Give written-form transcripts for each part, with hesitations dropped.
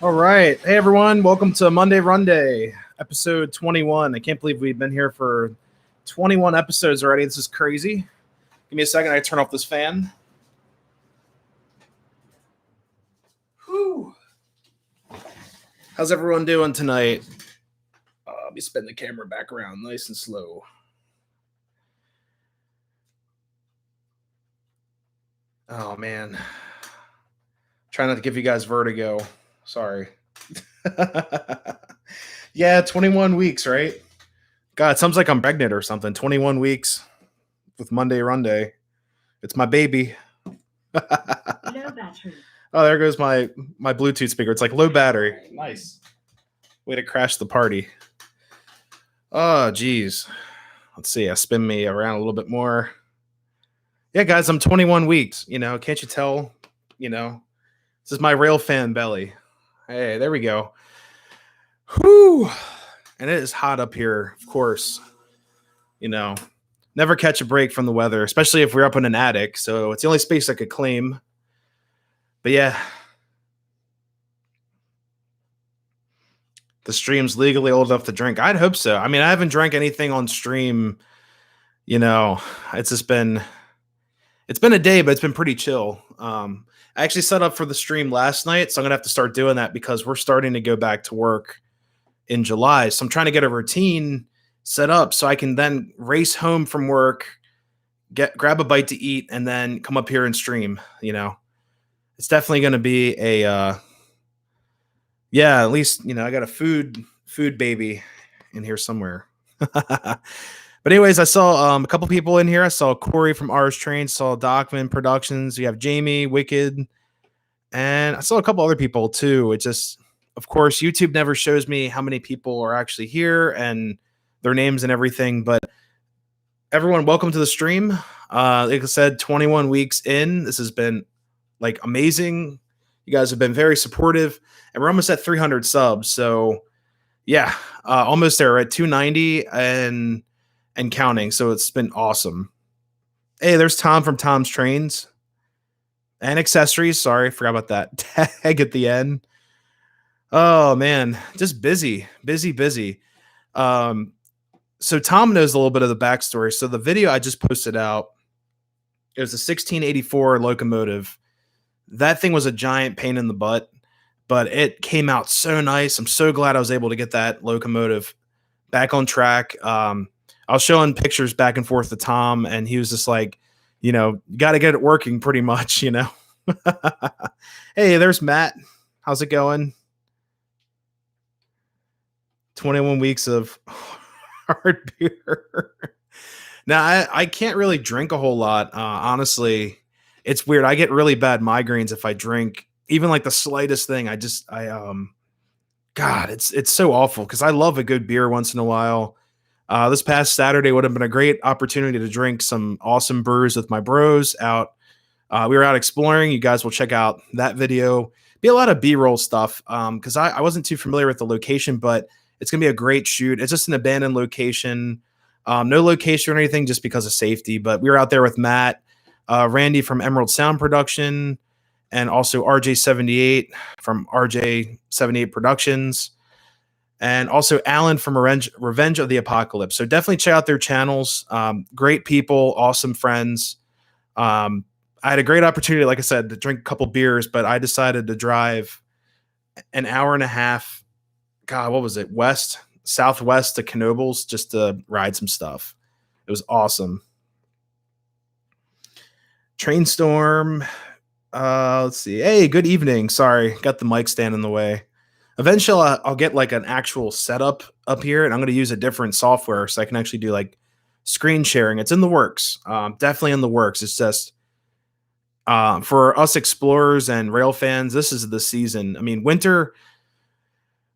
All right. Hey, everyone. Welcome to Monday-Runday, episode 21. I can't believe we've been here for 21 episodes already. This is crazy. Give me a second. I turn off this fan. Whew. How's everyone doing tonight? Let me spin the camera back around nice and slow. Oh, man. Trying not to give you guys vertigo. Sorry. Yeah, 21 weeks, right? God, it sounds like I'm pregnant or something. 21 weeks with Monday-Runday. It's my baby. Low battery. Oh, there goes my Bluetooth speaker. It's like low battery. Nice. Way to crash the party. Oh, geez. Let's see. I spin me around a little bit more. Yeah, guys, I'm 21 weeks. Can't you tell? This is my rail fan belly. Hey, there we go. Whew. And it is hot up here, of course. Never catch a break from the weather, especially if we're up in an attic. So it's the only space I could claim. But yeah, the stream's legally old enough to drink. I'd hope so. I mean, I haven't drank anything on stream. It's been a day, but it's been pretty chill. I actually set up for the stream last night, so I'm gonna have to start doing that because we're starting to go back to work in July. So I'm trying to get a routine set up so I can then race home from work, grab a bite to eat, and then come up here and stream. It's definitely going to be at least, I got a food baby in here somewhere. But anyways, I saw a couple people in here. I saw Corey from Ours Train, saw Dockman Productions. You have Jamie, Wicked, and I saw a couple other people too. It just, of course, YouTube never shows me how many people are actually here and their names and everything. But everyone, welcome to the stream. Like I said, 21 weeks in. This has been amazing. You guys have been very supportive, and we're almost at 300 subs. So yeah, almost there at 290 and counting. So it's been awesome. Hey, there's Tom from Tom's Trains and Accessories. Sorry, forgot about that tag at the end. Oh man, just busy. So Tom knows a little bit of the backstory. So the video I just posted out, it was a 1684 locomotive. That thing was a giant pain in the butt, but it came out so nice. I'm so glad I was able to get that locomotive back on track. I was showing pictures back and forth to Tom, and he was just like, got to get it working pretty much, Hey, there's Matt. How's it going? 21 weeks of hard beer. Now, I can't really drink a whole lot. Honestly, it's weird. I get really bad migraines if I drink even the slightest thing. God, it's so awful because I love a good beer once in a while. This past Saturday would have been a great opportunity to drink some awesome brews with my bros out. We were out exploring. You guys will check out that video. Be a lot of B-roll stuff because I wasn't too familiar with the location, but it's going to be a great shoot. It's just an abandoned location. No location or anything just because of safety. But we were out there with Matt, Randy from Emerald Sound Production, and also RJ78 from RJ78 Productions, and also Alan from Revenge of the Apocalypse. So definitely check out their channels. Great people, awesome friends. I had a great opportunity, like I said, to drink a couple beers, but I decided to drive an hour and a half. God, what was it? Southwest to Knoebels just to ride some stuff. It was awesome. Train Storm. Let's see. Hey, good evening. Sorry, got the mic stand in the way. Eventually, I'll get an actual setup up here, and I'm going to use a different software so I can actually do screen sharing. It's in the works. Definitely in the works. It's just for us explorers and rail fans, this is the season. I mean, winter.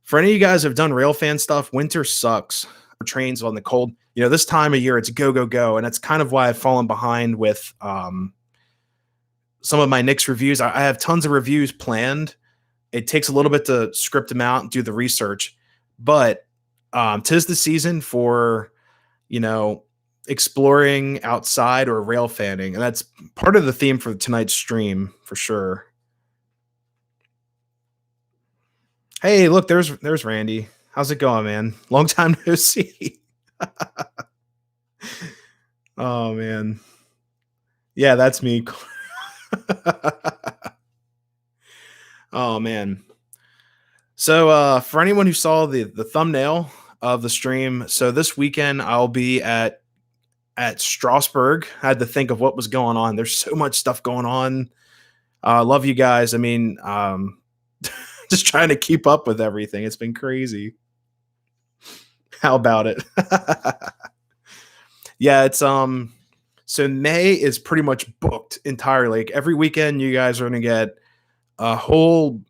For any of you guys who have done rail fan stuff, winter sucks for trains on the cold. This time of year, it's go, go, go. And that's kind of why I've fallen behind with some of my Knicks reviews. I have tons of reviews planned. It takes a little bit to script them out and do the research. But 'tis the season for, exploring outside or rail fanning. And that's part of the theme for tonight's stream, for sure. Hey, look, there's Randy. How's it going, man? Long time no see. Oh man. Yeah, that's me. Oh man. So for anyone who saw the thumbnail of the stream, so this weekend I'll be at Strasbourg. I had to think of what was going on. There's so much stuff going on. Love you guys. I mean, just trying to keep up with everything. It's been crazy. How about it? Yeah, it's so May is pretty much booked entirely. Like every weekend you guys are going to get a whole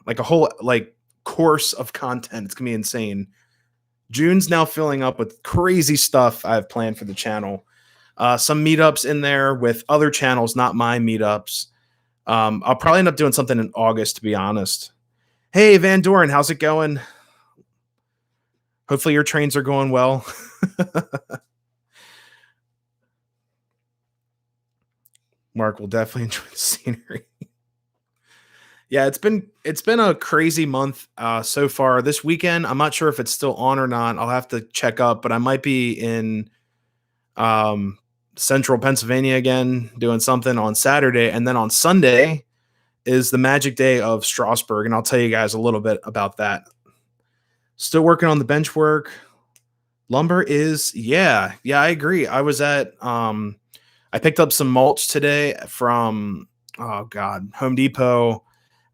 like course of content. It's going to be insane. June's now filling up with crazy stuff I have planned for the channel. Some meetups in there with other channels, not my meetups. I'll probably end up doing something in August, to be honest. Hey, Van Doren, how's it going? Hopefully your trains are going well. Mark will definitely enjoy the scenery. Yeah, it's been a crazy month so far. This weekend, I'm not sure if it's still on or not. I'll have to check up, but I might be in um, central Pennsylvania again doing something on Saturday, and then on Sunday is the magic day of Strasbourg, and I'll tell you guys a little bit about that. Still working on the bench work. Lumber is yeah, I agree. I was at I picked up some mulch today from oh god, Home Depot.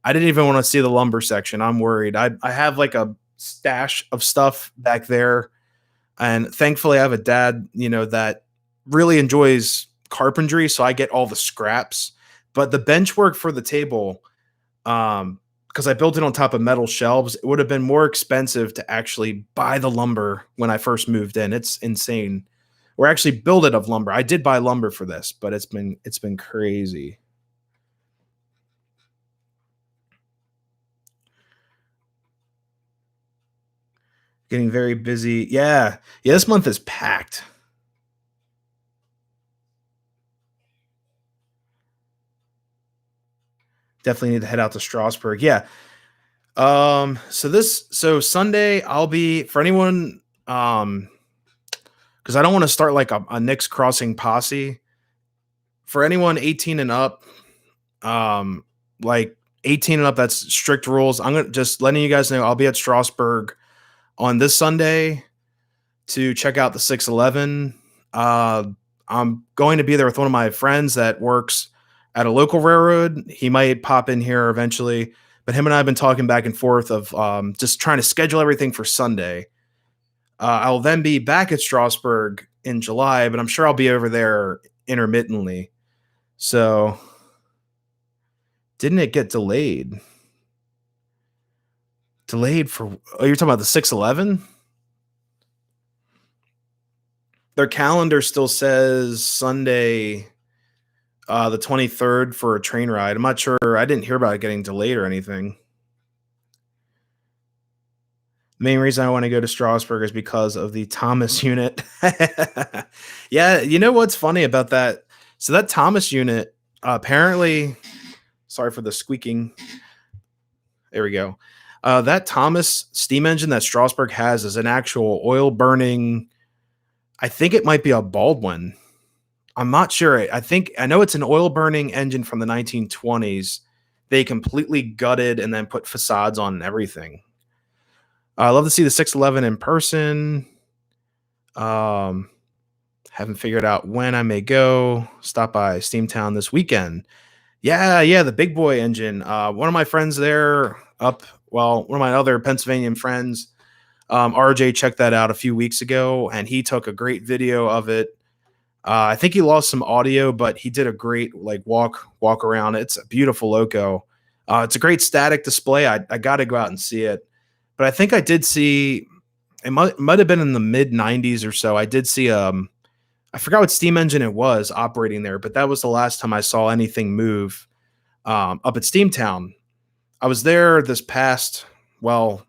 I didn't even want to see the lumber section. I'm worried. I have like a stash of stuff back there, and thankfully I have a dad, that really enjoys carpentry, so I get all the scraps. But the bench work for the table, because I built it on top of metal shelves, it would have been more expensive to actually buy the lumber when I first moved in. It's insane. Or actually build it of lumber. I did buy lumber for this, but it's been crazy. Getting very busy. Yeah. Yeah, this month is packed. Definitely need to head out to Strasbourg. Yeah. So Sunday I'll be for anyone because I don't want to start like a Knicks crossing posse. For anyone 18 and up, like 18 and up, that's strict rules. I'm gonna just letting you guys know I'll be at Strasbourg on this Sunday to check out the 611. I'm going to be there with one of my friends that works at a local railroad. He might pop in here eventually, but him and I have been talking back and forth of just trying to schedule everything for Sunday. I'll then be back at Strasbourg in July, but I'm sure I'll be over there intermittently. So, didn't it get delayed? Delayed for, oh, you're talking about the 611? Their calendar still says Sunday, the 23rd for a train ride. I'm not sure. I didn't hear about it getting delayed or anything. The main reason I want to go to Strasbourg is because of the Thomas unit. Yeah, you know what's funny about that? So that Thomas unit, apparently, sorry for the squeaking. There we go. That Thomas steam engine that Strasbourg has is an actual oil burning. I think it might be a Baldwin. I'm not sure. I know it's an oil burning engine from the 1920s. They completely gutted and then put facades on and everything. I love to see the 611 in person. Haven't figured out when I may go. Stop by Steamtown this weekend. Yeah, the big boy engine. One of my friends there one of my other Pennsylvanian friends, RJ, checked that out a few weeks ago, and he took a great video of it. I think he lost some audio, but he did a great like walk around. It's a beautiful loco. It's a great static display. I got to go out and see it. But I think I did see it might have been in the mid 90s or so. I did see I forgot what steam engine it was operating there, but that was the last time I saw anything move up at Steamtown. I was there this past winter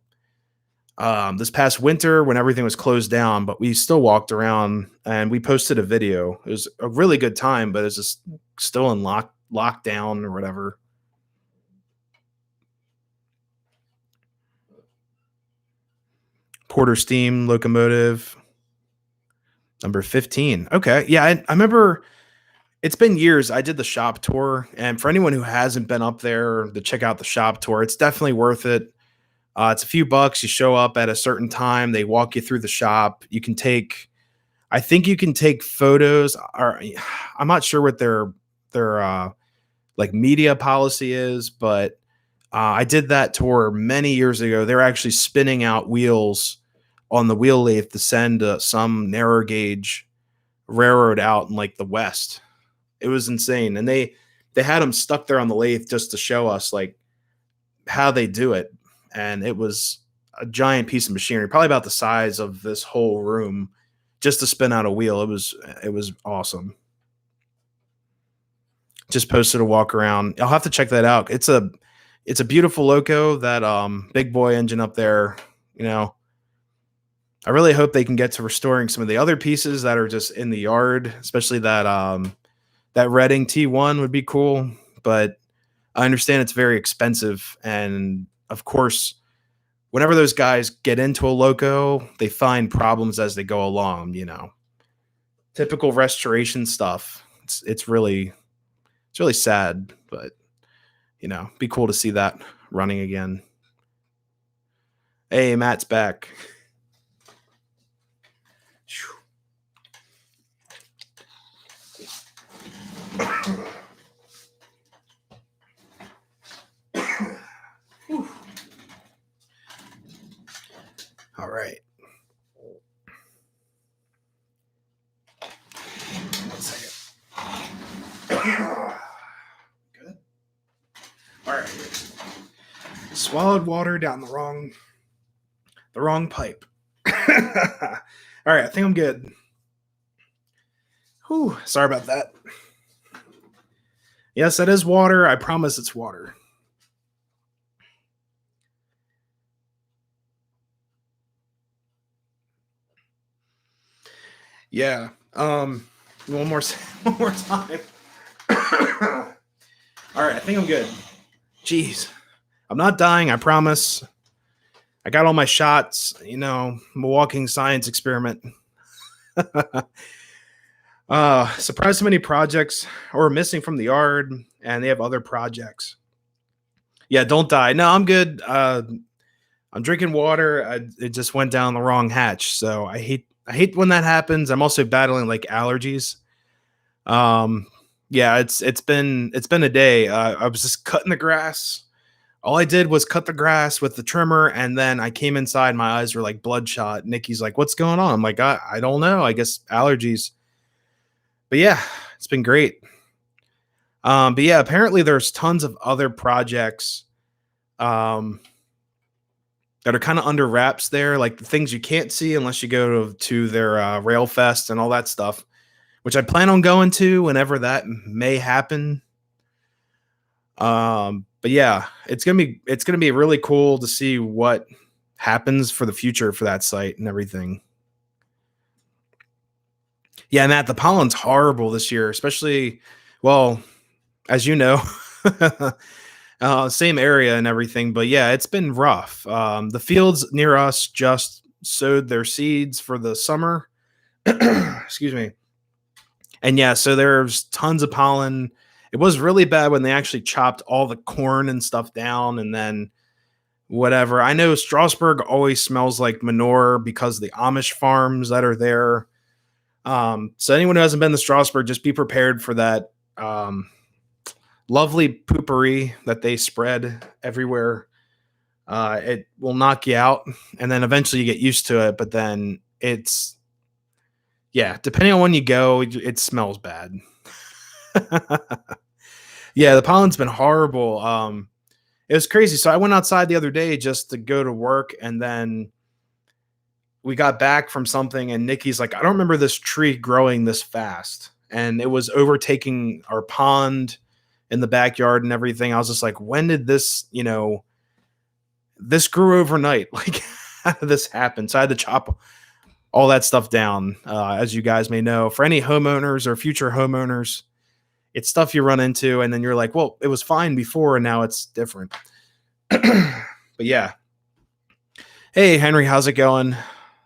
when everything was closed down, but we still walked around and we posted a video. It was a really good time, but it's just still in lockdown or whatever. Porter steam locomotive. Number 15. Okay. Yeah, I remember it's been years. I did the shop tour, and for anyone who hasn't been up there to check out the shop tour, it's definitely worth it. It's a few bucks. You show up at a certain time. They walk you through the shop. I think you can take photos. Or I'm not sure what their like media policy is, but I did that tour many years ago. They're actually spinning out wheels on the wheel lathe to send some narrow gauge railroad out in like the West. It was insane, and they had them stuck there on the lathe just to show us like how they do it, and it was a giant piece of machinery, probably about the size of this whole room, just to spin out a wheel. It was awesome. Just posted a walk around. I'll have to check that out. It's a beautiful loco, that big boy engine up there. You know, I really hope they can get to restoring some of the other pieces that are just in the yard, especially that Reading T1 would be cool, but I understand it's very expensive, and of course, whenever those guys get into a loco, they find problems as they go along, Typical restoration stuff. It's really sad, but be cool to see that running again. Hey, Matt's back. All right. One second. Good. All right. Swallowed water down the wrong pipe. All right, I think I'm good. Whew, sorry about that. Yes, that is water. I promise it's water. Yeah. One more one more time. All right, I think I'm good. Jeez. I'm not dying, I promise. I got all my shots, I'm a walking science experiment. Surprised so many projects are missing from the yard, and they have other projects. Yeah, don't die. No, I'm good. I'm drinking water. It just went down the wrong hatch, so I hate when that happens. I'm also battling like allergies. Yeah, it's been a day. I was just cutting the grass. All I did was cut the grass with the trimmer, and then I came inside. My eyes were like bloodshot. Nikki's like, "What's going on?" I'm like, I don't know. I guess allergies. But yeah, it's been great. But yeah, apparently there's tons of other projects um, that are kind of under wraps there, like the things you can't see unless you go to their rail fest and all that stuff, which I plan on going to whenever that may happen. But yeah, it's gonna be really cool to see what happens for the future for that site and everything. Yeah, Matt, the pollen's horrible this year, especially, well, as you know, same area and everything. But yeah, it's been rough. The fields near us just sowed their seeds for the summer. Excuse me. And yeah, so there's tons of pollen. It was really bad when they actually chopped all the corn and stuff down, and then whatever. I know Strasburg always smells like manure because of the Amish farms that are there. So anyone who hasn't been to Strasburg, just be prepared for that lovely poopery that they spread everywhere. It will knock you out, and then eventually you get used to it. But then yeah, depending on when you go, it smells bad. Yeah, the pollen's been horrible. It was crazy. So I went outside the other day just to go to work, and then we got back from something, and Nikki's like, I don't remember this tree growing this fast. And it was overtaking our pond in the backyard and everything. I was just like, when did this grew overnight? Like, how did this happen? So I had to chop all that stuff down, as you guys may know. For any homeowners or future homeowners, it's stuff you run into, and then you're like, well, it was fine before, and now it's different. But yeah, Hey, Henry, how's it going?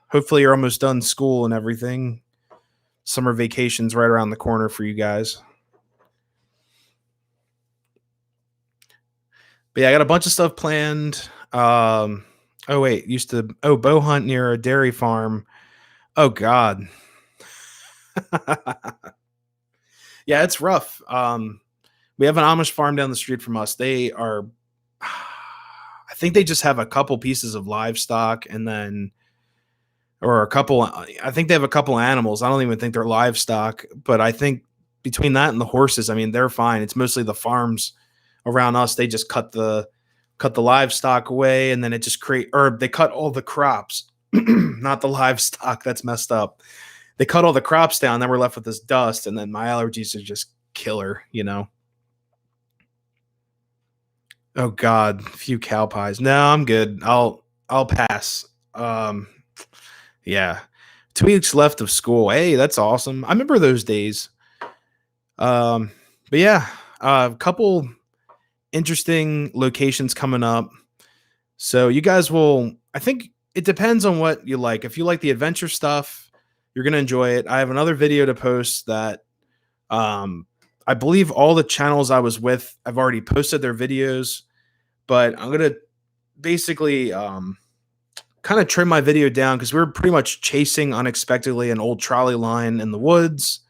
Hopefully, you're almost done school and everything. Summer vacation's right around the corner for you guys. But yeah, I got a bunch of stuff planned. Oh wait, bow hunt near a dairy farm. Oh God, yeah, it's rough. We have an Amish farm down the street from us. They are, I think they just have a couple pieces of livestock, and then or a couple. I think they have a couple animals. I don't even think they're livestock, but I think between that and the horses, I mean, they're fine. It's mostly the farms around us. They just cut the livestock away, and then it just create or they cut all the crops, not the livestock. That's messed up. They cut all the crops down, then we're left with this dust, and then my allergies are just killer. Oh God, a few cow pies. No, I'm good. I'll pass. Yeah. 2 weeks left of school. Hey, that's awesome. I remember those days. Um, but yeah, a couple interesting locations coming up. So you guys will, I think it depends on what you like. If you like the adventure stuff, you're going to enjoy it. I have another video to post that um I believe all the channels I was with have already posted their videos, but I'm going to basically kind of trim my video down because we were pretty much chasing unexpectedly an old trolley line in the woods.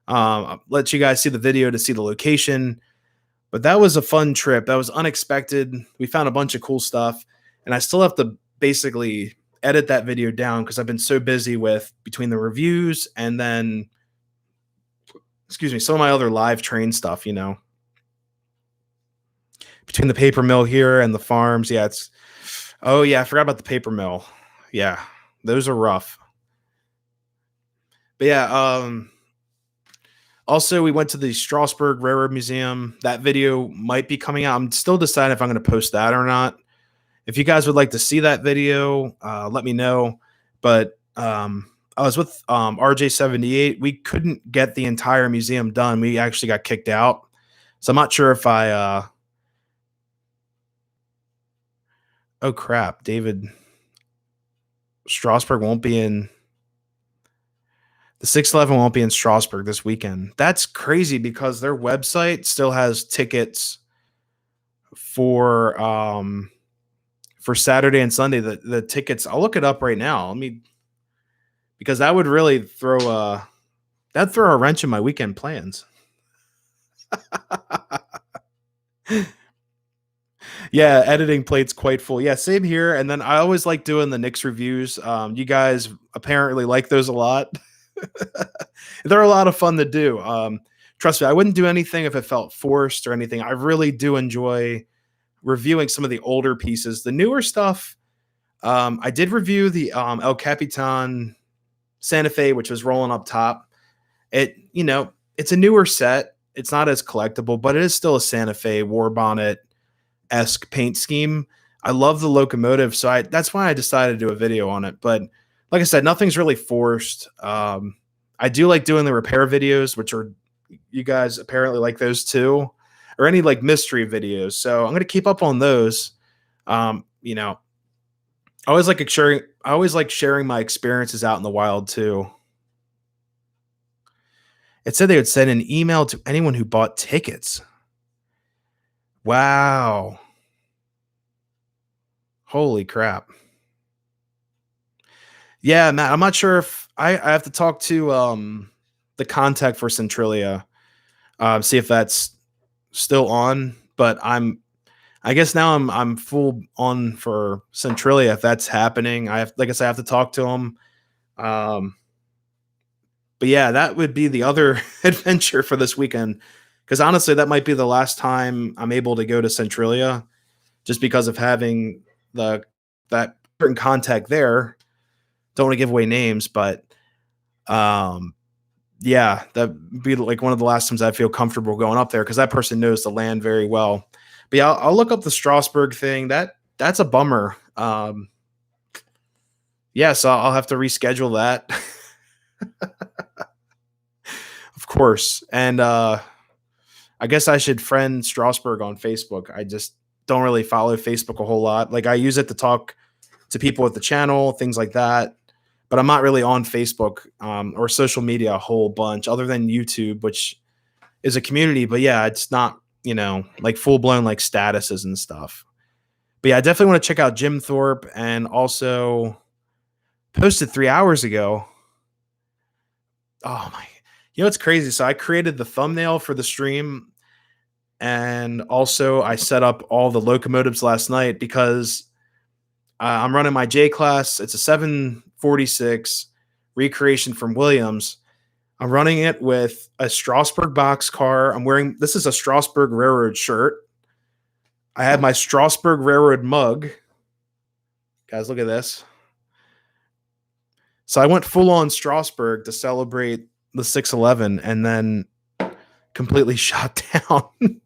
I'll let you guys see the video to see the location. But that was a fun trip. That was unexpected. We found a bunch of cool stuff, and I still have to basically edit that video down because I've been so busy with between the reviews and then, excuse me, some of my other live train stuff. Between the paper mill here and the farms. Yeah, oh yeah, I forgot about the paper mill. Yeah, those are rough. But yeah, also we went to the Strasbourg Railroad Museum. That video might be coming out. I'm still deciding if I'm going to post that or not. If you guys would like to see that video, let me know. But I was with RJ78. We couldn't get the entire museum done. We actually got kicked out. So I'm not sure if oh crap, David Strasbourg won't be in. The 611 won't be in Strasbourg this weekend. That's crazy because their website still has tickets for Saturday and Sunday. The tickets, I'll look it up right now. Because that would really that'd throw a wrench in my weekend plans. Yeah, editing plate's quite full. Yeah, same here. And then I always like doing the Knicks reviews. You guys apparently like those a lot. They're a lot of fun to do. Trust me, I wouldn't do anything if it felt forced or anything. I really do enjoy reviewing some of the older pieces. The newer stuff, I did review the El Capitan Santa Fe, which was rolling up top. It's a newer set. It's not as collectible, but it is still a Santa Fe war bonnet-esque paint scheme. I love the locomotive, so that's why I decided to do a video on it. But like I said, nothing's really forced. I do like doing the repair videos, which are you guys apparently like those too, or any like mystery videos. So I'm gonna keep up on those. I always like sharing my experiences out in the wild too. It said they would send an email to anyone who bought tickets. Wow. Holy crap. Yeah, Matt, I'm not sure if I have to talk to the contact for Centralia, see if that's still on. But I guess now I'm full on for Centralia if that's happening. Like I said, I have to talk to them. Um, but yeah, that would be the other adventure for this weekend. Because honestly, that might be the last time I'm able to go to Centralia, just because of having that certain contact there. Don't want to give away names, but yeah, that'd be like one of the last times I feel comfortable going up there because that person knows the land very well. But yeah, I'll look up the Strasbourg thing. That's a bummer. Yeah, so I'll have to reschedule that. Of course. And I guess I should friend Strasbourg on Facebook. I just don't really follow Facebook a whole lot. Like I use it to talk to people at the channel, things like that. But I'm not really on Facebook or social media a whole bunch, other than YouTube, which is a community. But yeah, it's not, like full blown like statuses and stuff. But yeah, I definitely want to check out Jim Thorpe, and also posted 3 hours ago. Oh my, it's crazy. So I created the thumbnail for the stream, and also I set up all the locomotives last night because I'm running my J class. It's a 746 recreation from Williams. I'm running it with a Strasburg boxcar. This is a Strasburg Railroad shirt. I have my Strasburg Railroad mug. Guys, look at this. So I went full on Strasburg to celebrate the 611, and then completely shot down.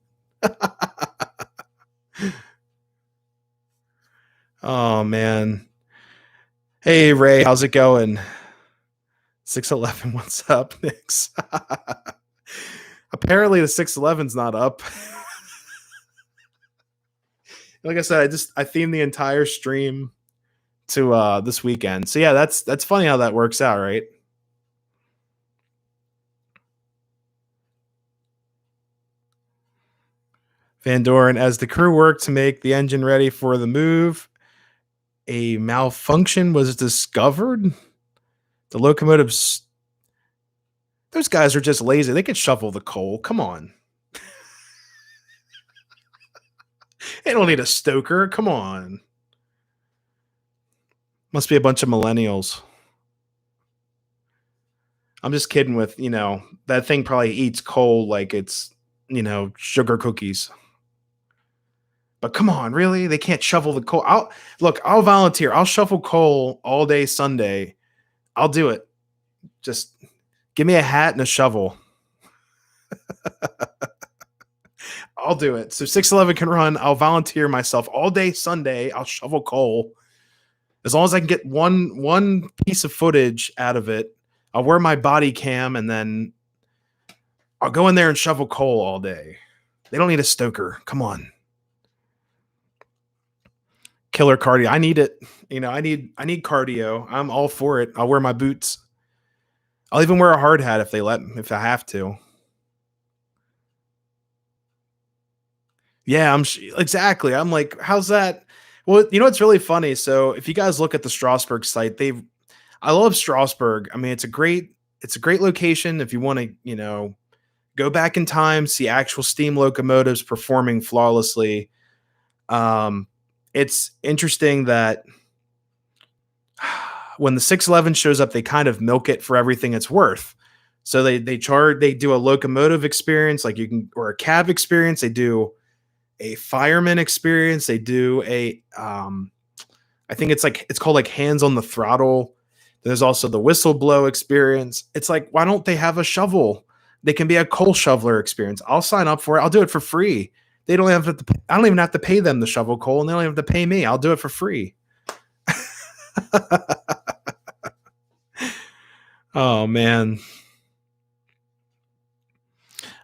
Oh man. Hey Ray, how's it going? 611, what's up, Nix? Apparently the 611's not up. Like I said, I themed the entire stream to this weekend. So yeah, that's funny how that works out, right? Van Doren, as the crew worked to make the engine ready for the move, a malfunction was discovered. The locomotives, those guys are just lazy. They could shovel the coal. Come on. They don't need a stoker. Come on. Must be a bunch of millennials. I'm just kidding with, that thing probably eats coal like it's, sugar cookies. But come on, really? They can't shovel the coal. I'll volunteer. I'll shovel coal all day Sunday. I'll do it. Just give me a hat and a shovel. I'll do it. So 611 can run. I'll volunteer myself all day Sunday. I'll shovel coal. As long as I can get one piece of footage out of it, I'll wear my body cam, and then I'll go in there and shovel coal all day. They don't need a stoker. Come on. Killer cardio. I need it. I need cardio. I'm all for it. I'll wear my boots. I'll even wear a hard hat if I have to. Yeah, exactly. I'm like, how's that? Well, it's really funny. So if you guys look at the Strasburg site, I love Strasburg. I mean, it's a great location if you want to, go back in time, see actual steam locomotives performing flawlessly. It's interesting that when the 611 shows up, they kind of milk it for everything it's worth. So they do a locomotive experience, or a cab experience. They do a fireman experience. They do I think it's called like hands on the throttle. There's also the whistle blow experience. It's like, why don't they have a shovel? They can be a coal shoveler experience. I'll sign up for it. I'll do it for free. They don't have to. I don't even have to pay them to shovel coal, and they don't have to pay me. I'll do it for free. Oh man,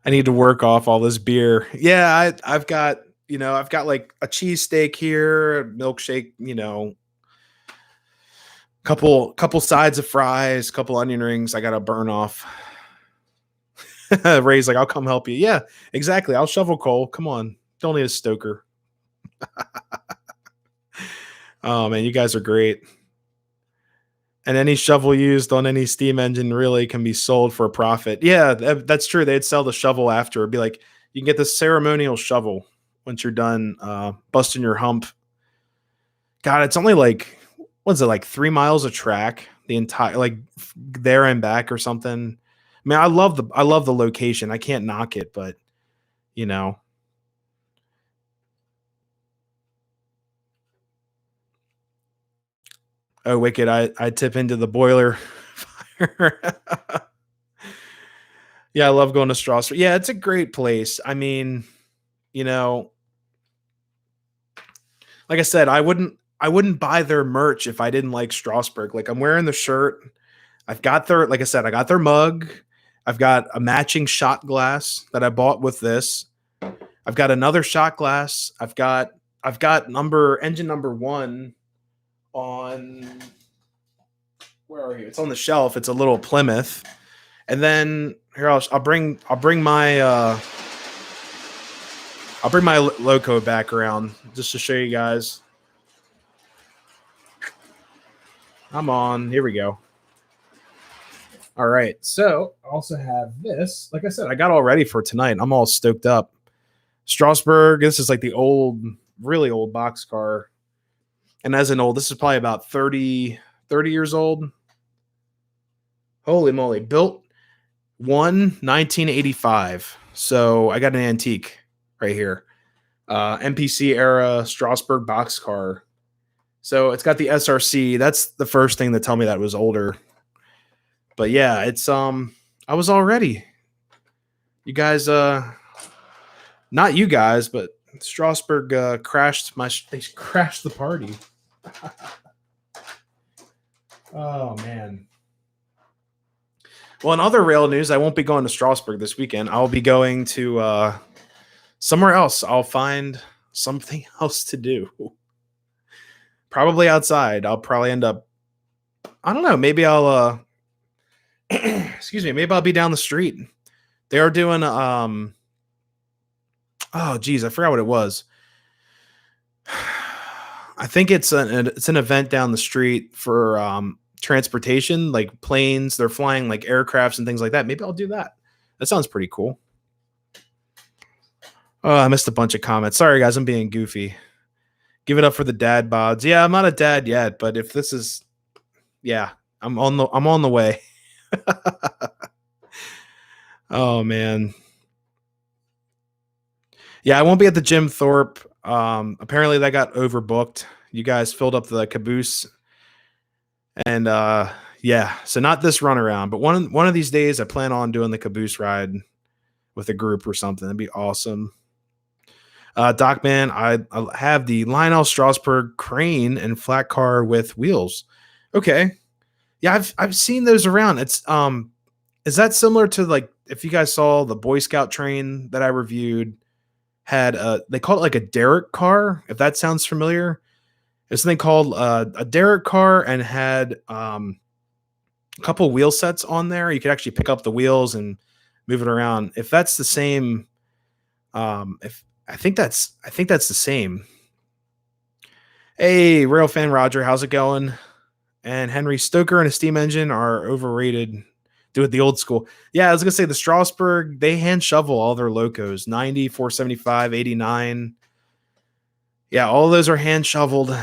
I need to work off all this beer. Yeah, I've got like a cheesesteak here, a milkshake, couple sides of fries, couple onion rings. I gotta burn off. Ray's like, I'll come help you. Yeah, exactly. I'll shovel coal. Come on, don't need a stoker. Oh man, you guys are great. And any shovel used on any steam engine really can be sold for a profit. Yeah, that's true. They'd sell the shovel after. It'd be like, you can get the ceremonial shovel once you're done busting your hump. God, it's only like, what's it, like 3 miles of track, the entire, like there and back or something. I mean, I love the location. I can't knock it, but Oh, wicked! I tip into the boiler fire. Yeah, I love going to Strasbourg. Yeah, it's a great place. I mean, like I said, I wouldn't buy their merch if I didn't like Strasbourg. Like, I'm wearing the shirt. I've got like I said, I got their mug. I've got a matching shot glass that I bought with this. I've got another shot glass. I've got engine number 1 on where are you? It's on the shelf. It's a little Plymouth. And then here I'll bring my loco back around just to show you guys. I'm on. Here we go. All right. So I also have this. Like I said, I got all ready for tonight. I'm all stoked up. Strasbourg. This is like the old, really old boxcar. And as an old, this is probably about 30 years old. Holy moly. Built 1985. So I got an antique right here. MPC era Strasbourg boxcar. So it's got the SRC. That's the first thing that tell me that it was older. But yeah, it's I was all ready. You guys not you guys, but Strasbourg they crashed the party. Oh man. Well, in other rail news, I won't be going to Strasbourg this weekend. I'll be going to somewhere else. I'll find something else to do. Probably outside. I'll probably end up I don't know, maybe I'll excuse me, maybe I'll be down the street. They are doing oh geez, I forgot what it was. I think it's an event down the street for transportation, like planes. They're flying like aircrafts and things like that. Maybe I'll do that. That sounds pretty cool. Oh, I missed a bunch of comments. Sorry, guys. I'm being goofy. Give it up for the dad bods. Yeah, I'm not a dad yet, but if this is, yeah, I'm on the way. Oh man. Yeah, I won't be at the Jim Thorpe. Apparently that got overbooked. You guys filled up the caboose. And yeah, so not this run around, but one of these days I plan on doing the caboose ride with a group or something. That'd be awesome. Doc man, I have the Lionel Strasbourg crane and flat car with wheels. Okay. Yeah, I've seen those around. It's is that similar to like if you guys saw the Boy Scout train that I reviewed had they call it like a derrick car, if that sounds familiar. It's something called a derrick car and had a couple wheel sets on there. You could actually pick up the wheels and move it around. If that's the same, if I think that's the same. Hey, rail fan Roger, how's it going? And Henry, Stoker and a steam engine are overrated. Do it the old school. Yeah, I was gonna say the Strasbourg, they hand shovel all their locos, 90, 475, 89. Yeah, all those are hand shoveled,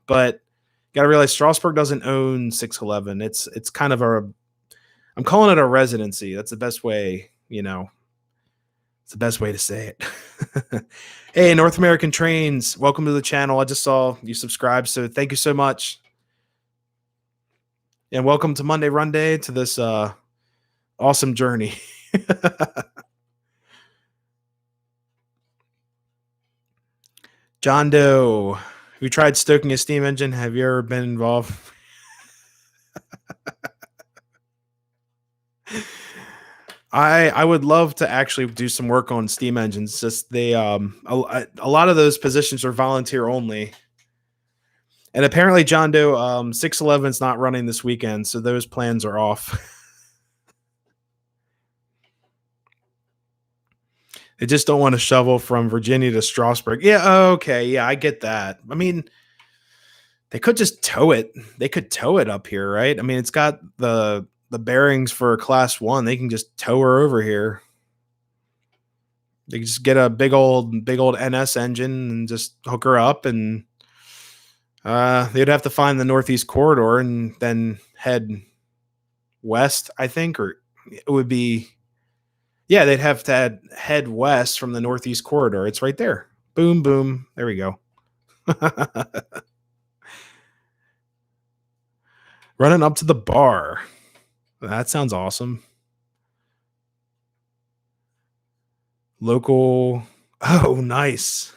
but you gotta realize Strasbourg doesn't own 611. It's kind of I'm calling it a residency. That's the best way, it's the best way to say it. Hey, North American Trains, welcome to the channel. I just saw you subscribe, so thank you so much. And welcome to Monday-Runday to this awesome journey. John Doe, have you tried stoking a steam engine? Have you ever been involved? I would love to actually do some work on steam engines. Just they a lot of those positions are volunteer only. And apparently John Doe 611 is not running this weekend, so those plans are off. They just don't want to shovel from Virginia to Strasbourg. Yeah, okay, yeah, I get that. I mean, they could just tow it. They could tow it up here, right? I mean, it's got the bearings for class 1. They can just tow her over here. They can just get a big old NS engine and just hook her up, and they'd have to find the Northeast Corridor and then head west, I think, or it would be, yeah, they'd have to head west from the Northeast Corridor. It's right there. Boom, boom. There we go. Running up to the bar. That sounds awesome. Local. Oh, nice.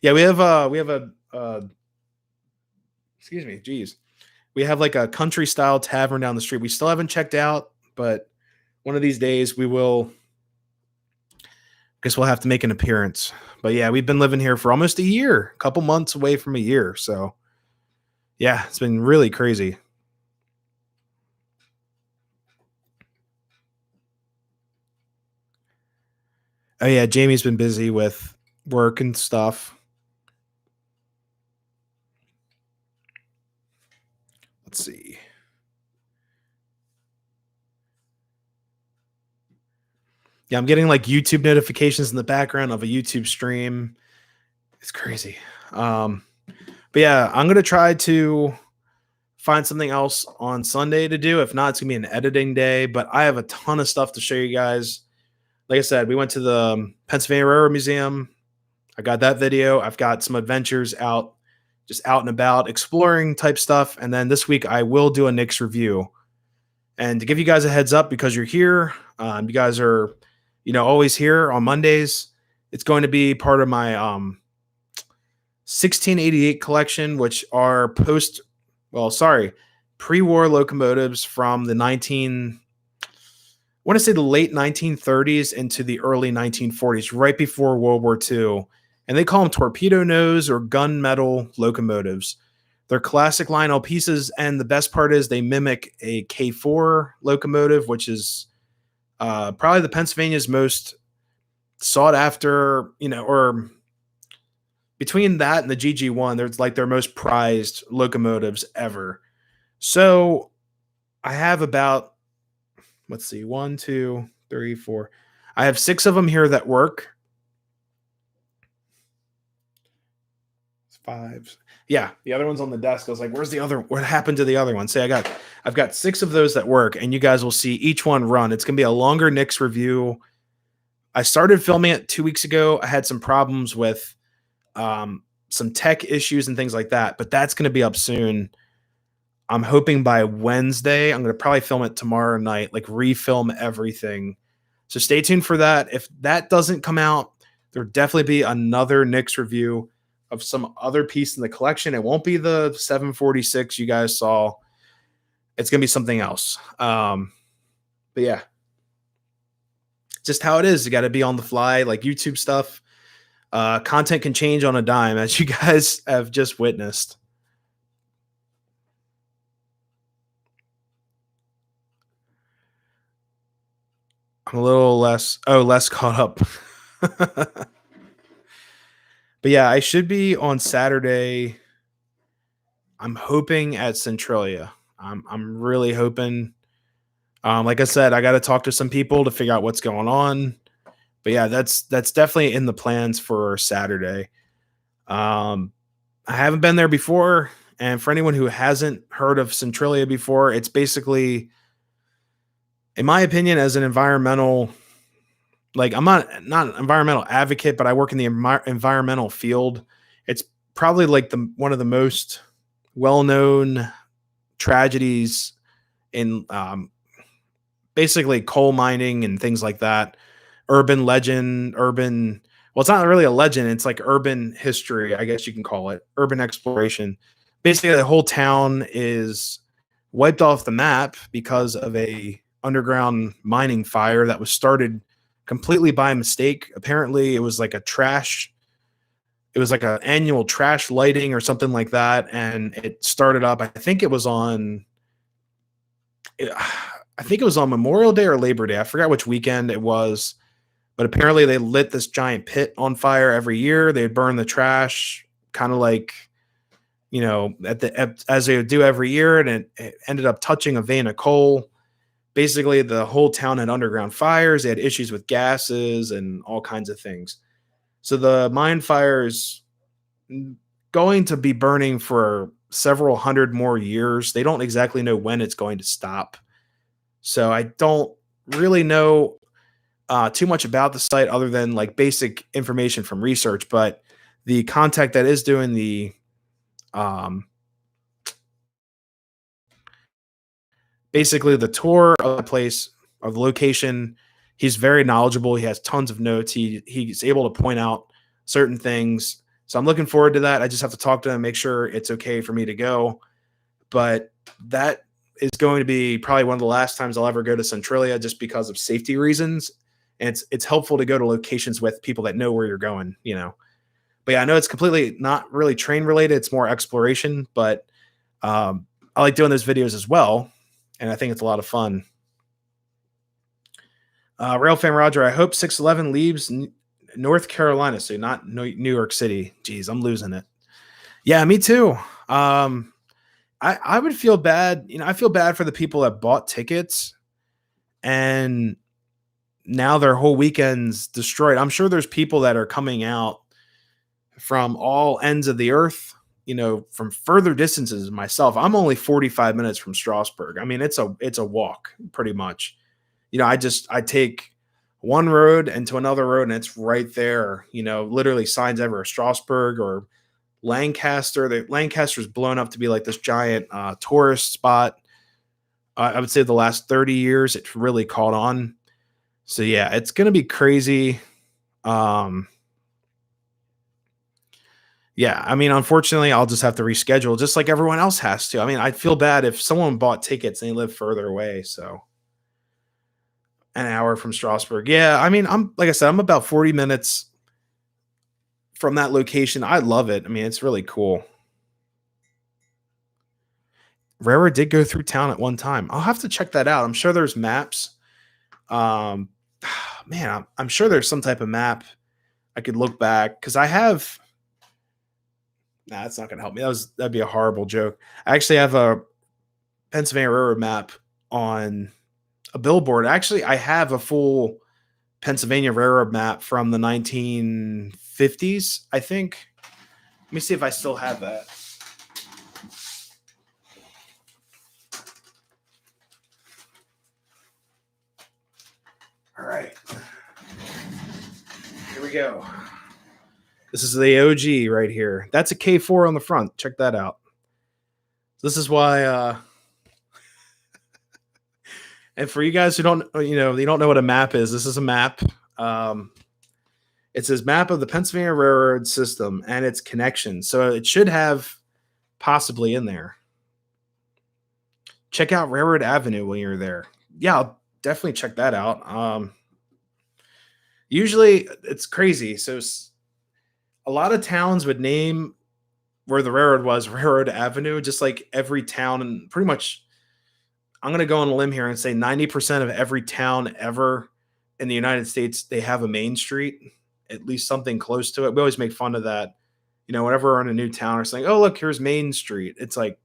Yeah, we have a excuse me, geez. We have like a country style tavern down the street. We still haven't checked out, but one of these days we will. Guess we'll have to make an appearance. But yeah, we've been living here for almost a year, a couple months away from a year. So Yeah, it's been really crazy. Oh yeah, Jamie's been busy with work and stuff. Let's see. Yeah, I'm getting like YouTube notifications in the background of a YouTube stream. It's crazy. Um, but yeah, I'm gonna try to find something else on Sunday to do. If not, it's gonna be an editing day. But I have a ton of stuff to show you guys. Like I said, we went to the Pennsylvania Railroad Museum. I got that video. I've got some adventures out, just out and about, exploring type stuff. And then this week I will do a Knicks review. And to give you guys a heads up, because you're here, you guys are, always here on Mondays. It's going to be part of my 1688 collection, which are pre-war locomotives from the I want to say the late 1930s into the early 1940s, right before World War II. And they call them torpedo nose or gunmetal locomotives. They're classic Lionel pieces, and the best part is they mimic a K4 locomotive, which is probably the Pennsylvania's most sought after, or between that and the GG1, there's like their most prized locomotives ever. So I have about, let's see, one, two, three, four. I have 6 of them here that work. 5. Yeah, the other one's on the desk. I was like, "Where's the other? What happened to the other one?" Say, I've got 6 of those that work, and you guys will see each one run. It's gonna be a longer Knicks review. I started filming it 2 weeks ago. I had some problems with some tech issues and things like that, but that's gonna be up soon. I'm hoping by Wednesday. I'm gonna probably film it tomorrow night, like refilm everything. So stay tuned for that. If that doesn't come out, there'll definitely be another Knicks review of some other piece in the collection. It won't be the 746 you guys saw. It's gonna be something else. But yeah, just how it is. You got to be on the fly, like YouTube stuff. Content can change on a dime, as you guys have just witnessed. I'm a little less caught up. But yeah, I should be on Saturday. I'm hoping at Centralia. I'm really hoping. Like I said, I got to talk to some people to figure out what's going on. But yeah, that's definitely in the plans for Saturday. Um, I haven't been there before, and for anyone who hasn't heard of Centralia before, it's basically, in my opinion, as an environmental, like I'm not an environmental advocate, but I work in the environmental field. It's probably like the one of the most well-known tragedies in basically coal mining and things like that. Well, it's not really a legend. It's like urban history, I guess you can call it, urban exploration. Basically, the whole town is wiped off the map because of a underground mining fire that was started completely by mistake. Apparently, it was like an annual trash lighting or something like that, and it started up. I think it was on Memorial Day or Labor Day. I forgot which weekend it was, but apparently they lit this giant pit on fire every year. They burn the trash, kind of like, as they would do every year, and it ended up touching a vein of coal. Basically, the whole town had underground fires. They had issues with gases and all kinds of things. So the mine fire is going to be burning for several hundred more years. They don't exactly know when it's going to stop. So I don't really know too much about the site other than like basic information from research. But the contact that is doing the um, basically the tour of the place, of the location, he's very knowledgeable. He has tons of notes. He's able to point out certain things. So I'm looking forward to that. I just have to talk to him, make sure it's okay for me to go. But that is going to be probably one of the last times I'll ever go to Centralia, just because of safety reasons. And it's helpful to go to locations with people that know where you're going. But yeah, I know it's completely not really train related. It's more exploration, but I like doing those videos as well, and I think it's a lot of fun. Rail fan Roger, I hope 611 leaves North Carolina, so not New York City. Jeez, I'm losing it. Yeah, me too. I would feel bad. I feel bad for the people that bought tickets and now their whole weekend's destroyed. I'm sure there's people that are coming out from all ends of the earth, from further distances. Myself, I'm only 45 minutes from Strasbourg. I mean, it's a walk pretty much. I take one road into another road and it's right there, literally signs everywhere. Strasbourg or Lancaster. Lancaster's blown up to be like this giant tourist spot. I would say the last 30 years, it's really caught on. So yeah, it's going to be crazy. Yeah, I mean, unfortunately, I'll just have to reschedule just like everyone else has to. I mean, I'd feel bad if someone bought tickets and they live further away. So an hour from Strasbourg. Yeah, I mean, like I said, I'm about 40 minutes from that location. I love it. I mean, it's really cool. Railroad did go through town at one time. I'll have to check that out. I'm sure there's maps. Man, I'm sure there's some type of map I could look back because I have. Nah, that's not gonna help me. That'd be a horrible joke. I actually have a Pennsylvania Railroad map on a billboard. Actually, I have a full Pennsylvania Railroad map from the 1950s, I think. Let me see if I still have that. All right. Here we go. This is the OG right here. That's a K4 on the front. Check that out. This is why and for you guys who don't know what a map is, this is a map. It says map of the Pennsylvania Railroad system and its connections. So it should have possibly in there. Check out Railroad Avenue when you're there. Yeah, I'll definitely check that out. Usually it's crazy. So a lot of towns would name where the railroad was Railroad Avenue, just like every town, and pretty much I'm going to go on a limb here and say 90% of every town ever in the United States, they have a main street, at least something close to it. We always make fun of that. Whenever we're in a new town or something, oh, look, here's Main Street. It's like,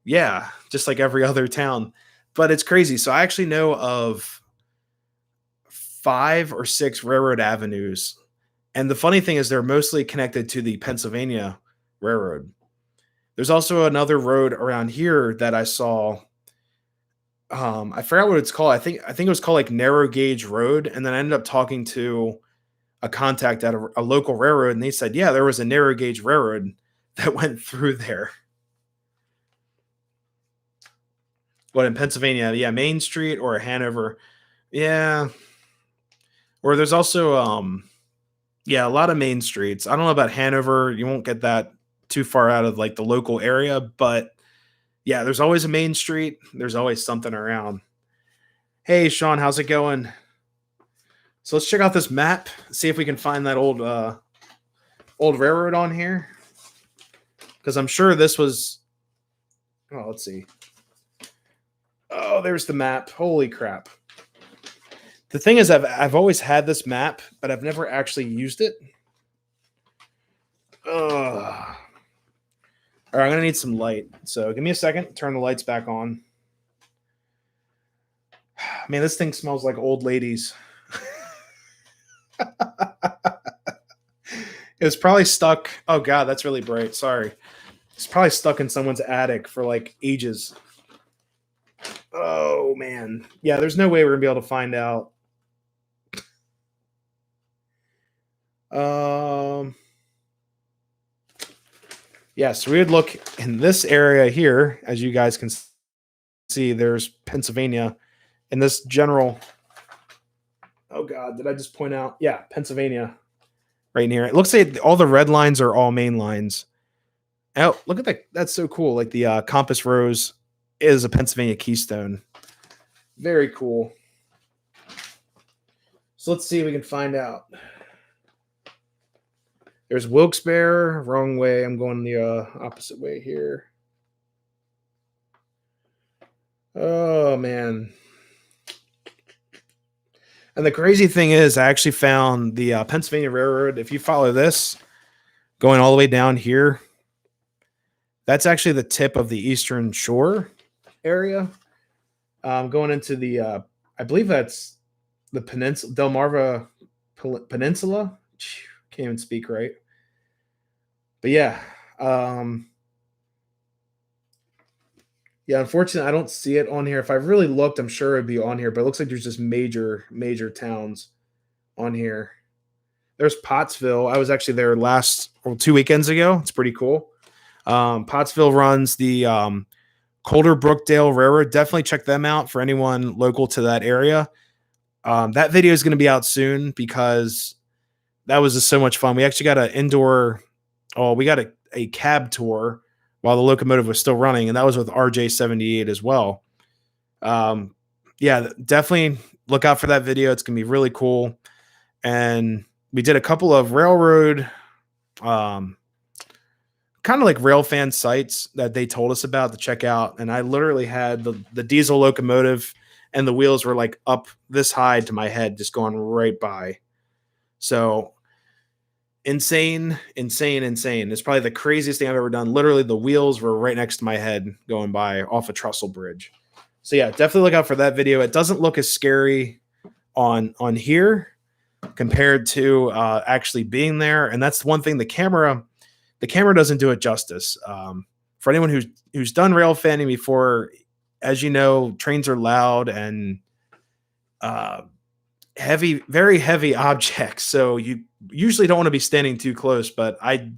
yeah, just like every other town. But it's crazy. So I actually know of 5 or 6 railroad avenues. And the funny thing is they're mostly connected to the Pennsylvania Railroad. There's also another road around here that I saw. I forgot what it's called. I think it was called like Narrow Gauge Road. And then I ended up talking to a contact at a local railroad, and they said, yeah, there was a narrow gauge railroad that went through there. But in Pennsylvania, yeah, Main Street or Hanover. Yeah. Or there's also a lot of main streets. I don't know about Hanover. You won't get that too far out of like the local area, but yeah, there's always a main street. There's always something around. Hey, Sean, how's it going? So let's check out this map, see if we can find that old railroad on here. Because I'm sure this was. Oh, let's see. Oh, there's the map. Holy crap. The thing is, I've always had this map, but I've never actually used it. All right, I'm going to need some light. So give me a second. Turn the lights back on. Man, this thing smells like old ladies. It was probably stuck. Oh, God, that's really bright. Sorry. It's probably stuck in someone's attic for like ages. Oh, man. Yeah, there's no way we're going to be able to find out. Yeah, so we would look in this area here. As you guys can see, there's Pennsylvania in this general. Oh, God, did I just point out? Yeah, Pennsylvania right near. It looks like all the red lines are all main lines. Oh, look at that. That's so cool. Like the compass rose is a Pennsylvania keystone. Very cool. So let's see if we can find out. There's Wilkes-Barre. Wrong way. I'm going the opposite way here. Oh man. And the crazy thing is, I actually found the Pennsylvania Railroad. If you follow this, going all the way down here, that's actually the tip of the Eastern Shore area. Going into the, I believe that's the peninsula, Delmarva Peninsula. Can't even speak right. But yeah, um, yeah. Unfortunately, I don't see it on here. If I really looked, I'm sure it'd be on here. But it looks like there's just major towns on here. There's Pottsville. I was actually there last 2 weekends ago. It's pretty cool. Pottsville runs the Colder Brookdale Railroad. Definitely check them out for anyone local to that area. That video is going to be out soon because that was just so much fun. We actually got an indoor, we got a cab tour while the locomotive was still running, and that was with RJ78 as well. Yeah, definitely look out for that video. It's going to be really cool. And we did a couple of railroad, kind of like rail fan sites that they told us about to check out. And I literally had the diesel locomotive and the wheels were like up this high to my head, just going right by. So insane. It's probably the craziest thing I've ever done. Literally, the wheels were right next to my head going by off a trestle bridge. So yeah, definitely look out for that video. It doesn't look as scary on here compared to actually being there, and that's one thing the camera doesn't do it justice. For anyone who's done rail fanning before, as you know, trains are loud and heavy, very heavy objects. So you usually don't want to be standing too close, but I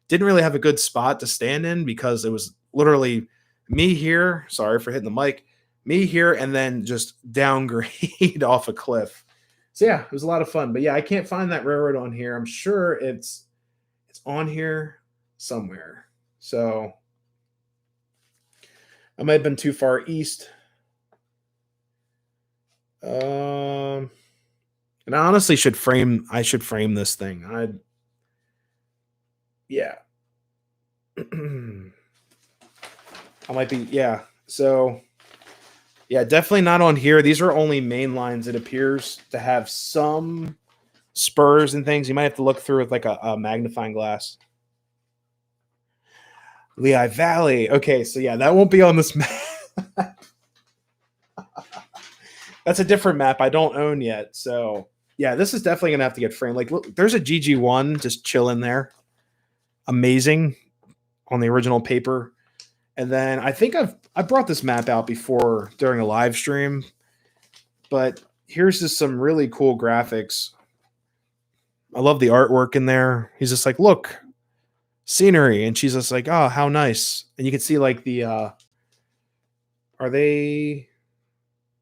didn't really have a good spot to stand in because it was literally me here. Sorry for hitting the mic. Me here and then just downgrade off a cliff. So yeah, it was a lot of fun. But yeah, I can't find that railroad on here. I'm sure it's on here somewhere. So I might have been too far east. And I honestly should frame this thing. Yeah. I might be, yeah. So yeah, definitely not on here. These are only main lines. It appears to have some spurs and things. You might have to look through with like a magnifying glass. Lehigh Valley. Okay, so yeah, that won't be on this map. That's a different map I don't own yet. So yeah, this is definitely gonna have to get framed. Like, look, there's a GG1 just chilling there. Amazing on the original paper. And then I think I brought this map out before during a live stream, but here's just some really cool graphics. I love the artwork in there. He's just like, look, scenery. And she's just like, oh, how nice. And you can see like the, are they,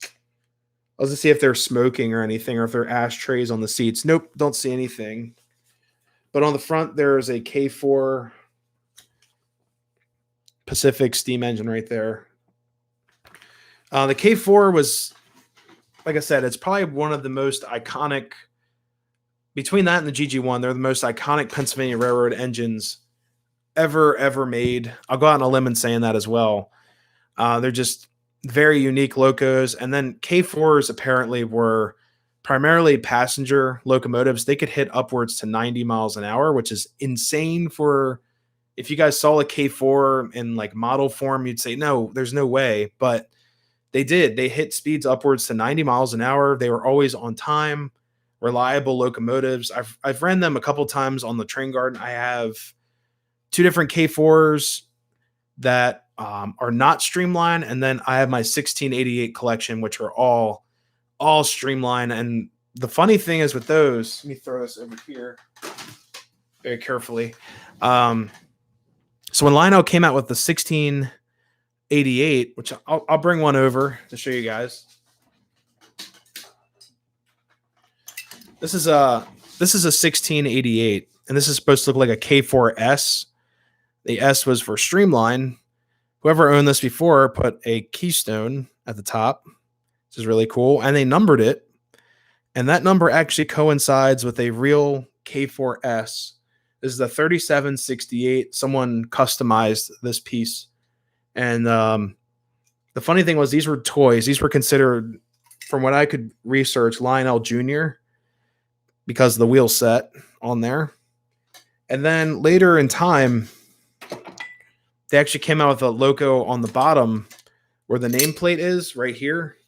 I was to see if they're smoking or anything or if they're ashtrays on the seats. Nope, don't see anything. But on the front, there's a K4 Pacific steam engine right there. The K4 was, like I said, it's probably one of the most iconic, between that and the GG1, they're the most iconic Pennsylvania Railroad engines ever made. I'll go out on a limb and saying that as well. They're just very unique locos. And then K4s apparently were primarily passenger locomotives. They could hit upwards to 90 miles an hour, which is insane for, if you guys saw a K4 in like model form, you'd say, no, there's no way. But they did. They hit speeds upwards to 90 miles an hour. They were always on time, reliable locomotives. I've ran them a couple times on the train garden. I have two different K4s that are not streamlined, and then I have my 1688 collection, which are all streamlined. And the funny thing is with those, let me throw this over here very carefully. So when Lionel came out with the 1688, which I'll bring one over to show you guys. This is a 1688, and this is supposed to look like a K4S. The S was for streamline. Whoever owned this before put a keystone at the top. This is really cool, and they numbered it, and that number actually coincides with a real K4S. This is the 3768. Someone customized this piece, and The funny thing was these were toys. These were considered, from what I could research, Lionel Jr. because of the wheel set on there. And then later in time, they actually came out with a logo on the bottom where the nameplate is right here.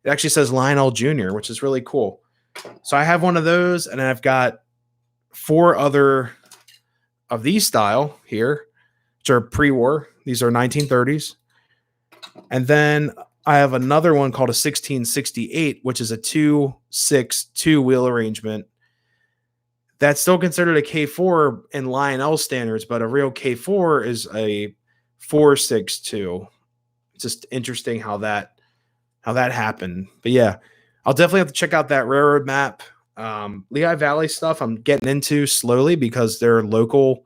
It actually says Lionel Jr., which is really cool. So I have one of those, and I've got 4 other of these style here, which are pre-war. These are 1930s. And then I have another one called a 1668, which is a 2-6-2 wheel arrangement. That's still considered a K4 in Lionel standards, but a real K4 is a 4-6-2. It's just interesting how that happened. But yeah, I'll definitely have to check out that railroad map. Lehigh Valley stuff I'm getting into slowly because they're local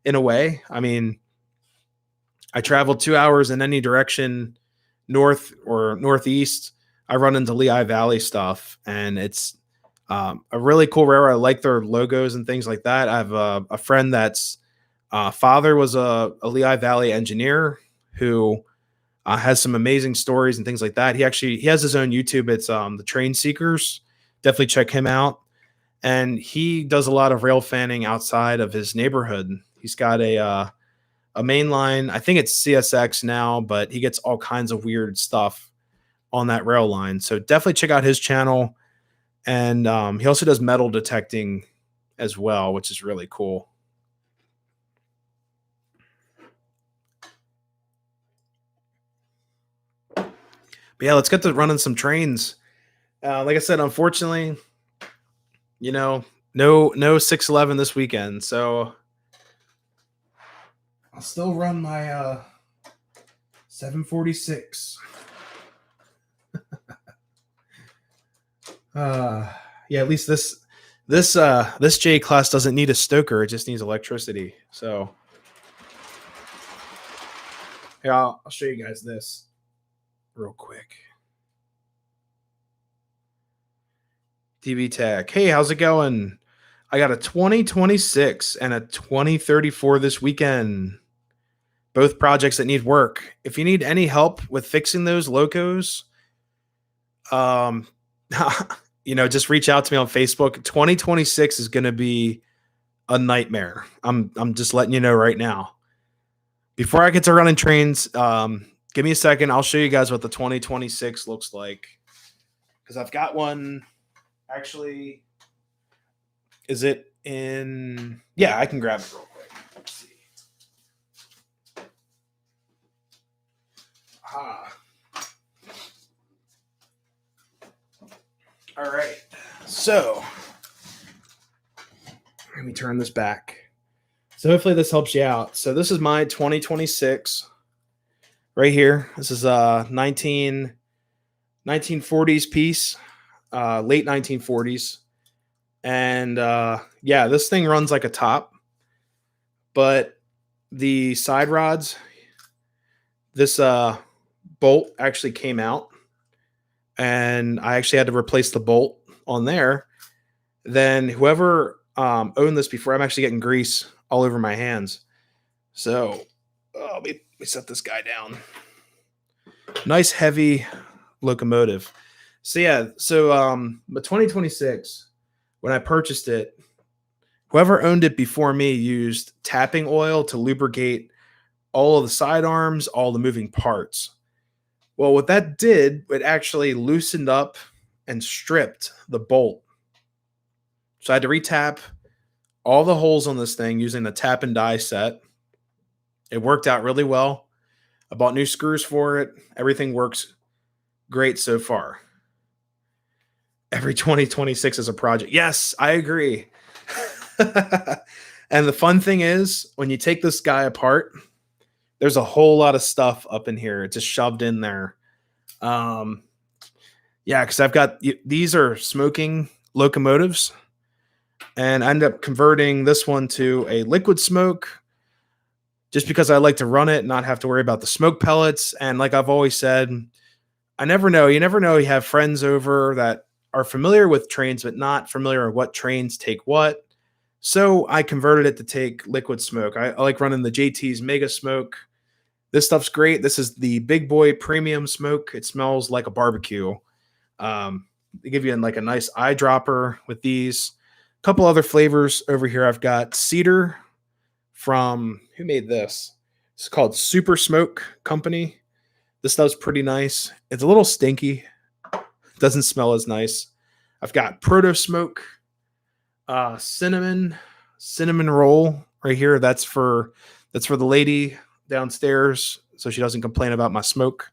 in a way. I mean, I travel 2 hours in any direction, north or northeast. I run into Lehigh Valley stuff, and it's a really cool railroad. I like their logos and things like that. I have a friend that's father was a Lehigh Valley engineer who has some amazing stories and things like that. He has his own YouTube. It's the Train Seekers. Definitely check him out. And he does a lot of rail fanning outside of his neighborhood. He's got a main line. I think it's CSX now, but he gets all kinds of weird stuff on that rail line. So definitely check out his channel. And he also does metal detecting as well, which is really cool. But yeah, let's get to running some trains. Like I said, unfortunately, no 611 this weekend. So I'll still run my 746. Yeah, at least this J class doesn't need a stoker. It just needs electricity. So here, I'll show you guys this real quick. TV Tech. Hey, how's it going? I got a 2026 and a 2034 this weekend. Both projects that need work. If you need any help with fixing those locos, just reach out to me on Facebook. 2026 is going to be a nightmare. I'm just letting you know right now. Before I get to running trains, give me a second. I'll show you guys what the 2026 looks like. Because I've got one. Actually, is it in? Yeah, I can grab it real quick. Let's see. All right. So let me turn this back. So hopefully this helps you out. So this is my 2026 right here. This is a 1940s piece, late 1940s. And yeah, this thing runs like a top, but the side rods, this bolt actually came out, and I actually had to replace the bolt on there. Then whoever owned this before, I'm actually getting grease all over my hands. So let me set this guy down. Nice heavy locomotive. So yeah, but 2026, when I purchased it, whoever owned it before me used tapping oil to lubricate all of the sidearms, all the moving parts. Well, what that did, it actually loosened up and stripped the bolt. So I had to retap all the holes on this thing using the tap and die set. It worked out really well. I bought new screws for it. Everything works great so far. Every 2026 is a project. Yes, I agree. And the fun thing is, when you take this guy apart, there's a whole lot of stuff up in here. It's just shoved in there. Yeah, because I've got these are smoking locomotives, and I ended up converting this one to a liquid smoke just because I like to run it and not have to worry about the smoke pellets. And like I've always said, I never know. You never know. You have friends over that are familiar with trains, but not familiar with what trains take what. So I converted it to take liquid smoke. I like running the JT's Mega Smoke. This stuff's great. This is the Big Boy Premium Smoke. It smells like a barbecue. They give you like a nice eyedropper with these. A couple other flavors over here. I've got cedar from, who made this? It's called Super Smoke Company. This stuff's pretty nice. It's a little stinky. Doesn't smell as nice. I've got Proto Smoke, cinnamon roll right here. That's for the lady downstairs, so she doesn't complain about my smoke.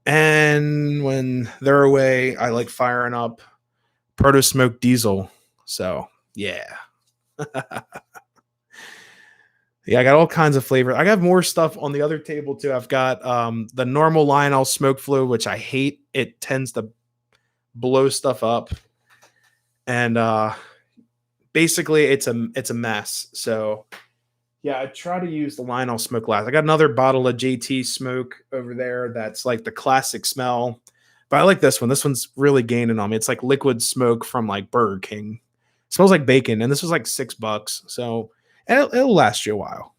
And when they're away, I like firing up Proto Smoke Diesel. So yeah. Yeah, I got all kinds of flavor. I got more stuff on the other table too. I've got the normal Lionel Smoke Fluid, which I hate. It tends to blow stuff up. And basically it's a mess. So yeah, I try to use the Lionel Smoke last. I got another bottle of JT Smoke over there that's like the classic smell. But I like this one. This one's really gaining on me. It's like liquid smoke from like Burger King. It smells like bacon, and this was like $6. So it'll last you a while.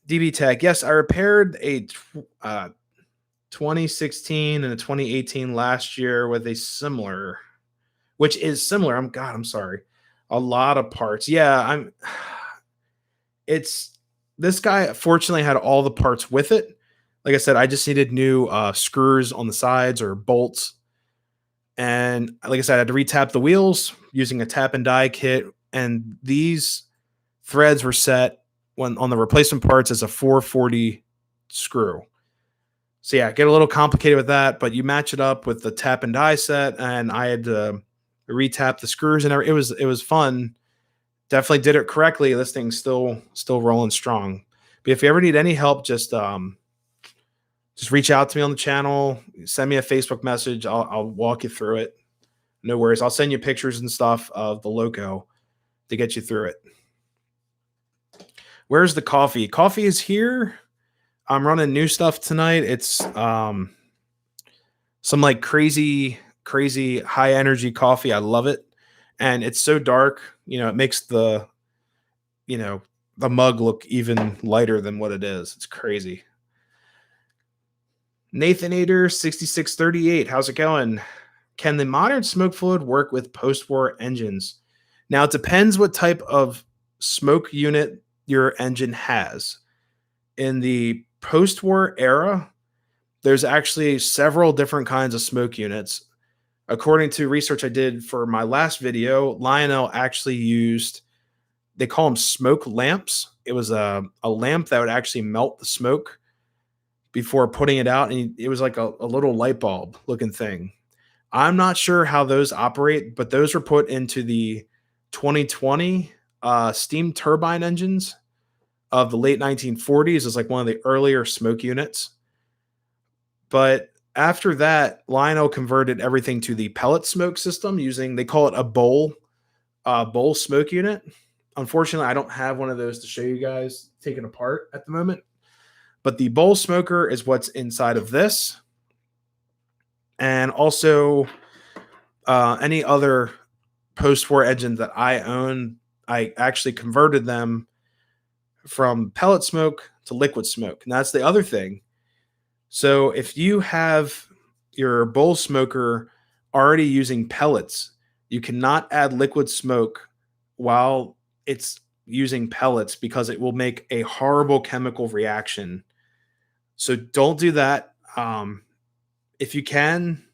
DB Tech. Yes, I repaired a 2016 and a 2018 last year with a similar, which is similar. I'm sorry. A lot of parts. Yeah, it's this guy fortunately had all the parts with it. Like I said, I just needed new screws on the sides or bolts. And like I said, I had to retap the wheels using a tap and die kit. And these threads were set when on the replacement parts as a 440 screw. So yeah, get a little complicated with that, but you match it up with the tap and die set, and I had to retap the screws and it was fun. Definitely did it correctly. This thing's still rolling strong. But if you ever need any help, just reach out to me on the channel. Send me a Facebook message. I'll walk you through it. No worries. I'll send you pictures and stuff of the Loco to get you through it. Where's the coffee? Coffee is here. I'm running new stuff tonight. It's some like crazy high energy coffee. I love it. And it's so dark, it makes the mug look even lighter than what it is. It's crazy. Nathanator 6638. How's it going? Can the modern smoke fluid work with post-war engines? Now, it depends what type of smoke unit your engine has. In the post-war era, there's actually several different kinds of smoke units. According to research I did for my last video, Lionel actually used, they call them smoke lamps. It was a lamp that would actually melt the smoke before putting it out, and it was like a little light bulb looking thing. I'm not sure how those operate, but those were put into the 2020 steam turbine engines of the late 1940s. It's like one of the earlier smoke units. But after that, Lionel converted everything to the pellet smoke system using, they call it a bowl smoke unit. Unfortunately, I don't have one of those to show you guys taken apart at the moment. But the bowl smoker is what's inside of this. And also any other post-war engines that I own, I actually converted them from pellet smoke to liquid smoke. And that's the other thing. So if you have your bowl smoker already using pellets, you cannot add liquid smoke while it's using pellets because it will make a horrible chemical reaction. So don't do that. If you can,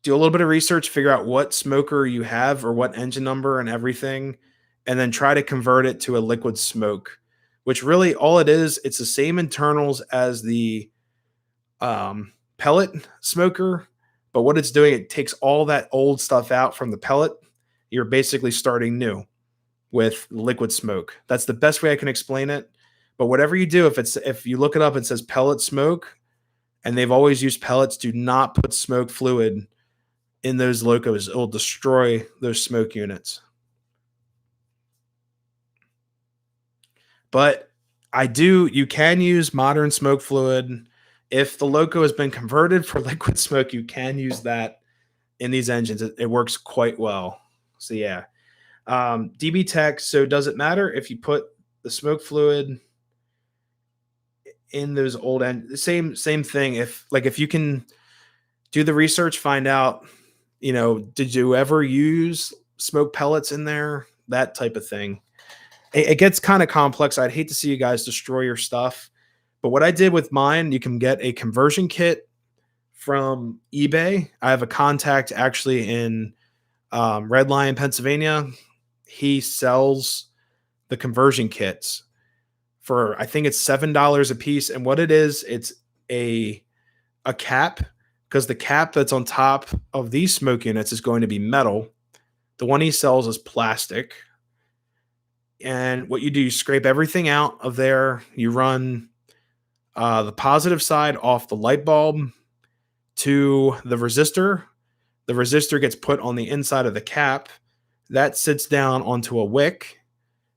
do a little bit of research, figure out what smoker you have or what engine number and everything, and then try to convert it to a liquid smoke, which really all it is, it's the same internals as the pellet smoker, but what it's doing, it takes all that old stuff out from the pellet. You're basically starting new with liquid smoke. That's the best way I can explain it. But whatever you do, if you look it up, it says pellet smoke, and they've always used pellets, do not put smoke fluid in those locos. It will destroy those smoke units. But you can use modern smoke fluid. If the loco has been converted for liquid smoke, you can use that in these engines. It works quite well. So yeah. DB Tech. So does it matter if you put the smoke fluid in those old and same thing. If you can do the research, find out, did you ever use smoke pellets in there? That type of thing. It gets kind of complex. I'd hate to see you guys destroy your stuff. But what I did with mine, you can get a conversion kit from eBay. I have a contact actually in Red Lion, Pennsylvania. He sells the conversion kits for, I think it's $7 a piece. And what it is, it's a cap, because the cap that's on top of these smoke units is going to be metal. The one he sells is plastic. And what you do, you scrape everything out of there. You run the positive side off the light bulb to the resistor. The resistor gets put on the inside of the cap. That sits down onto a wick.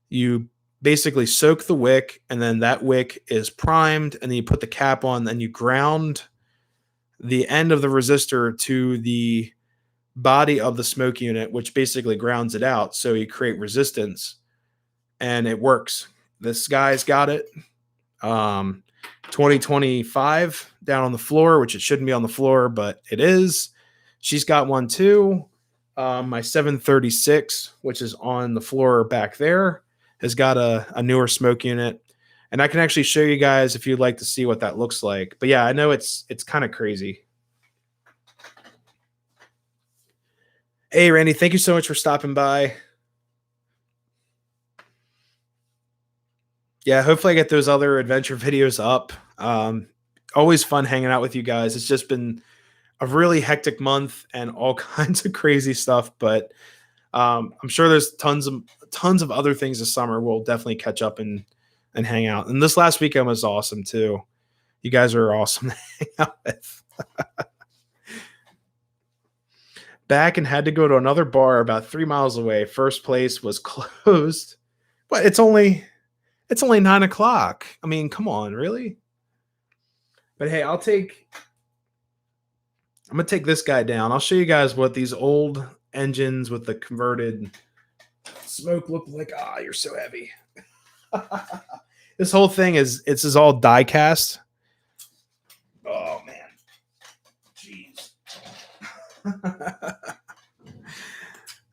You basically soak the wick, and then that wick is primed, and then you put the cap on, and you ground the end of the resistor to the body of the smoke unit, which basically grounds it out. So you create resistance, and it works. This guy's got it. 2025 down on the floor, which it shouldn't be on the floor, but it is. She's got one too. My 736, which is on the floor back there, has got a newer smoke unit. And I can actually show you guys if you'd like to see what that looks like. But yeah, I know it's kind of crazy. Hey, Randy, thank you so much for stopping by. Yeah, hopefully I get those other adventure videos up. Always fun hanging out with you guys. It's just been a really hectic month and all kinds of crazy stuff, but I'm sure there's tons of other things this summer we'll definitely catch up and hang out. And this last weekend was awesome too. You guys are awesome to hang out with. Back and had to go to another bar about 3 miles away. First place was closed, but it's only 9:00. I mean, come on, really? But hey, I'm gonna take this guy down. I'll show you guys what these old engines with the converted smoke look like. Ah, you're so heavy. This whole thing is all die cast. Oh man. Jeez.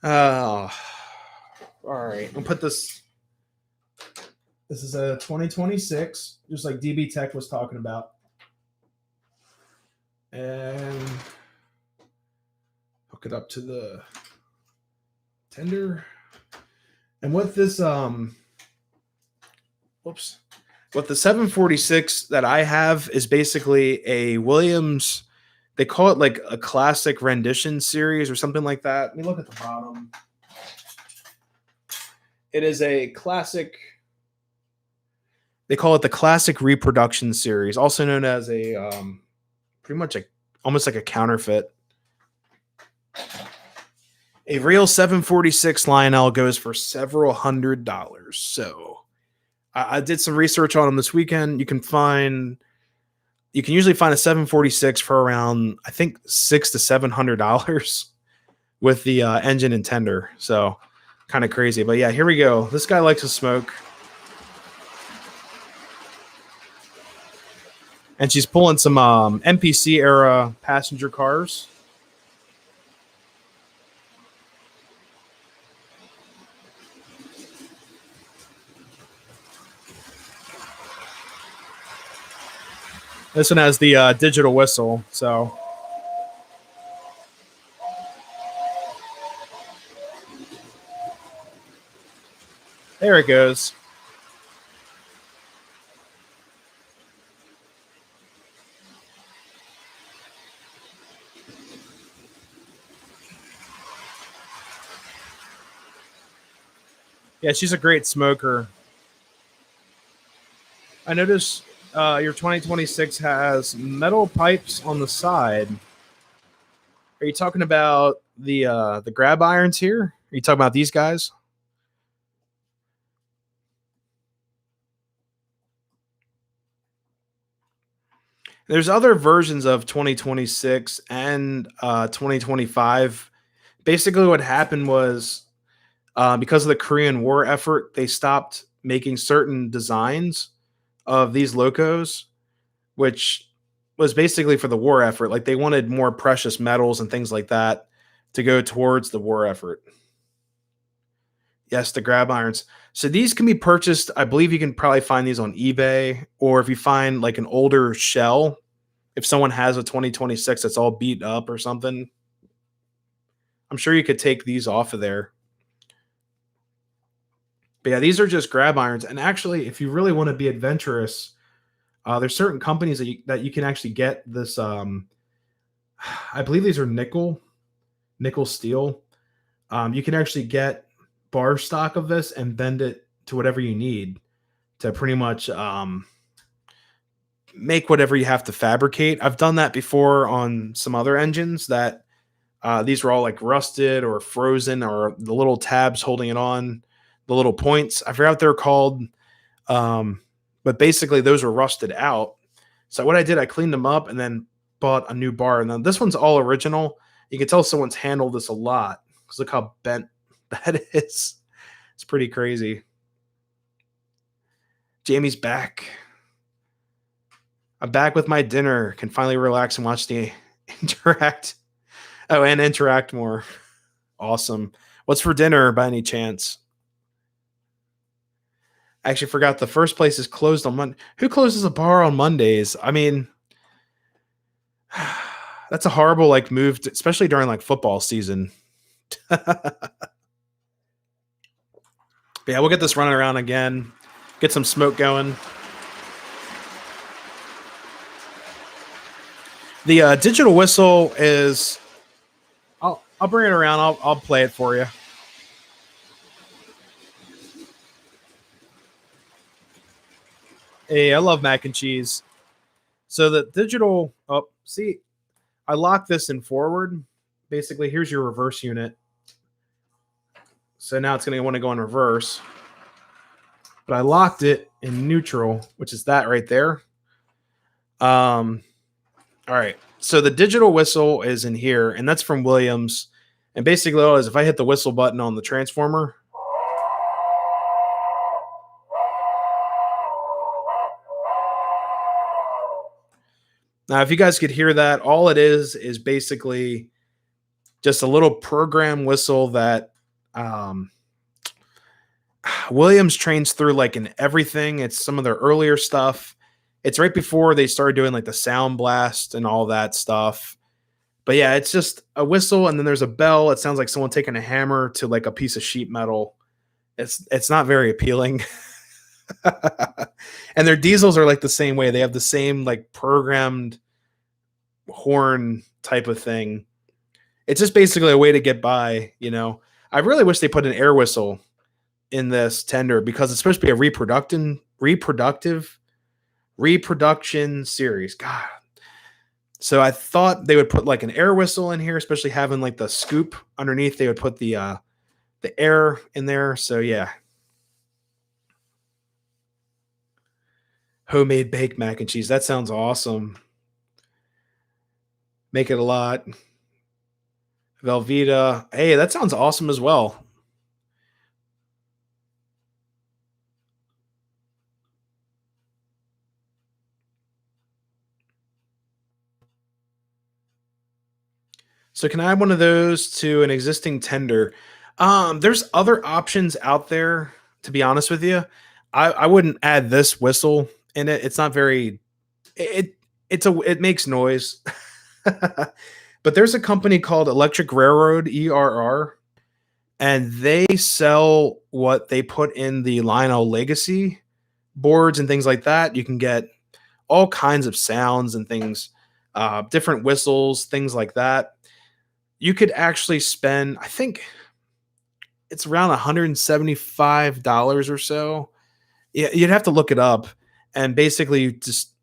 Oh. All right. I'll put this. This is a 2026, just like DB Tech was talking about. And hook it up to the tender. And what this what the 746 that I have is basically a Williams, they call it like a classic rendition series or something like that. Let me look at the bottom. It is a classic, they call it the classic reproduction series, also known as a pretty much almost like a counterfeit. A real 746 Lionel goes for several $100s. So I did some research on them this weekend. You can usually find a 746 for around, I think, $600 to $700 with the engine and tender. So kind of crazy. But yeah, here we go. This guy likes to smoke. And she's pulling some MPC era passenger cars. This one has the digital whistle, so. There it goes. Yeah, she's a great smoker. I noticed your 2026 has metal pipes on the side. Are you talking about the grab irons here? Are you talking about these guys? There's other versions of 2026 and 2025. Basically, what happened was because of the Korean War effort, they stopped making certain designs of these locos, which was basically for the war effort. Like they wanted more precious metals and things like that to go towards the war effort. Yes, the grab irons. So these can be purchased. I believe you can probably find these on eBay, or if you find like an older shell, if someone has a 2026 that's all beat up or something, I'm sure you could take these off of there. But yeah, these are just grab irons. And actually, if you really want to be adventurous, there's certain companies that you can actually get this. I believe these are nickel steel. You can actually get bar stock of this and bend it to whatever you need to pretty much make whatever you have to fabricate. I've done that before on some other engines that these were all like rusted or frozen, or the little tabs holding it on, the little points. I forgot what they're called. But basically, those were rusted out. So what I did, I cleaned them up and then bought a new bar. And then this one's all original. You can tell someone's handled this a lot because look how bent that is. It's pretty crazy. Jamie's back. I'm back with my dinner. Can finally relax and watch the interact. Oh, and interact more. Awesome. What's for dinner by any chance? I actually forgot the first place is closed on Monday. Who closes a bar on Mondays? I mean, that's a horrible like move, especially during like football season. But yeah, we'll get this running around again. Get some smoke going. The digital whistle is. I'll bring it around. I'll play it for you. Hey, I love mac and cheese. So the digital. Oh, see, I lock this in forward. Basically, here's your reverse unit. So now it's going to want to go in reverse. But I locked it in neutral, which is that right there. All right. So the digital whistle is in here, and that's from Williams. And basically, all it is if I hit the whistle button on the transformer, now if you guys could hear that, all it is basically just a little program whistle that Williams trains through like in everything. It's some of their earlier stuff. It's right before they started doing like the sound blast and all that stuff. But yeah, it's just a whistle, and then there's a bell. It sounds like someone taking a hammer to like a piece of sheet metal. It's not very appealing. And their diesels are like the same way. They have the same like programmed horn type of thing. It's just basically a way to get by, you know. I really wish they put an air whistle in this tender because it's supposed to be a reproduction series. God. So I thought they would put like an air whistle in here, especially having like the scoop underneath. They would put the air in there. So yeah. Homemade baked mac and cheese. That sounds awesome. Make it a lot. Velveeta. Hey, that sounds awesome as well. So can I add one of those to an existing tender? There's other options out there, to be honest with you. I wouldn't add this whistle in it. It's not very it it makes noise. But there's a company called Electric Railroad ERR, and they sell what they put in the Lionel Legacy boards and things like that. You can get all kinds of sounds and things, different whistles, things like that. You could actually spend, I think it's around $175 or so. Yeah, you'd have to look it up. And basically,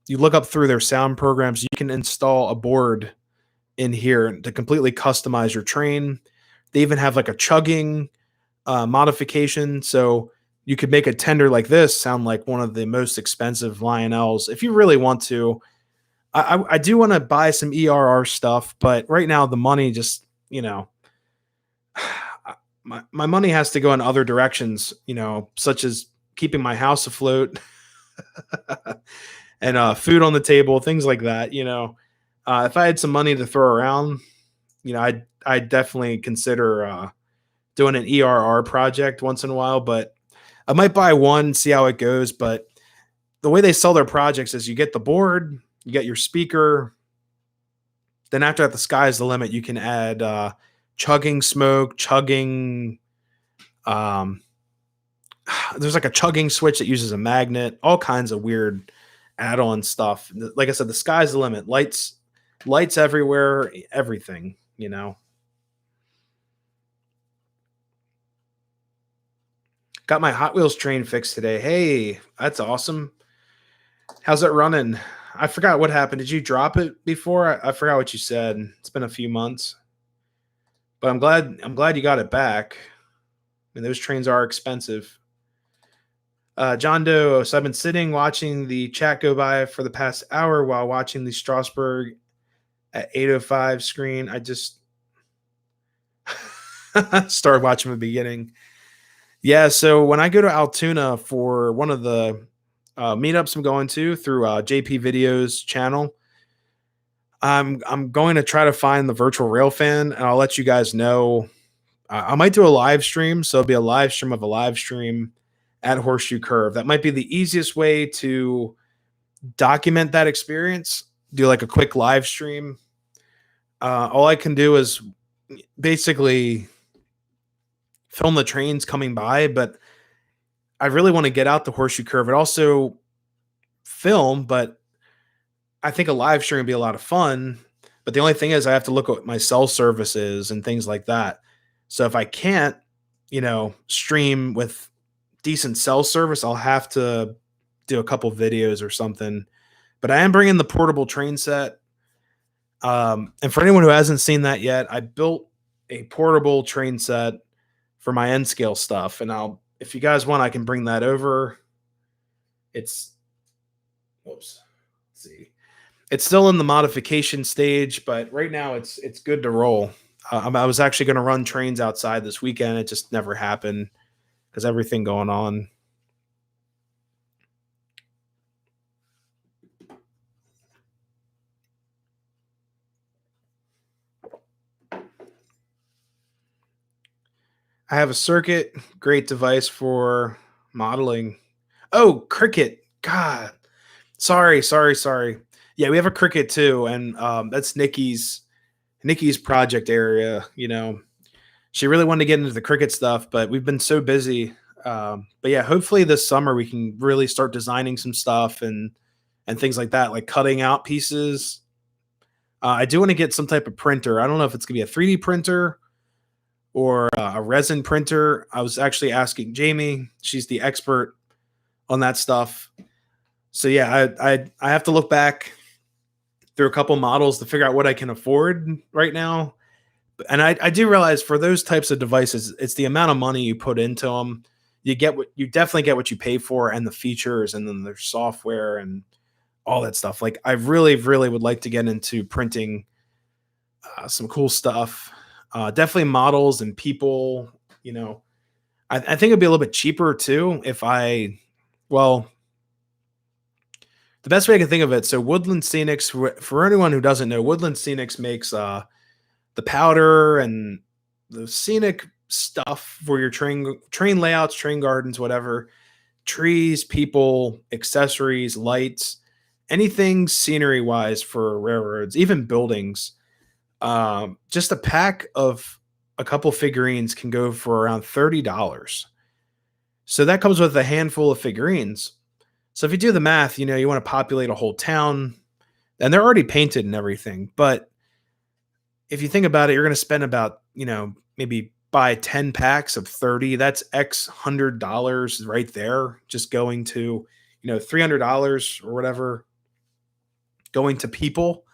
you look up through their sound programs, you can install a board in here to completely customize your train. They even have like a chugging modification. So you could make a tender like this sound like one of the most expensive Lionels if you really want to. I do want to buy some ERR stuff, but right now the money just, you know, my money has to go in other directions, you know, such as keeping my house afloat and food on the table, things like that. If I had some money to throw around, I'd definitely consider doing an ERR project once in a while. But I might buy one, see how it goes. But the way they sell their projects is you get the board, you get your speaker. Then after that, the sky's the limit. You can add chugging smoke, chugging. Um, there's like a chugging switch that uses a magnet, all kinds of weird add-on stuff. Like I said, the sky's the limit. Lights everywhere, everything. Got my Hot Wheels train fixed today. Hey, that's awesome. How's it running? I forgot what happened. Did you drop it before? I forgot what you said. It's been a few months. But I'm glad you got it back. I mean, those trains are expensive. John Doe, so I've been sitting watching the chat go by for the past hour while watching the Strasbourg at 8:05 screen. I just started watching the beginning. Yeah, so when I go to Altoona for one of the meetups I'm going to through JP Video's channel, I'm going to try to find the virtual rail fan, and I'll let you guys know. I might do a live stream, so it'll be a live stream of a live stream at Horseshoe Curve. That might be the easiest way to document that experience. Do like a quick live stream. All I can do is basically film the trains coming by, but I really want to get out the Horseshoe Curve and also film, but I think a live stream would be a lot of fun. But the only thing is I have to look at what my cell service is and things like that. So if I can't, stream with decent cell service, I'll have to do a couple videos or something. But I am bringing the portable train set. And for anyone who hasn't seen that yet, I built a portable train set for my N scale stuff. And if you guys want, I can bring that over. Let's see. It's still in the modification stage, but right now it's good to roll. I was actually going to run trains outside this weekend. It just never happened because everything going on. I have a circuit, great device for modeling. Oh, Cricut. God. Sorry. Yeah, we have a Cricut too, and that's Nikki's project area. She really wanted to get into the Cricut stuff, but we've been so busy. But yeah, hopefully this summer we can really start designing some stuff and things like that, like cutting out pieces. I do want to get some type of printer. I don't know if it's gonna be a 3D printer or a resin printer. I was actually asking Jamie; she's the expert on that stuff. So yeah, I have to look back through a couple models to figure out what I can afford right now. And I do realize for those types of devices, it's the amount of money you put into them. You definitely get what you pay for, and the features, and then there's software and all that stuff. Like I really, really would like to get into printing some cool stuff. Definitely models and people. I think it'd be a little bit cheaper too the best way I can think of it. So Woodland Scenics, for anyone who doesn't know, Woodland Scenics makes the powder and the scenic stuff for your train layouts, train gardens, whatever, trees, people, accessories, lights, anything scenery wise for railroads, even buildings. Just a pack of a couple figurines can go for around $30. So that comes with a handful of figurines. So if you do the math, you want to populate a whole town, and they're already painted and everything. But if you think about it, you're going to spend about, maybe buy 10 packs of 30. That's X $100 right there, just going to, $300 or whatever, going to people.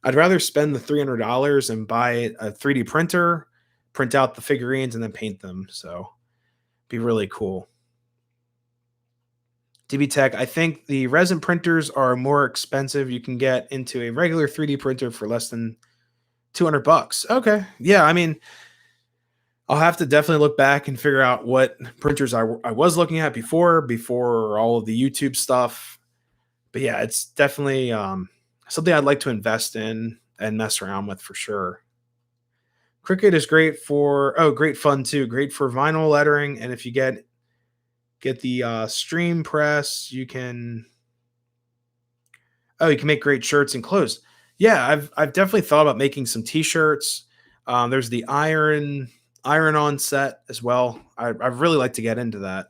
I'd rather spend the $300 and buy a 3D printer, print out the figurines, and then paint them. So be really cool. DB Tech, I think the resin printers are more expensive. You can get into a regular 3D printer for less than $200. Okay. Yeah. I mean, I'll have to definitely look back and figure out what printers I was looking at before all of the YouTube stuff. But yeah, it's definitely something I'd like to invest in and mess around with for sure. Cricut is great for great fun too. Great for vinyl lettering, and if you get the stream press, you can make great shirts and clothes. Yeah, I've definitely thought about making some t-shirts. There's the iron on set as well. I'd really like to get into that.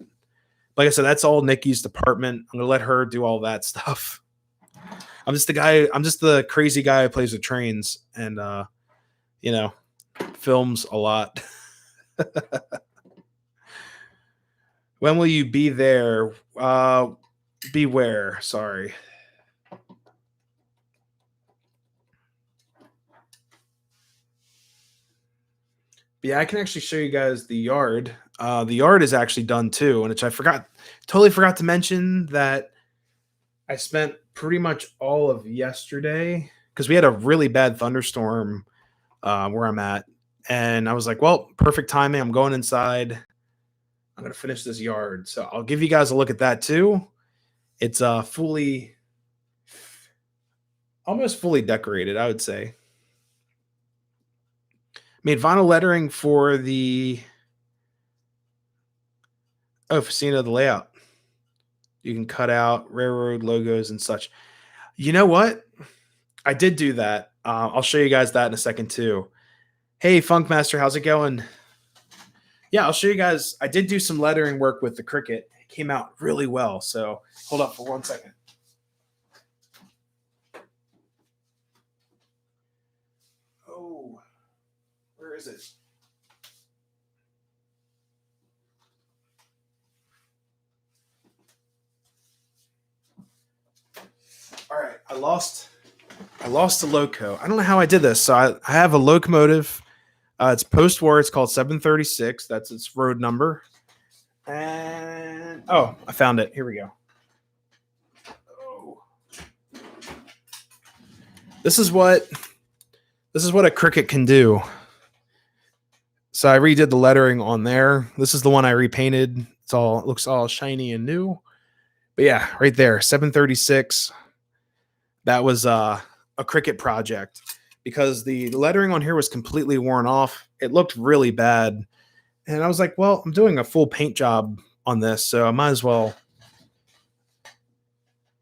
Like I said, that's all Nikki's department. I'm gonna let her do all that stuff. I'm just the crazy guy who plays with trains and you know, films a lot. When will you be there? Beware. Sorry. But yeah, I can actually show you guys the yard. The yard is actually done too, which totally forgot to mention that I spent pretty much all of yesterday because we had a really bad thunderstorm where I'm at, and I was like, "Well, perfect timing. I'm going inside. I'm gonna finish this yard." So I'll give you guys a look at that too. It's almost fully decorated, I would say. Made vinyl lettering for the Facina, the layout. You can cut out railroad logos and such. You know what? I did do that. I'll show you guys that in a second too. Hey, Funkmaster, how's it going? Yeah, I'll show you guys. I did do some lettering work with the Cricut. It came out really well. So hold up for 1 second. Oh, where is it? All right, I lost the loco. I don't know how I did this. So I have a locomotive. It's post-war. It's called 736. That's its road number. And I found it. Here we go. Oh. This is what a Cricut can do. So I redid the lettering on there. This is the one I repainted. It looks all shiny and new. But yeah, right there, 736. That was a Cricut project because the lettering on here was completely worn off. It looked really bad. And I was like, well, I'm doing a full paint job on this, so I might as well.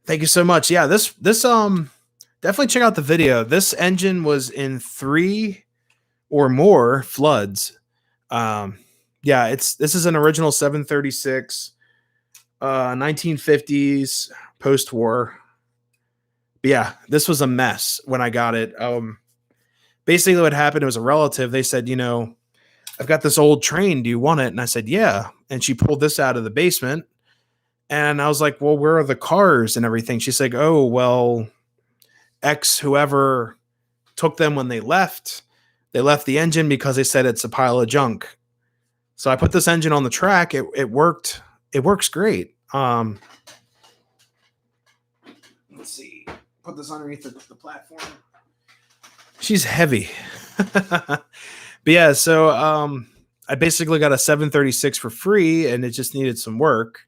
Thank you so much. Yeah, this definitely check out the video. This engine was in 3 or more floods. Yeah, this is an original 736 1950s post-war. But yeah, this was a mess when I got it. Basically what happened, it was a relative. They said, I've got this old train. Do you want it? And I said, yeah. And she pulled this out of the basement. And I was like, well, where are the cars and everything? She's like, oh, well, X whoever took them when they left. They left the engine because they said it's a pile of junk. So I put this engine on the track. It worked. It works great. Let's see. Put this underneath the platform. She's heavy. But yeah, so I basically got a 736 for free and it just needed some work.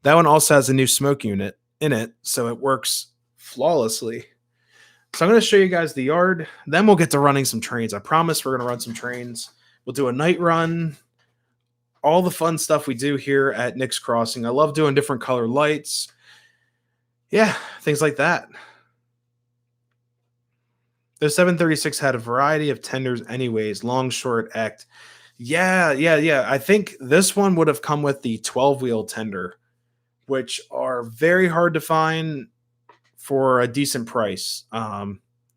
That one also has a new smoke unit in it, so it works flawlessly. So I'm going to show you guys the yard. Then we'll get to running some trains. I promise we're going to run some trains. We'll do a night run. All the fun stuff we do here at Nick's Crossing. I love doing different color lights. Yeah, things like that. The 736 had a variety of tenders anyways, long, short, act. Yeah. I think this one would have come with the 12-wheel tender, which are very hard to find for a decent price.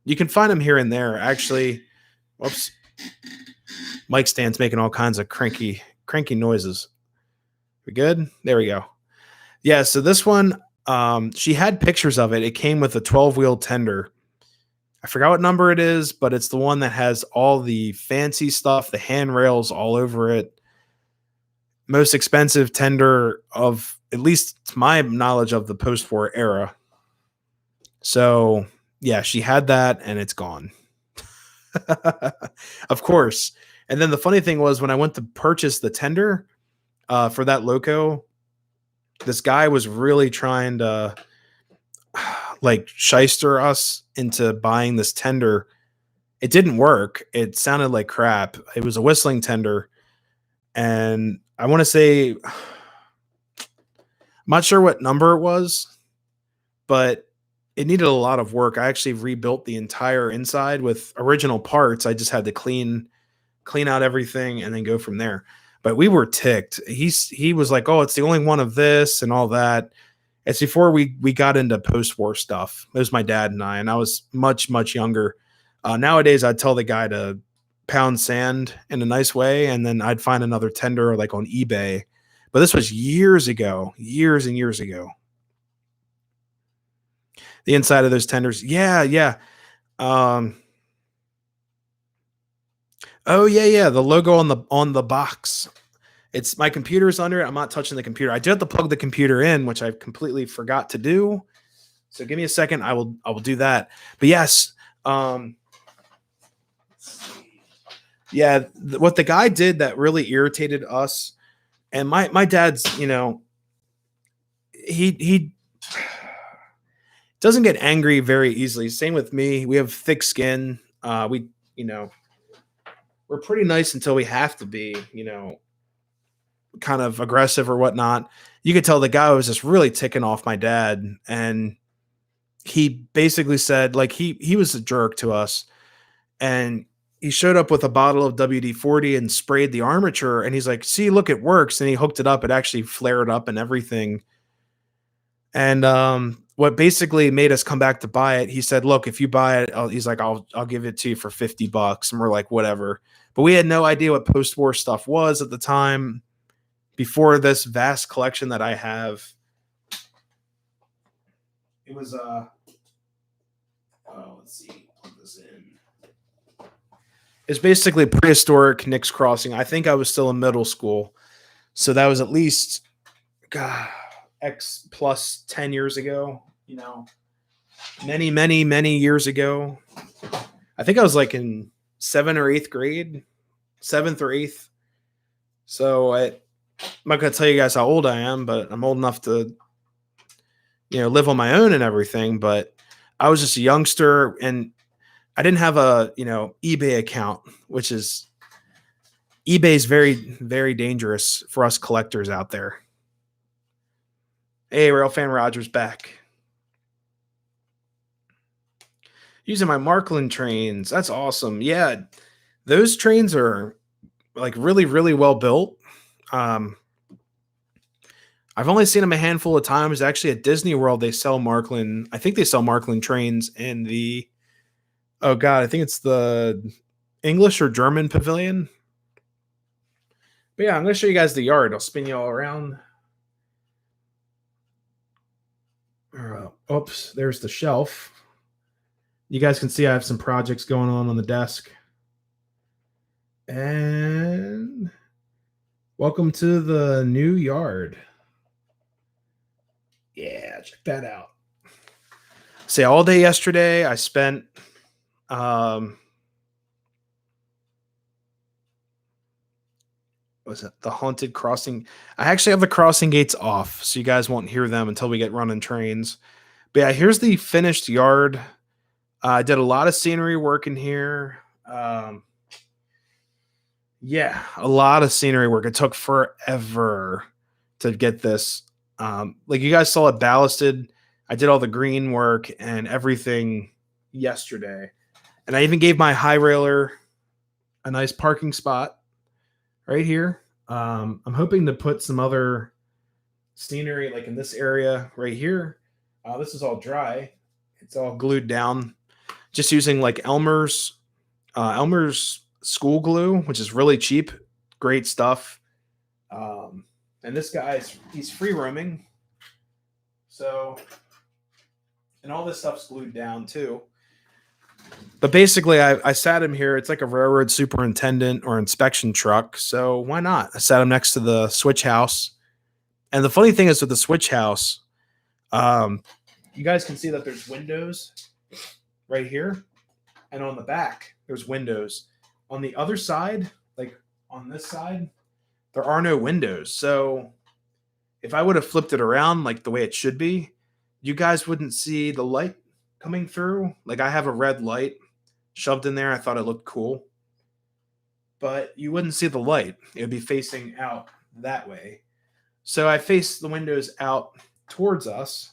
You can find them here and there. Actually, whoops. Mic stand's making all kinds of cranky noises. We good? There we go. Yeah, so this one, she had pictures of it. It came with a 12-wheel tender. I forgot what number it is, but it's the one that has all the fancy stuff, the handrails all over it. Most expensive tender of, at least to my knowledge, of the post-war era. So, yeah, she had that and it's gone. Of course. And then the funny thing was when I went to purchase the tender for that loco, this guy was really trying to like shyster us into buying this tender. It didn't work. It sounded like crap. It was a whistling tender. And I want to say, I'm not sure what number it was, but it needed a lot of work. I actually rebuilt the entire inside with original parts. I just had to clean out everything and then go from there. But we were ticked. He was like, "Oh, it's the only one of this and all that." It's before we got into post-war stuff. It was my dad and I was much younger. Nowadays, I'd tell the guy to pound sand in a nice way, and then I'd find another tender like on eBay. But this was years ago, years and years ago. The inside of those tenders, yeah, yeah. Um, oh yeah, yeah. The logo on the box. It's my computer's under it. I'm not touching the computer. I do have to plug the computer in, which I completely forgot to do. So give me a second. I will do that. But yes, yeah, what the guy did that really irritated us, and my dad's, he doesn't get angry very easily. Same with me. We have thick skin. We, we're pretty nice until we have to be, kind of aggressive or whatnot. You could tell the guy was just really ticking off my dad, and he basically said like he was a jerk to us, and he showed up with a bottle of WD-40 and sprayed the armature, and he's like, "See, look, it works." And he hooked it up. It actually flared up and everything. And what basically made us come back to buy it, he said, "Look, if you buy it," he's like, I'll give it to you for $50." And we're like, "Whatever." But we had no idea what post-war stuff was at the time. Before this vast collection that I have, it was let's see, plug this in. It's basically prehistoric Nick's Crossing. I think I was still in middle school, so that was at least God, X plus 10 years ago. Many years ago. I think I was like in 7th or 8th grade, 7th or 8th. So I'm not gonna tell you guys how old I am, but I'm old enough to, live on my own and everything. But I was just a youngster, and I didn't have a, eBay account, which is eBay is very, very dangerous for us collectors out there. Hey, Rail Fan Rogers back. Using my Markland trains. That's awesome. Yeah, those trains are like really, really well built. Um, I've only seen them a handful of times. Actually, at Disney World, they sell Markland. I think they sell Markland trains in the, oh God, I think it's the English or German pavilion. But yeah, I'm going to show you guys the yard. I'll spin you all around. Oops, there's the shelf. You guys can see I have some projects going on the desk. And welcome to the new yard. Yeah, check that out. Say all day yesterday, I spent was it the haunted crossing? I actually have the crossing gates off, so you guys won't hear them until we get running trains. But yeah, here's the finished yard. I did a lot of scenery work in here. Yeah, a lot of scenery work. It took forever to get this. Like you guys saw it ballasted. I did all the green work and everything yesterday. And I even gave my high railer a nice parking spot right here. I'm hoping to put some other scenery like in this area right here. This is all dry. It's all glued down. Just using like Elmer's school glue, which is really cheap. Great stuff. And this guy's he's free roaming. So, and all this stuff's glued down too. But basically, I sat him here. It's like a railroad superintendent or inspection truck. So why not? I sat him next to the switch house. And the funny thing is with the switch house, you guys can see that there's windows right here. And on the back, there's windows. On the other side, like on this side, there are no windows. So if I would have flipped it around like the way it should be, you guys wouldn't see the light coming through. Like I have a red light shoved in there. I thought it looked cool, but you wouldn't see the light. It would be facing out that way. So I face the windows out towards us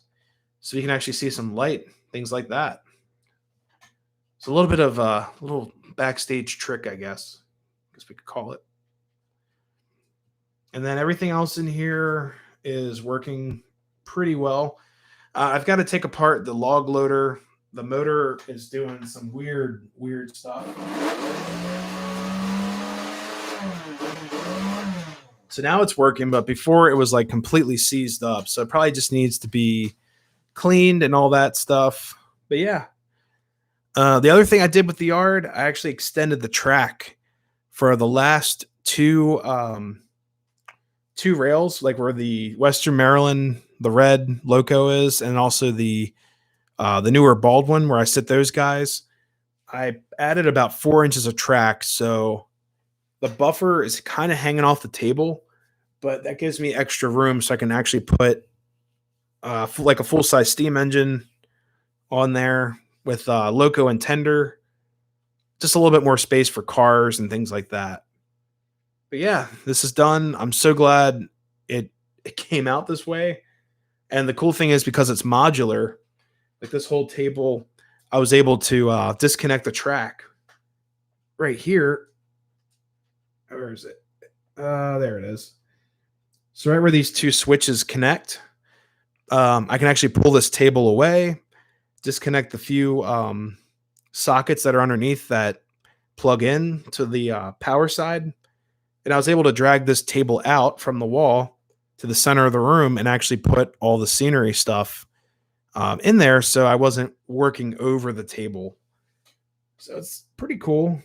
so you can actually see some light, things like that. It's a little bit of a little backstage trick, I guess we could call it. And then everything else in here is working pretty well. I've got to take apart the log loader. The motor is doing some weird stuff. So now it's working, but before it was like completely seized up. So it probably just needs to be cleaned and all that stuff. But yeah. The other thing I did with the yard, I actually extended the track for the last two rails, like where the Western Maryland, the red loco is, and also the newer Baldwin where I sit those guys. I added about 4 inches of track, so the buffer is kind of hanging off the table, but that gives me extra room so I can actually put like a full size steam engine on there with loco and tender, just a little bit more space for cars and things like that. But yeah, this is done. I'm so glad it came out this way. And the cool thing is because it's modular, like this whole table, I was able to disconnect the track right here. Where is it? There it is. So right where these two switches connect, I can actually pull this table away, disconnect the few sockets that are underneath that plug in to the power side, and I was able to drag this table out from the wall to the center of the room and actually put all the scenery stuff in there, so I wasn't working over the table. So it's pretty cool,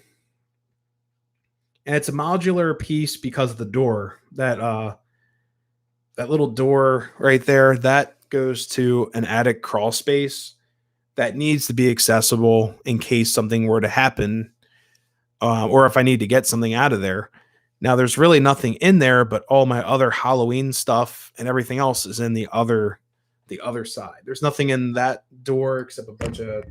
and it's a modular piece because of the door that little door right there that goes to an attic crawl space that needs to be accessible in case something were to happen, or if I need to get something out of there. Now, there's really nothing in there, but all my other Halloween stuff and everything else is in the other side. There's nothing in that door except a bunch of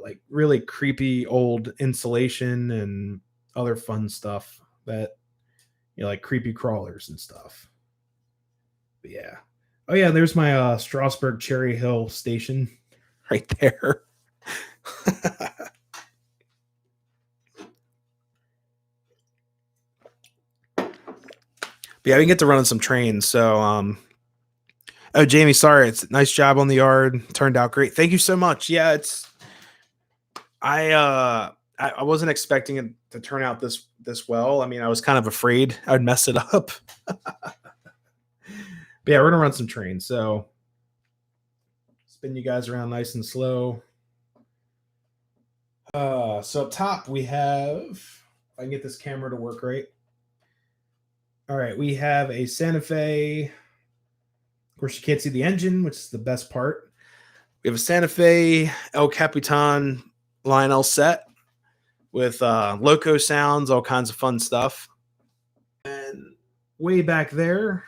like really creepy old insulation and other fun stuff that like creepy crawlers and stuff. But yeah. Oh yeah, there's my Strasburg Cherry Hill station right there. But yeah, we can get to running some trains. So oh, Jamie, sorry. It's nice job on the yard. Turned out great. Thank you so much. Yeah, it's I wasn't expecting it to turn out this well. I mean, I was kind of afraid I'd mess it up. But yeah, we're gonna run some trains. So spin you guys around nice and slow. So up top we have, if I can get this camera to work right. All right, we have a Santa Fe. Of course, you can't see the engine, which is the best part. We have a Santa Fe El Capitan Lionel set with loco sounds, all kinds of fun stuff. And way back there,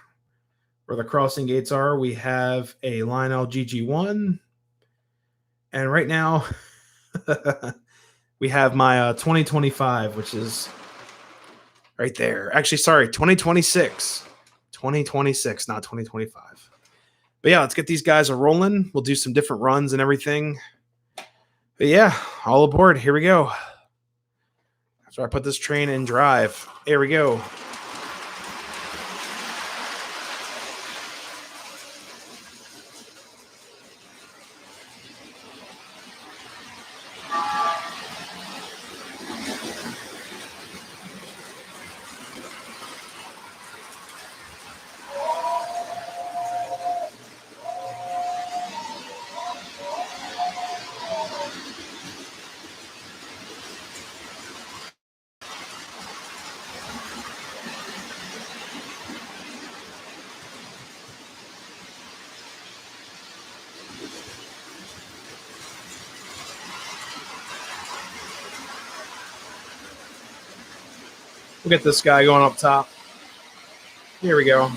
where the crossing gates are, we have a Lionel GG1. And right now, we have my 2025, which is right there. Actually, sorry, 2026. 2026, not 2025. But yeah, let's get these guys a rolling. We'll do some different runs and everything. But yeah, all aboard. Here we go. After I put this train in drive. Here we go. We'll get this guy going up top. Here we go.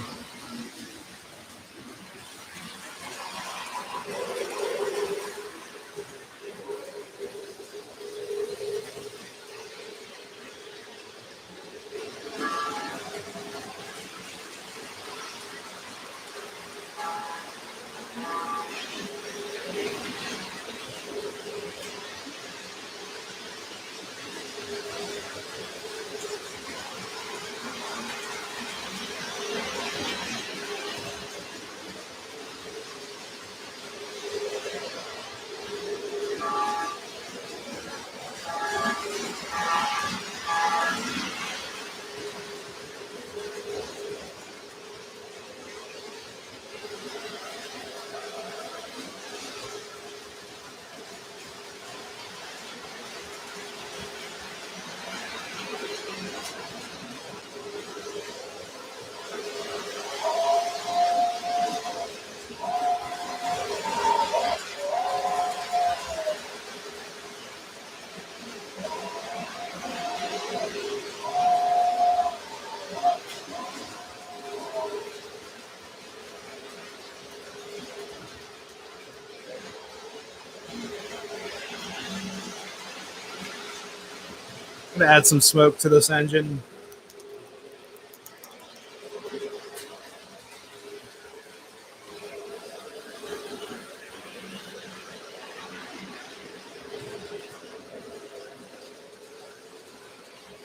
I'm gonna add some smoke to this engine.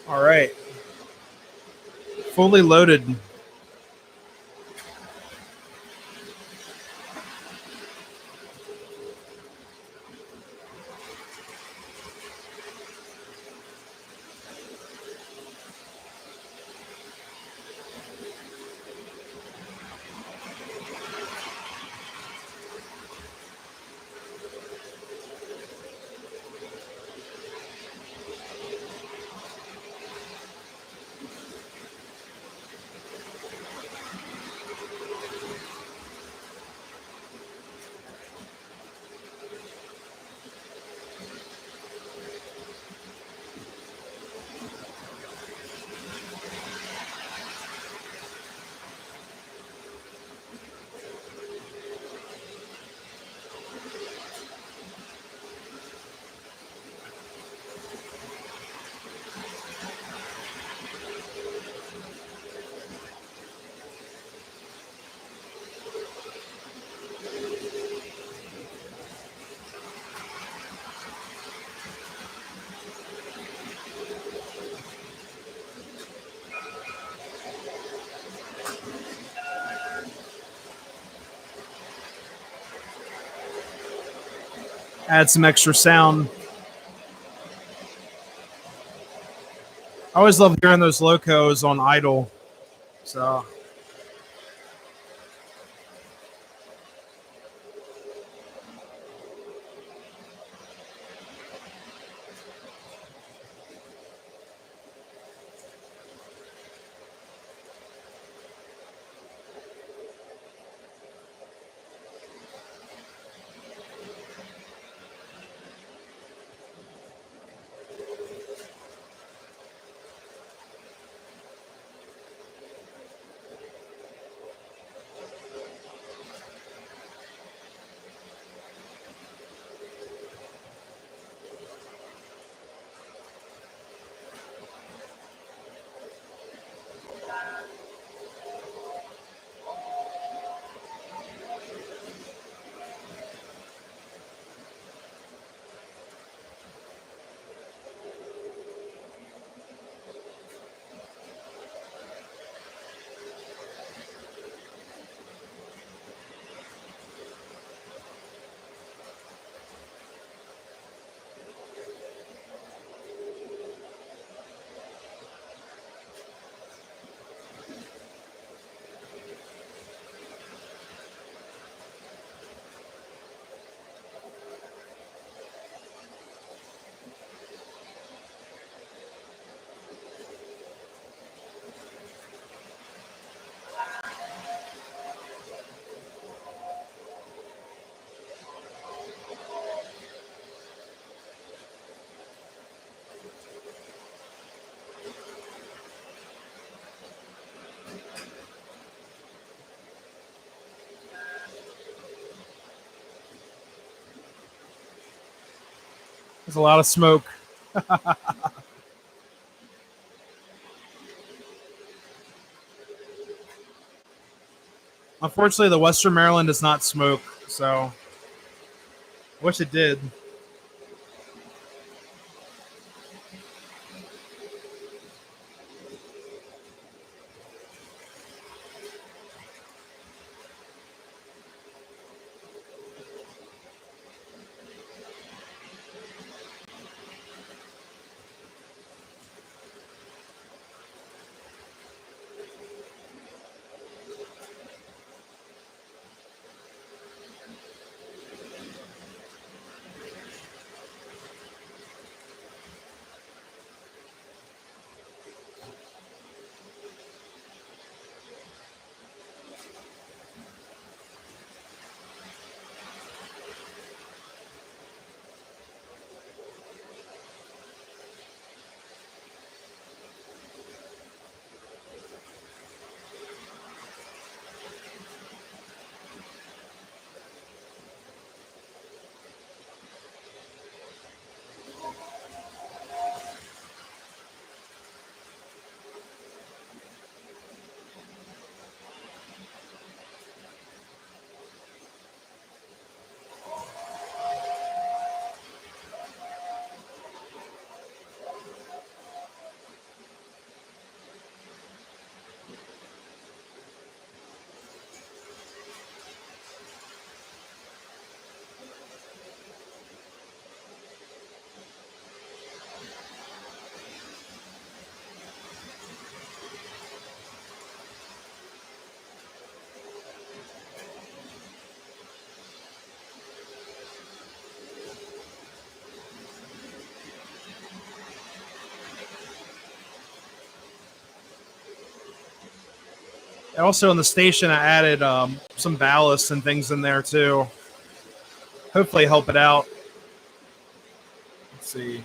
All right. Fully loaded. Add some extra sound. I always love hearing those locos on idle. So There's a lot of smoke. Unfortunately, the Western Maryland does not smoke, so I wish it did. Also, in the station, I added some ballast and things in there too. Hopefully, help it out. Let's see.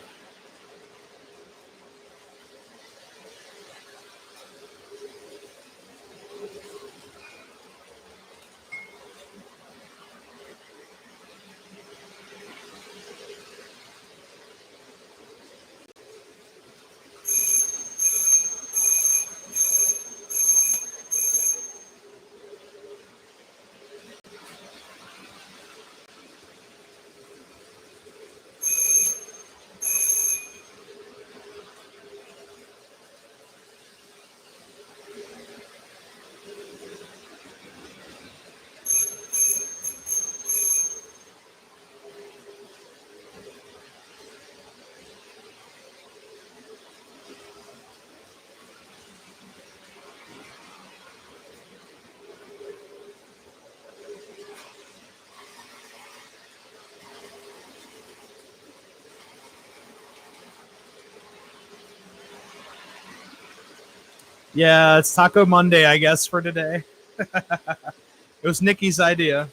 Yeah, it's Taco Monday, I guess, for today. It was Nikki's idea.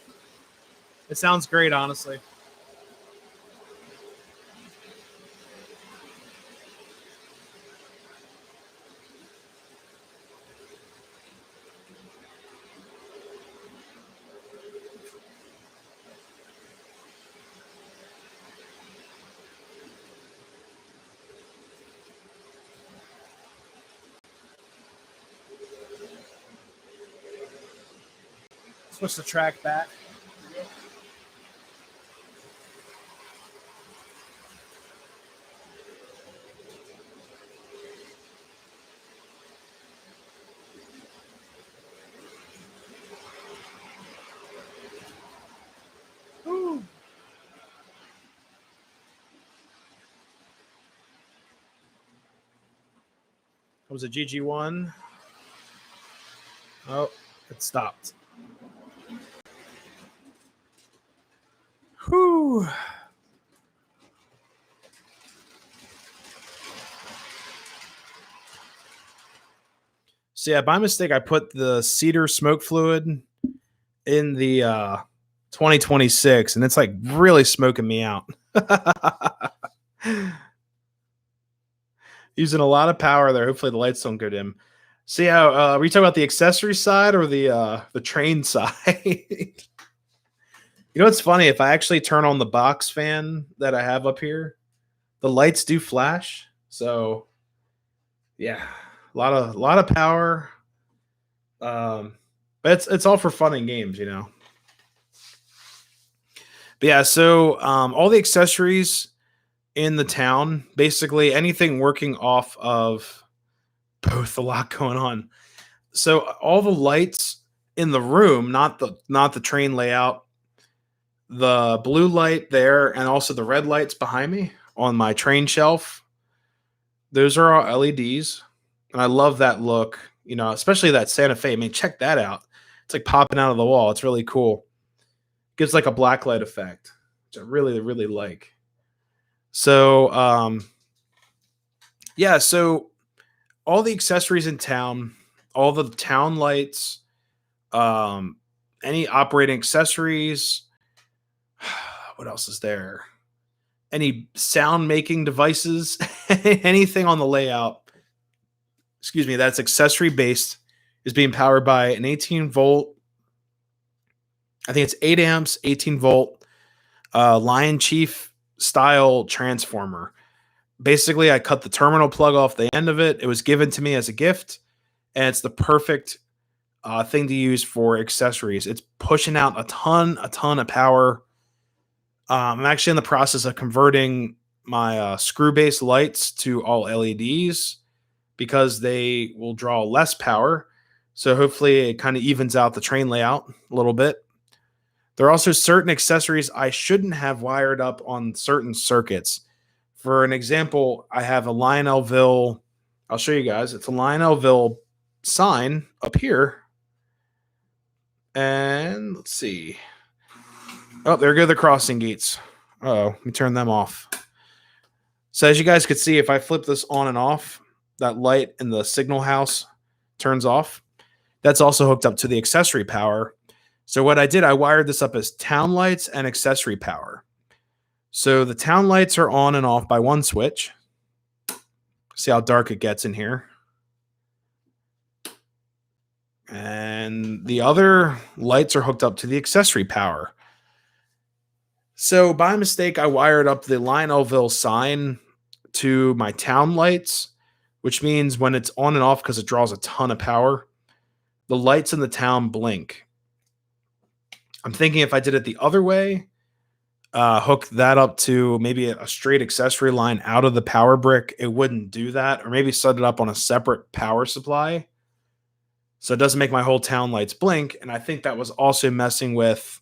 It sounds great, honestly. Switch the track back. Woo. It was a GG1. Oh, it stopped. Whew. So yeah, by mistake, I put the cedar smoke fluid in the 2026, and it's like really smoking me out. Using a lot of power there. Hopefully the lights don't go dim. See how are we talking about the accessory side or the train side? You know what's funny? If I actually turn on the box fan that I have up here, The lights do flash, so yeah, a lot of power. But it's all for fun and games, you know. But yeah, so all the accessories in the town, basically anything working off of both, a lot going on. So all the lights in the room, not the train layout, the blue light there, and also the red lights behind me on my train shelf. Those are all LEDs, and I love that look. You know, especially that Santa Fe. I mean, check that out. It's like popping out of the wall. It's really cool. Gives like a blacklight effect, which I really really like. So yeah, so all the accessories in town, all the town lights, um, any operating accessories. What else is there? Any sound making devices, anything on the layout, excuse me, that's accessory based is being powered by an 18-volt, I think it's 8 amps, 18-volt Lion Chief style transformer. Basically, I cut the terminal plug off the end of it. It was given to me as a gift, and it's the perfect thing to use for accessories. It's pushing out a ton of power. I'm actually in the process of converting my screw base lights to all LEDs because they will draw less power. So hopefully it kind of evens out the train layout a little bit. There are also certain accessories I shouldn't have wired up on certain circuits. For an example, I have a Lionelville. I'll show you guys. It's a Lionelville sign up here. And let's see. Oh, there go the crossing gates. Let me turn them off. So as you guys could see, if I flip this on and off, that light in the signal house turns off. That's also hooked up to the accessory power. So what I did, I wired this up as town lights and accessory power. So the town lights are on and off by one switch. See how dark it gets in here. And the other lights are hooked up to the accessory power. So by mistake, I wired up the Lionelville sign to my town lights, which means when it's on and off, because it draws a ton of power, the lights in the town blink. I'm thinking if I did it the other way, hook that up to maybe a straight accessory line out of the power brick, it wouldn't do that. Or maybe set it up on a separate power supply so it doesn't make my whole town lights blink. And I think that was also messing with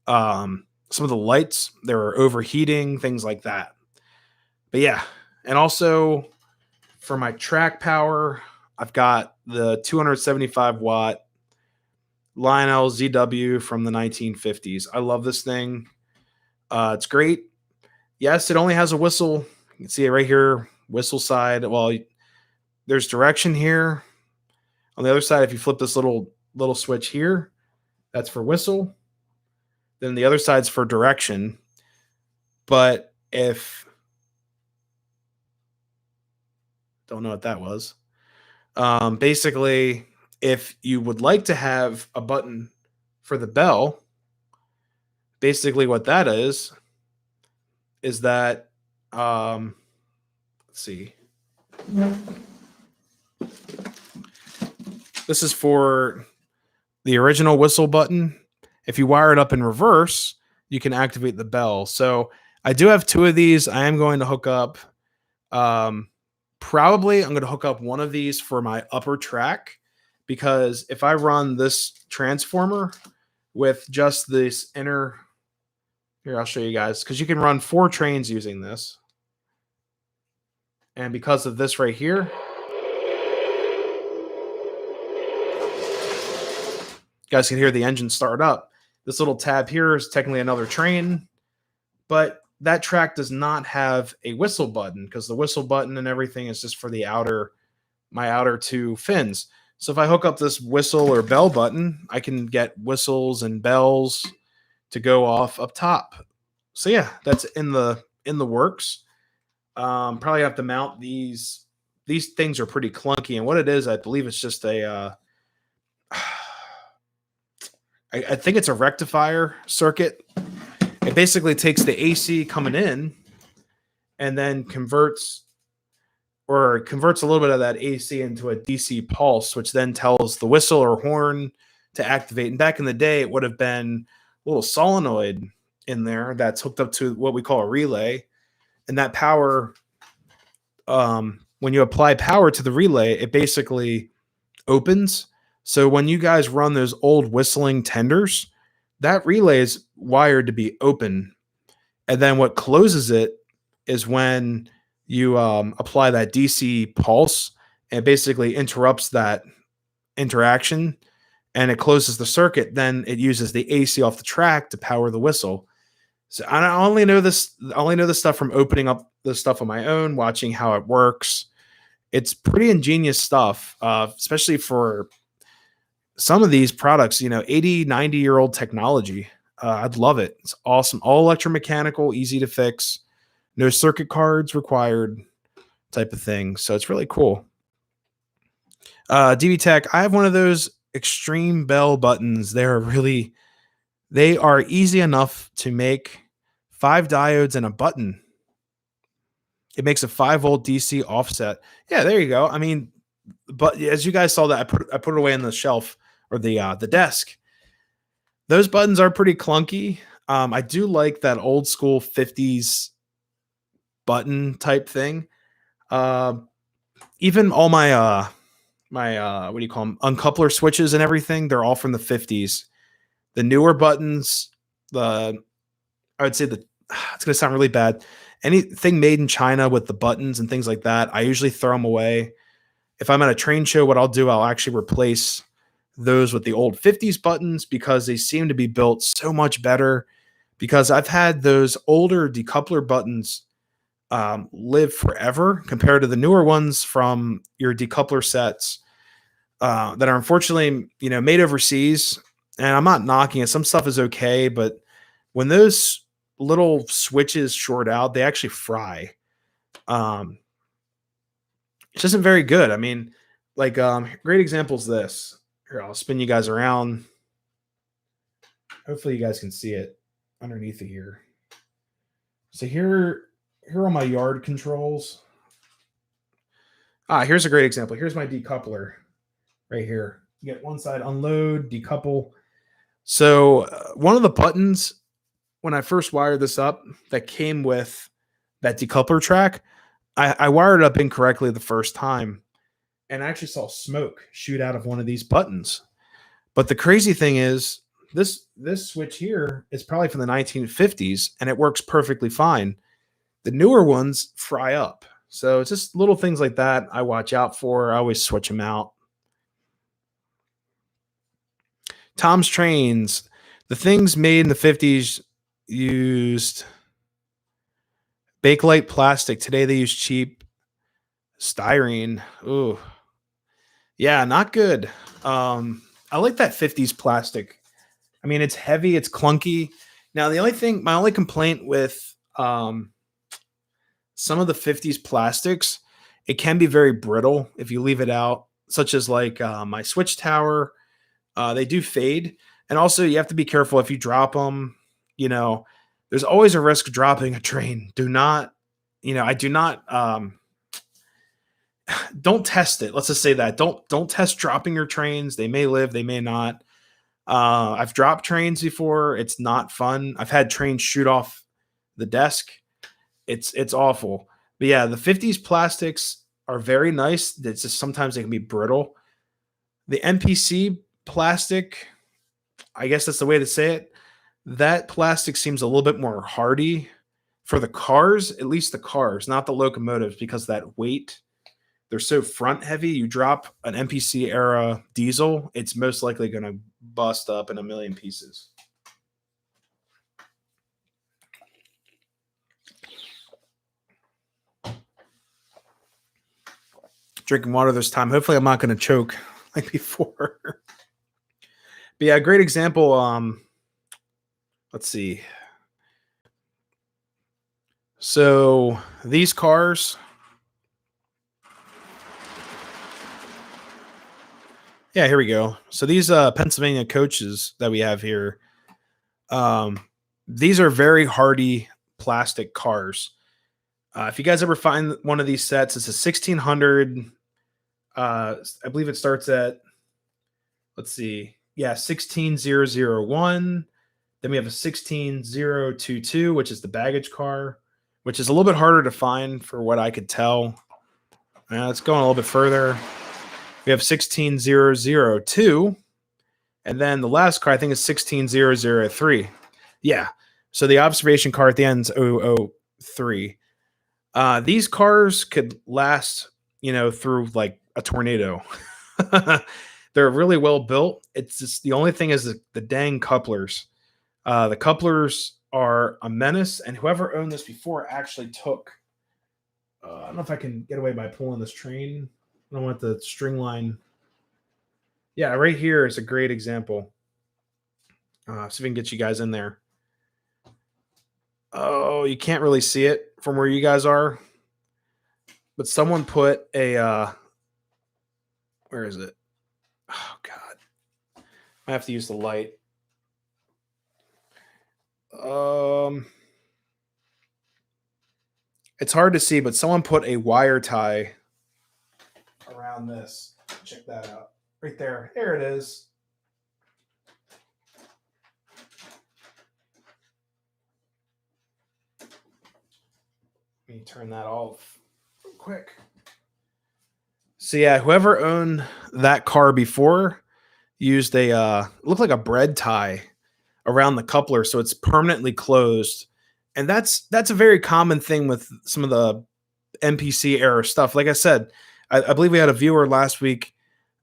some of the lights. They were overheating, things like that. But yeah, and also for my track power, I've got the 275 watt Lionel ZW from the 1950s. I love this thing. It's great. Yes, it only has a whistle. You can see it right here, whistle side. Well, there's direction here. On the other side, if you flip this little switch here, that's for whistle. Then the other side's for direction. But if don't know what that was. Basically, if you would like to have a button for the bell, basically what that is that let's see. This is for the original whistle button. If you wire it up in reverse, you can activate the bell. So I do have two of these. I am going to hook up. Probably I'm going to hook up one of these for my upper track, because if I run this transformer with just this inner, here, I'll show you guys, because you can run 4 trains using this. And because of this right here, you guys can hear the engine start up. This little tab here is technically another train, but that track does not have a whistle button because the whistle button and everything is just for the my outer 2 fins. So if I hook up this whistle or bell button, I can get whistles and bells to go off up top. So yeah, that's in the works. Probably have to mount these. These things are pretty clunky, and what it is, I believe it's just a I think it's a rectifier circuit. It basically takes the AC coming in and then converts a little bit of that AC into a DC pulse, which then tells the whistle or horn to activate. And back in the day, it would have been a little solenoid in there that's hooked up to what we call a relay. And that power, when you apply power to the relay, it basically opens. So when you guys run those old whistling tenders, that relay is wired to be open. And then what closes it is when you apply that DC pulse, and it basically interrupts that interaction and it closes the circuit. Then it uses the AC off the track to power the whistle. So I only know this. I only know this stuff from opening up the stuff on my own, watching how it works. It's pretty ingenious stuff, especially for some of these products. 80, 90-year-old technology. I'd love it. It's awesome. All electromechanical, easy to fix, no circuit cards required, type of thing. So it's really cool. DB Tech, I have one of those extreme bell buttons. They are easy enough to make. 5 diodes and a button. It makes a 5-volt DC offset. Yeah, there you go. I mean, but as you guys saw that, I put it away on the shelf or the desk. Those buttons are pretty clunky. I do like that old school 50s button type thing. Even all my what do you call them, uncoupler switches and everything, they're all from the 50s. The newer buttons, I would say it's going to sound really bad. Anything made in China with the buttons and things like that, I usually throw them away. If I'm at a train show, what I'll do, I'll actually replace those with the old 50s buttons because they seem to be built so much better. Because I've had those older decoupler buttons live forever compared to the newer ones from your decoupler sets that are unfortunately, made overseas. And I'm not knocking it. Some stuff is okay, but when those little switches short out, they actually fry. It just isn't very good. I mean, great example is this. Here, I'll spin you guys around. Hopefully you guys can see it underneath it here. So here are my yard controls. Here's a great example. Here's my decoupler right here. You get one side unload, decouple. So one of the buttons, when I first wired this up, that came with that decoupler track, I wired it up incorrectly the first time, and I actually saw smoke shoot out of one of these buttons. But the crazy thing is, this switch here is probably from the 1950s, and it works perfectly fine. The newer ones fry up. So it's just little things like that I watch out for. I always switch them out. Tom's Trains. The things made in the 50s used Bakelite plastic. Today they use cheap styrene. Ooh. Yeah, not good. I like that 50s plastic. I mean, it's heavy, it's clunky. Now, my only complaint with some of the 50s plastics, it can be very brittle if you leave it out, such as my switch tower. They do fade. And also, you have to be careful if you drop them. There's always a risk of dropping a train. I do not. Don't test it. Let's just say that. Don't test dropping your trains. They may live, they may not. I've dropped trains before. It's not fun. I've had trains shoot off the desk. It's awful. But yeah, the 50s plastics are very nice. It's just sometimes they can be brittle. The NPC plastic, I guess that's the way to say it. That plastic seems a little bit more hardy for the cars, at least the cars, not the locomotives, because that weight, they're so front heavy. You drop an NPC era diesel, it's most likely going to bust up in a million pieces. Drinking water this time. Hopefully I'm not going to choke like before. But yeah, great example. Let's see. So these cars. Yeah, here we go. So these Pennsylvania coaches that we have here, these are very hardy plastic cars. If you guys ever find one of these sets, it's a 1600. I believe it starts at, let's see, yeah, 16001. Then we have a 16022, which is the baggage car, which is a little bit harder to find for what I could tell. Let's go a little bit further. We have 16002. And then the last car, I think, is 16003. Yeah. So the observation car at the end is 003. These cars could last, through like a tornado. They're really well built. It's just the only thing is the dang couplers. The couplers are a menace, and whoever owned this before actually took. I don't know if I can get away by pulling this train. I don't want the string line. Yeah, right here is a great example. See if we can get you guys in there. Oh, you can't really see it from where you guys are. But someone put a where is it? Oh God. I have to use the light. It's hard to see, but someone put a wire tie around this. Check that out. Right there. There it is. Let me turn that off real quick. So yeah, whoever owned that car before used a looked like a bread tie around the coupler, so it's permanently closed. And that's a very common thing with some of the NPC era stuff. Like I said, I believe we had a viewer last week.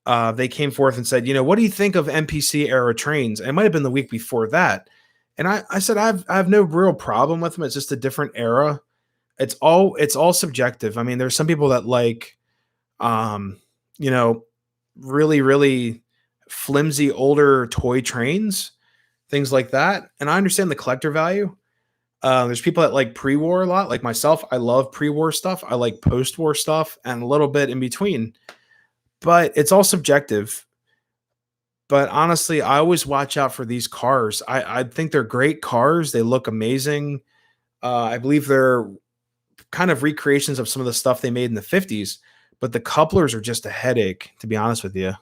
They came forth and said, what do you think of NPC era trains? And it might have been the week before that. And I said, I have no real problem with them. It's just a different era. It's all subjective. I mean, there's some people that like, really, really flimsy older toy trains, things like that. And I understand the collector value. There's people that like pre-war a lot, like myself. I love pre-war stuff. I like post-war stuff and a little bit in between. But it's all subjective. But honestly, I always watch out for these cars. I think they're great cars. They look amazing. I believe they're kind of recreations of some of the stuff they made in the 50s. But the couplers are just a headache, to be honest with you.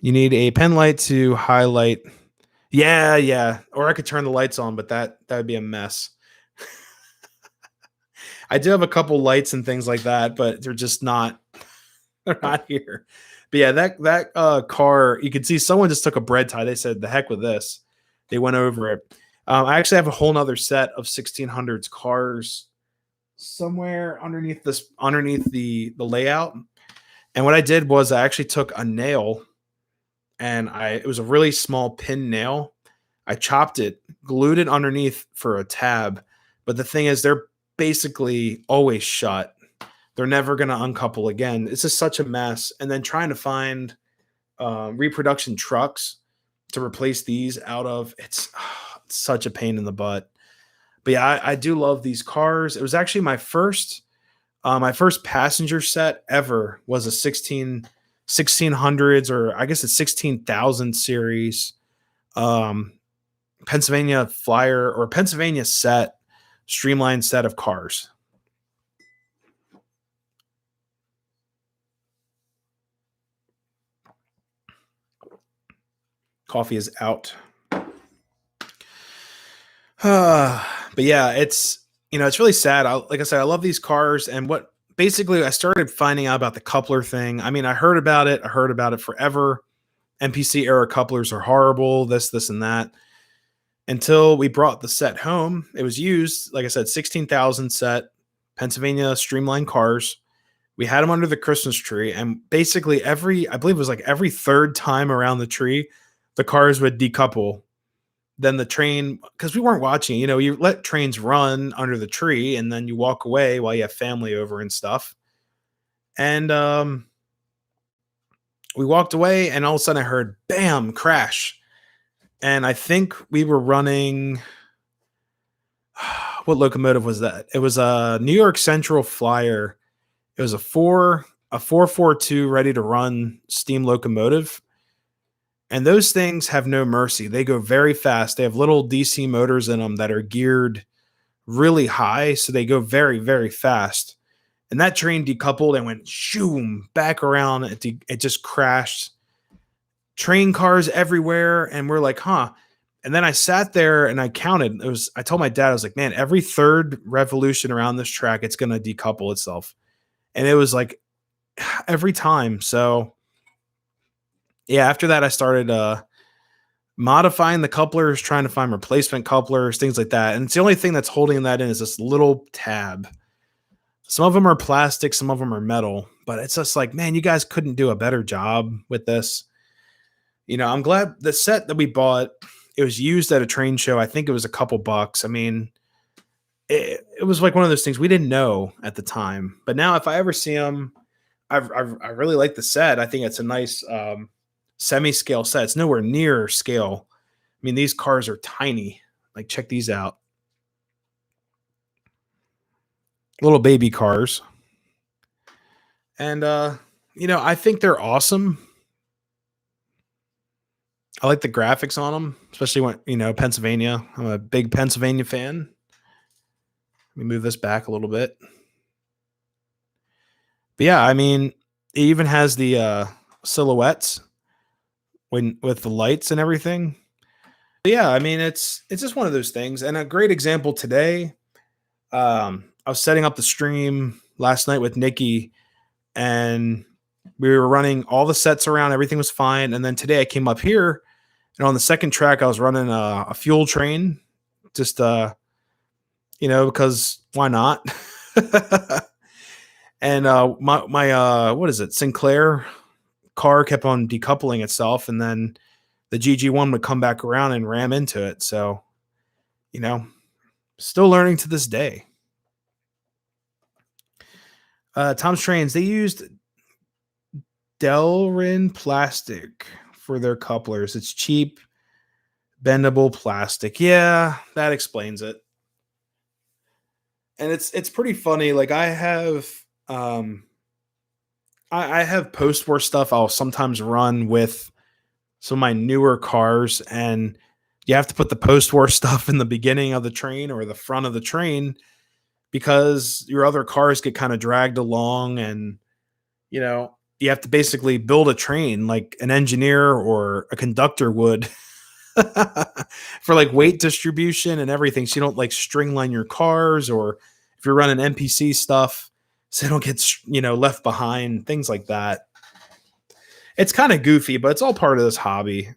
You need a pen light to highlight. Yeah. Or I could turn the lights on, but that would be a mess. I do have a couple lights and things like that, but they're just not. They're not here. But yeah, that car, you can see someone just took a bread tie. They said, "The heck with this." They went over it. I actually have a whole nother set of 1600s cars somewhere underneath the layout. And what I did was I actually took a nail, and it was a really small pin nail. I chopped it, glued it underneath for a tab. But the thing is, they're basically always shut. They're never going to uncouple again. It's just such a mess. And then trying to find reproduction trucks to replace these out of, it's such a pain in the butt. But yeah, I do love these cars. It was actually my first passenger set ever was a 1600s, or I guess it's 16,000 series Pennsylvania Flyer or Pennsylvania streamlined set of cars. Coffee is out. But yeah, it's really sad. Like I said, I love these cars, and what basically I started finding out about the coupler thing. I mean, I heard about it forever. NPC era couplers are horrible, this, and that. Until we brought the set home. It was used, like I said, 16,000 set, Pennsylvania streamlined cars. We had them under the Christmas tree, and basically I believe it was like every third time around the tree, the cars would decouple. Then the train, because we weren't watching, you let trains run under the tree, and then you walk away while you have family over and stuff. And we walked away, and all of a sudden I heard, bam, crash. And I think we were running, what locomotive was that? It was a New York Central Flyer. It was a 442 ready to run steam locomotive. And those things have no mercy. They go very fast. They have little DC motors in them that are geared really high, so they go very, very fast. And that train decoupled and went shoom back around. It just crashed. Train cars everywhere, and we're like, huh. And then I sat there and I counted. I told my dad, I was like, man, every third revolution around this track, it's gonna decouple itself. And it was like every time. So yeah, after that, I started modifying the couplers, trying to find replacement couplers, things like that. And it's the only thing that's holding that in is this little tab. Some of them are plastic, some of them are metal, but it's just like, man, you guys couldn't do a better job with this. I'm glad the set that we bought, it was used at a train show. I think it was a couple bucks. I mean, it was like one of those things we didn't know at the time. But now if I ever see them, I really like the set. I think it's a nice semi-scale set. It's nowhere near scale. I mean, these cars are tiny. Like, check these out. Little baby cars. And, I think they're awesome. I like the graphics on them, especially when, Pennsylvania. I'm a big Pennsylvania fan. Let me move this back a little bit. But yeah, I mean, it even has the silhouettes with the lights and everything. But yeah, I mean, it's just one of those things. And a great example today, I was setting up the stream last night with Nikki, and we were running all the sets around. Everything was fine. And then today I came up here, and on the second track, I was running a fuel train, just because why not? And my what is it, Sinclair car kept on decoupling itself, and then the GG1 would come back around and ram into it. So, still learning to this day. Tom's Trains, they used Delrin plastic for their couplers. It's cheap, bendable plastic. Yeah, that explains it. And it's pretty funny. Like, I have I have post-war stuff I'll sometimes run with some of my newer cars, and you have to put the post-war stuff in the beginning of the train or the front of the train because your other cars get kind of dragged along, and you have to basically build a train like an engineer or a conductor would for like weight distribution and everything, so you don't like string line your cars, or if you're running NPC stuff so they don't get left behind, things like that. It's kind of goofy, but it's all part of this hobby.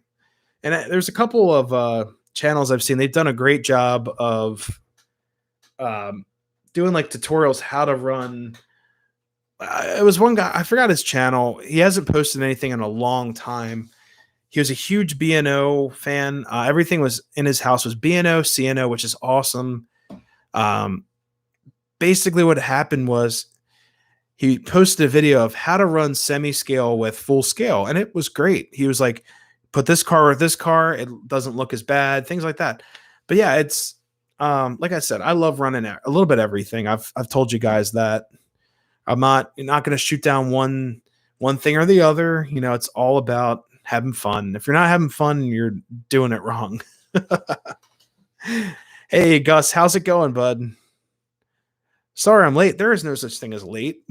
And there's a couple of channels I've seen. They've done a great job of doing like tutorials how to run. It was one guy, I forgot his channel. He hasn't posted anything in a long time. He was a huge B&O fan. Everything was in his house was B&O, CNO, which is awesome. Basically what happened was he posted a video of how to run semi-scale with full scale, and it was great. He was like, put this car with this car, it doesn't look as bad, things like that. But yeah, it's like I said, I love running a little bit of everything. I've told you guys that you're not going to shoot down one thing or the other. It's all about having fun. If you're not having fun, you're doing it wrong. Hey, Gus, how's it going, bud? Sorry, I'm late. There is no such thing as late.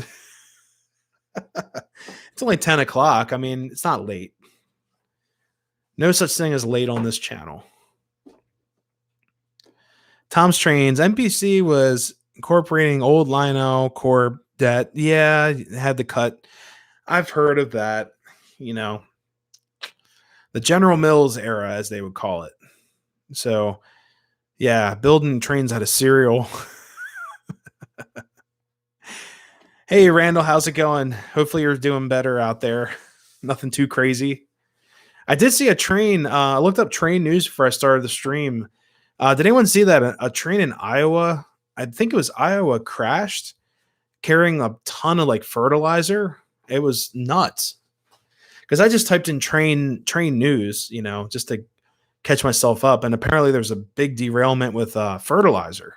It's only 10 o'clock. I mean, it's not late. No such thing as late on this channel. Tom's Trains. NPC was incorporating old Lino Corp debt. Yeah, had to cut. I've heard of that. The General Mills era, as they would call it. So, yeah, building trains out of cereal. Hey, Randall, how's it going? Hopefully you're doing better out there. Nothing too crazy. I did see a train. I looked up train news before I started the stream. Did anyone see that? A train in Iowa, I think it was Iowa, crashed carrying a ton of like fertilizer. It was nuts. Because I just typed in train news, just to catch myself up. And apparently there's a big derailment with fertilizer.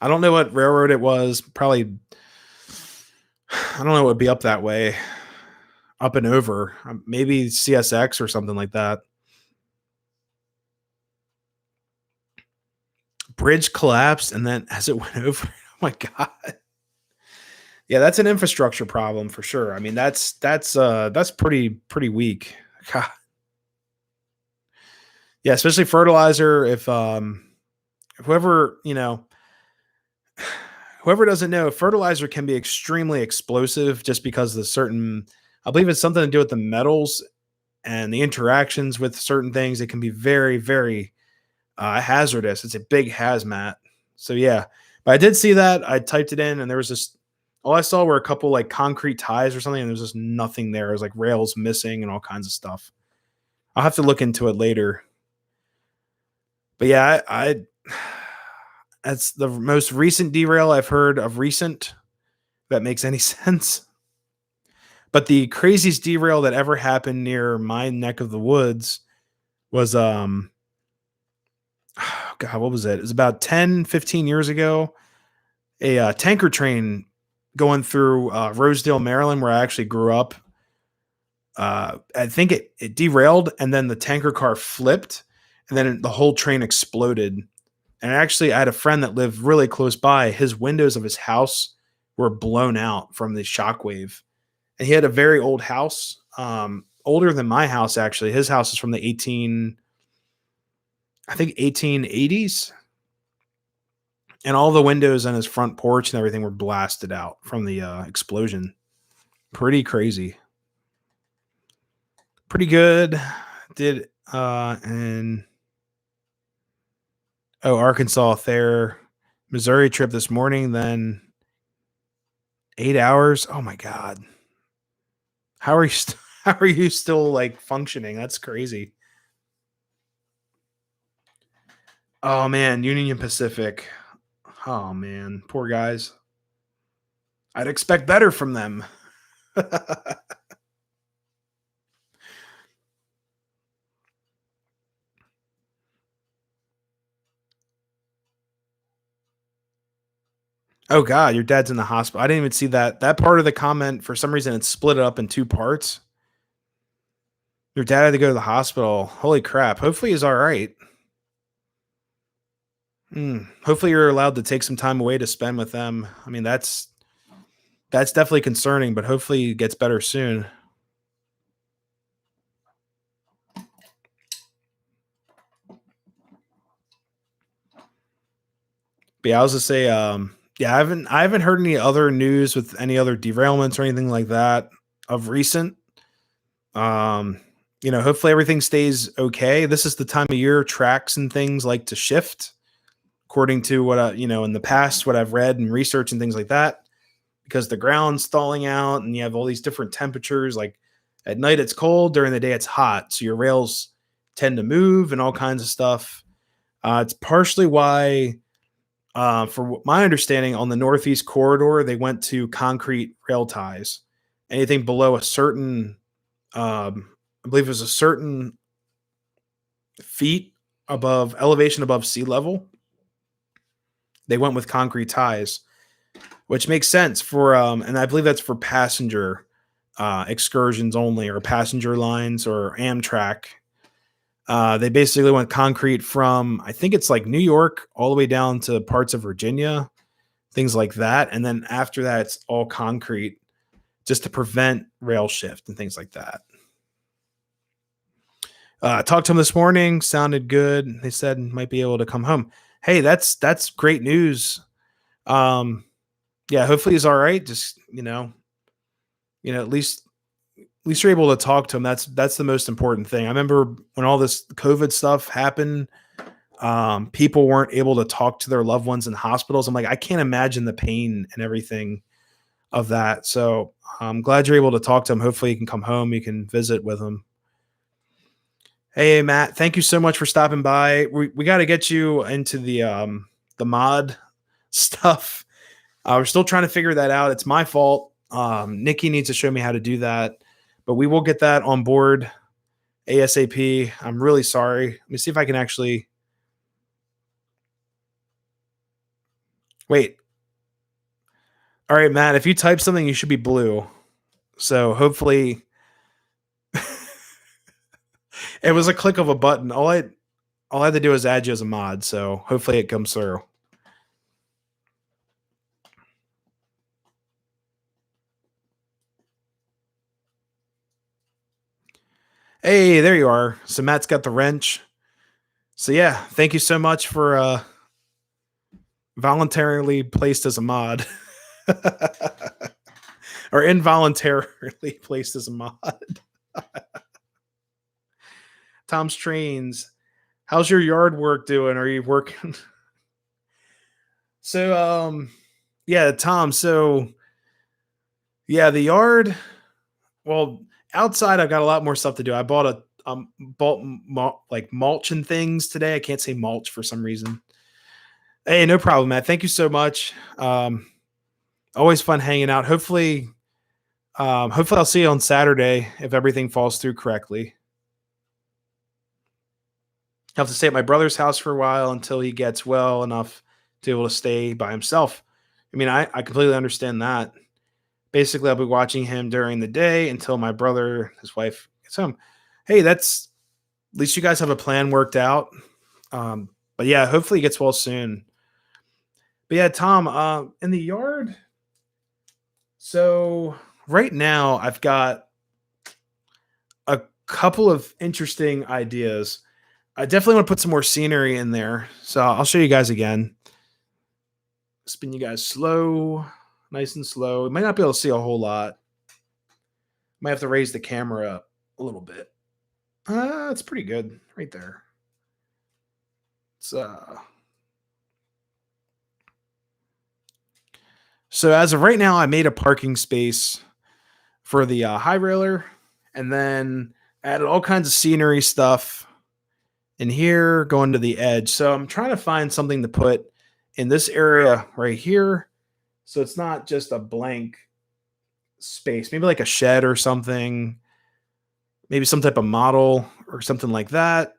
I don't know what railroad it was. Probably, I don't know what would be up that way. up and over. Maybe CSX or something like that. Bridge collapsed and then as it went over, oh my god. Yeah, that's an infrastructure problem for sure. I mean, that's pretty weak. God. Yeah, especially fertilizer. If whoever whoever doesn't know, fertilizer can be extremely explosive just because the certain. I believe it's something to do with the metals and the interactions with certain things. It can be very very hazardous. It's a big hazmat. So yeah, but I did see that. I typed it in, and there was just all I saw were a couple like concrete ties or something, and there's just nothing there. It was like rails missing and all kinds of stuff. I'll have to look into it later. But yeah, I that's the most recent derail I've heard of recent that makes any sense. But the craziest derail that ever happened near my neck of the woods was God, what was it? It was about 10, 15 years ago. A tanker train going through Rosedale, Maryland, where I actually grew up. I think it derailed, and then the tanker car flipped, and then the whole train exploded. And actually, I had a friend that lived really close by. His windows of his house were blown out from the shockwave, and he had a very old house, older than my house. Actually, his house is from the 1880s, and all the windows on his front porch and everything were blasted out from the explosion. Pretty crazy. Pretty good. Did and Arkansas there, Missouri trip this morning. Then 8 hours. Oh my god, how are you? How are you still like functioning? That's crazy. Oh man, Union Pacific. Oh man, poor guys. I'd expect better from them. Oh god, your dad's in the hospital. I didn't even see that. That part of the comment, for some reason, it's split it up in two parts. Your dad had to go to the hospital. Holy crap. Hopefully he's all right. Hopefully you're allowed to take some time away to spend with them. I mean, that's definitely concerning, but hopefully he gets better soon. But yeah, I was to say, yeah, I haven't heard any other news with any other derailments or anything like that of recent. Um, hopefully everything stays okay. This is the time of year tracks and things like to shift, according to what in the past, what I've read and research and things like that, because the ground's thawing out and you have all these different temperatures. Like at night it's cold, during the day it's hot, so your rails tend to move and all kinds of stuff. It's partially why, for my understanding, on the Northeast corridor they went to concrete rail ties. Anything below a certain, I believe it was a certain feet above elevation above sea level, they went with concrete ties, which makes sense for and I believe that's for passenger excursions only, or passenger lines or Amtrak. They basically went concrete from, I think it's like New York all the way down to parts of Virginia, things like that, and then after that it's all concrete just to prevent rail shift and things like that. Talked to him this morning, sounded good. They said might be able to come home. Hey, that's great news. Um, yeah, hopefully he's all right. Just at least you're able to talk to him. That's the most important thing. I remember when all this COVID stuff happened, people weren't able to talk to their loved ones in hospitals. I'm like, I can't imagine the pain and everything of that. So I'm glad you're able to talk to him. Hopefully, you can come home. You can visit with him. Hey, Matt, thank you so much for stopping by. We got to get you into the mod stuff. We're still trying to figure that out. It's my fault. Nikki needs to show me how to do that, but we will get that on board ASAP. I'm really sorry. Let me see if I can actually wait. All right, Matt, if you type something, you should be blue. So hopefully It was a click of a button. All I had to do was add you as a mod, so hopefully it comes through. Hey, there you are. So Matt's got the wrench. So yeah, thank you so much for voluntarily placed as a mod. Or involuntarily placed as a mod. Tom's Trains. How's your yard work doing? Are you working? So yeah, Tom, so yeah, the yard, well, outside I've got a lot more stuff to do. I bought a like mulch and things today. I can't say mulch for some reason. Hey, no problem, Matt. Thank you so much. Always fun hanging out. Hopefully I'll see you on Saturday if everything falls through correctly. I have to stay at my brother's house for a while until he gets well enough to be able to stay by himself. I mean, I completely understand that. Basically, I'll be watching him during the day until my brother, his wife, gets home. Hey, that's at least you guys have a plan worked out. But yeah, hopefully he gets well soon. But yeah, Tom, in the yard. So right now I've got a couple of interesting ideas. I definitely want to put some more scenery in there. So I'll show you guys again. Spin you guys slow, nice and slow. You might not be able to see a whole lot. Might have to raise the camera up a little bit. It's pretty good right there. So as of right now, I made a parking space for the high railer, and then added all kinds of scenery stuff in here, going to the edge. So I'm trying to find something to put in this area right here, so it's not just a blank space. Maybe like a shed or something. Maybe some type of model or something like that.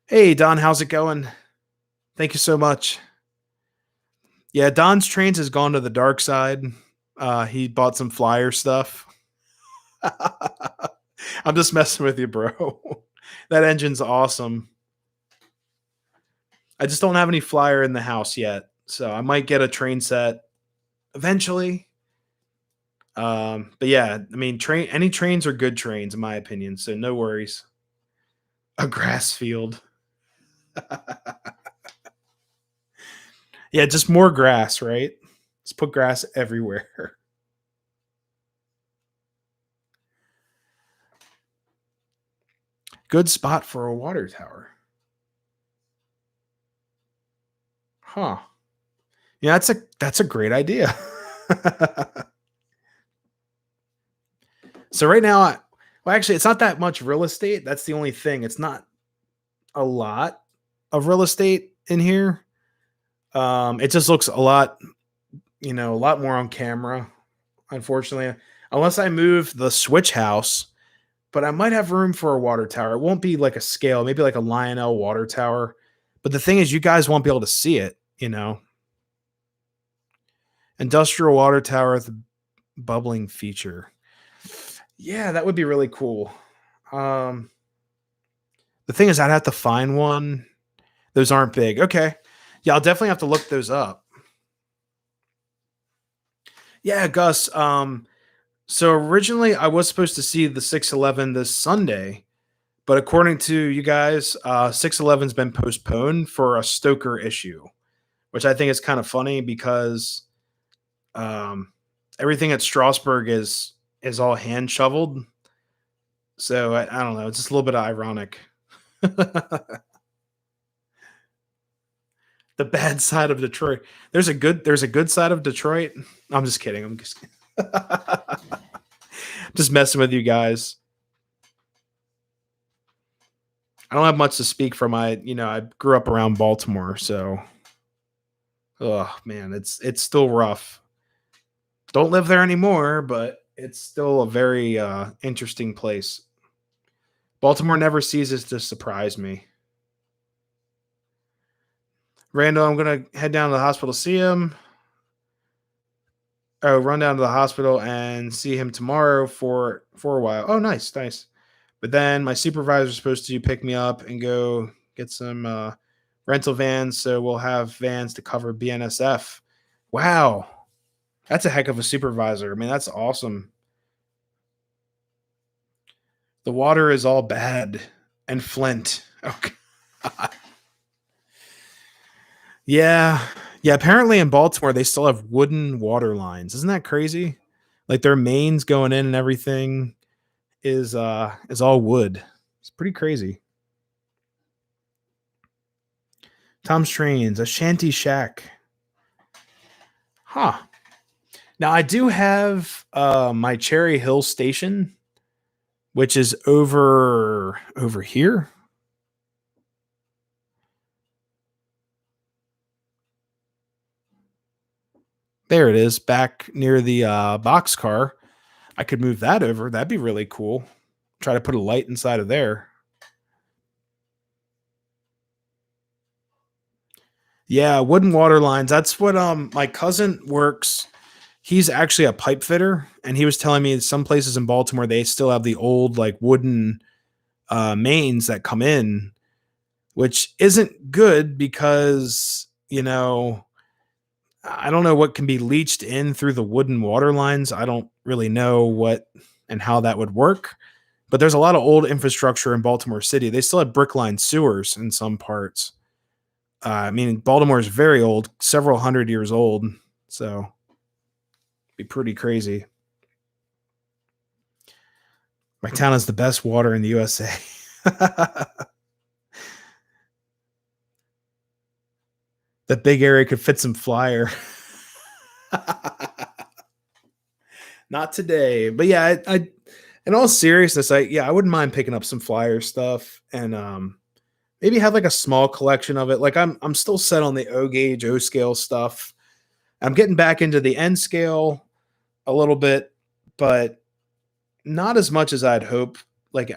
Hey, Don, how's it going? Thank you so much. Yeah, Don's Trains has gone to the dark side. He bought some flyer stuff. I'm just messing with you, bro. That engine's awesome. I just don't have any flyer in the house yet, so I might get a train set eventually. But yeah, I mean, any trains are good trains in my opinion, so no worries. A grass field. Yeah, just more grass, right? Let's put grass everywhere. Good spot for a water tower. Huh. Yeah, that's a great idea. So right now, well, actually, it's not that much real estate. That's the only thing. It's not a lot of real estate in here. It just looks a lot, a lot more on camera. Unfortunately, unless I move the switch house, but I might have room for a water tower. It won't be like a scale, maybe like a Lionel water tower. But the thing is, you guys won't be able to see it. Industrial water tower with a bubbling feature. Yeah, that would be really cool. The thing is, I'd have to find one. Those aren't big. Okay. Yeah, I'll definitely have to look those up. Yeah, Gus. So originally I was supposed to see the 611 this Sunday, but according to you guys, 611's been postponed for a Stoker issue, which I think is kind of funny because everything at Strasbourg is all hand shoveled. So I don't know. It's just a little bit ironic. The bad side of Detroit. There's a good side of Detroit. I'm just kidding. I'm just just messing with you guys. I don't have much to speak from. I grew up around Baltimore, so oh man, it's still rough. Don't live there anymore, but it's still a very interesting place. Baltimore never ceases to surprise me. Randall, I'm gonna head down to the hospital to see him. Oh, run down to the hospital and see him tomorrow for a while. Oh, nice, nice. But then my supervisor is supposed to pick me up and go get some rental vans. So we'll have vans to cover BNSF. Wow. That's a heck of a supervisor. I mean, that's awesome. The water is all bad and Flint. Oh, God. Yeah. Yeah. Apparently in Baltimore, they still have wooden water lines. Isn't that crazy? Like their mains going in and everything is all wood. It's pretty crazy. Tom's Trains, a shanty shack. Huh. Now I do have my Cherry Hill station, which is over here. There it is, back near the boxcar. I could move that over. That'd be really cool. Try to put a light inside of there. Yeah, wooden water lines. That's what my cousin works. He's actually a pipe fitter, and he was telling me some places in Baltimore they still have the old like wooden mains that come in, which isn't good because I don't know what can be leached in through the wooden water lines. I don't really know what and how that would work. But there's a lot of old infrastructure in Baltimore City. They still have brick lined sewers in some parts. I mean, Baltimore is very old, several hundred years old. So be pretty crazy. My town has the best water in the USA. That big area could fit some flyer. Not today, but yeah, I in all seriousness, I wouldn't mind picking up some flyer stuff and maybe have like a small collection of it. Like I'm still set on the O gauge, O scale stuff. I'm getting back into the N scale a little bit, but not as much as I'd hope. Like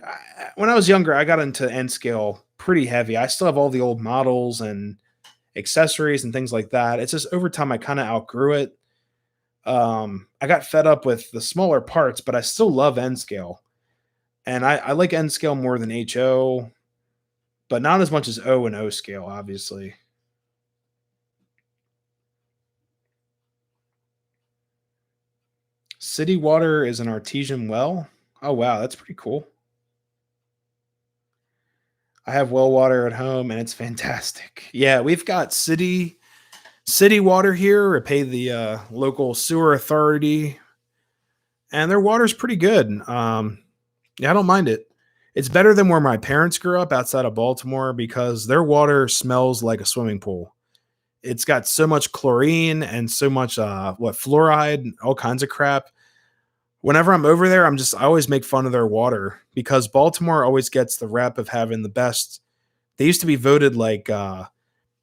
when I was younger, I got into N scale pretty heavy. I still have all the old models and accessories and things like that. It's just over time I kind of outgrew it. I got fed up with the smaller parts, but I still love N scale. And I like N scale more than HO, but not as much as O and O scale, obviously. City water is an artesian well. Oh wow, that's pretty cool. I have well water at home and it's fantastic. Yeah, we've got city water here. I pay the local sewer authority, and their water's pretty good. Yeah, I don't mind it. It's better than where my parents grew up outside of Baltimore because their water smells like a swimming pool. It's got so much chlorine and so much fluoride, and all kinds of crap. Whenever I'm over there, I always make fun of their water because Baltimore always gets the rep of having the best. They used to be voted like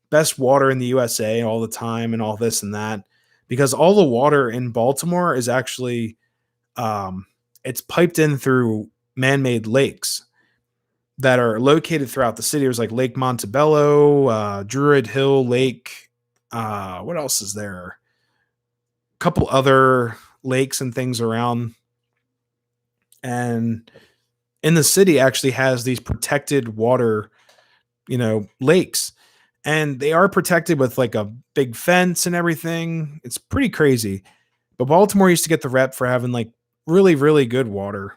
best water in the USA all the time and all this and that because all the water in Baltimore is actually it's piped in through man-made lakes that are located throughout the city. There's like Lake Montebello, Druid Hill Lake. What else is there? A couple other lakes and things around. And in the city actually has these protected water, lakes. And they are protected with like a big fence and everything. It's pretty crazy. But Baltimore used to get the rep for having like really, really good water.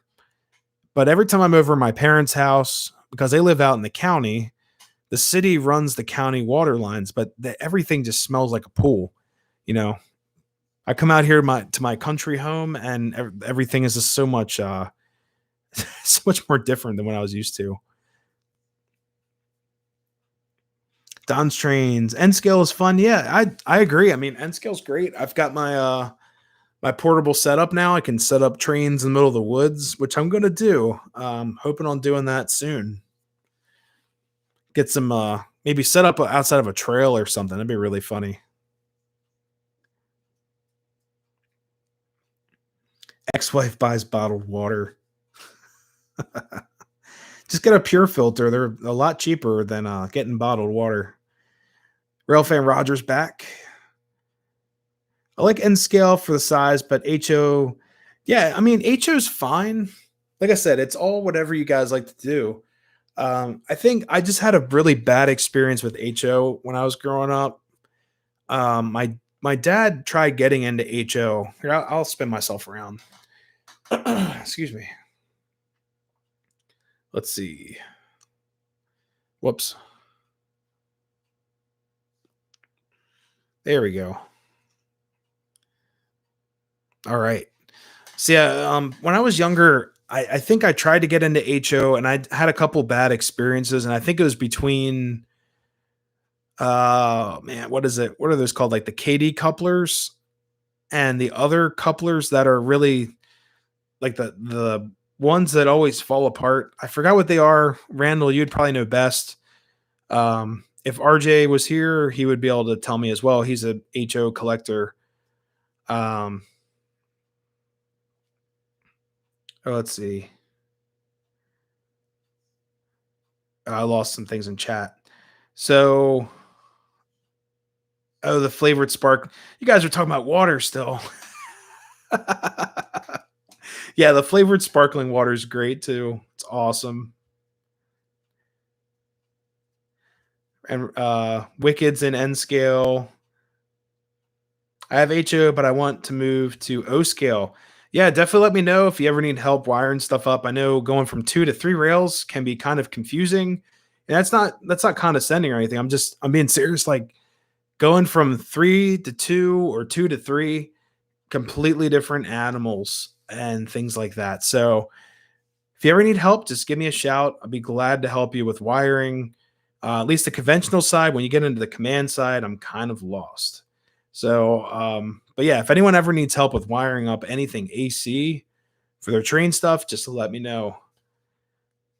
But every time I'm over at my parents' house, because they live out in the county, the city runs the county water lines, but everything just smells like a pool. You know, I come out here to my country home, and everything is just so much, so much more different than what I was used to. Don's Trains, N scale is fun. Yeah, I agree. I mean, N scale's great. I've got my portable setup now. I can set up trains in the middle of the woods, which I'm gonna do. Hoping on doing that soon. Get some maybe set up outside of a trail or something. That'd be really funny. Ex-wife buys bottled water. Just get a pure filter. They're a lot cheaper than getting bottled water. Rail fan Rogers back. I like N scale for the size, but HO, yeah, I mean HO's fine. like I said, it's all whatever you guys like to do. I think I just had a really bad experience with HO when I was growing up. My dad tried getting into HO. Here, I'll spin myself around. Excuse me. Let's see. Whoops. There we go. All right. So yeah, when I was younger, I think I tried to get into HO, and I had a couple bad experiences, and I think it was between man, what is it? What are those called? Like the KD couplers and the other couplers that are really like the ones that always fall apart. I forgot what they are. Randall, you'd probably know best. If RJ was here, he would be able to tell me as well. He's a HO collector. Um, let's see. I lost some things in chat. So, oh, the flavored spark. You guys are talking about water still. Yeah, the flavored sparkling water is great too. It's awesome. And Wicked's in N scale. I have HO, but I want to move to O scale. Yeah, definitely let me know if you ever need help wiring stuff up. I know going from 2 to 3 rails can be kind of confusing. And that's not condescending or anything. I'm being serious. Like going from 3 to 2 or 2 to 3, completely different animals and things like that. So if you ever need help, just give me a shout. I'll be glad to help you with wiring. At least the conventional side. When you get into the command side, I'm kind of lost. So, but yeah, if anyone ever needs help with wiring up anything AC for their train stuff, just let me know.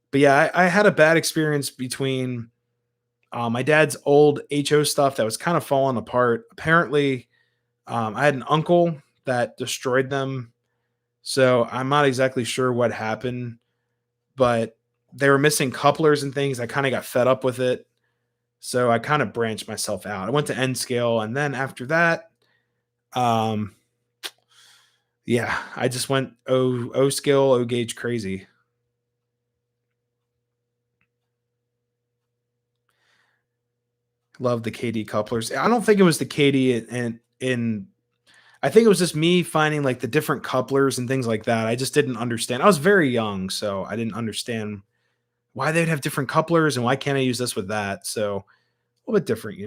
But yeah, I had a bad experience between my dad's old HO stuff that was kind of falling apart. Apparently, I had an uncle that destroyed them. So I'm not exactly sure what happened, but they were missing couplers and things. I kind of got fed up with it. So I kind of branched myself out. I went to N scale, and then after that, um, yeah, I just went O scale, O gauge crazy. Love the KD couplers. I don't think it was the KD in I think it was just me finding like the different couplers and things like that. I just didn't understand. I was very young, so I didn't understand why they'd have different couplers and why can't I use this with that. So a little bit different.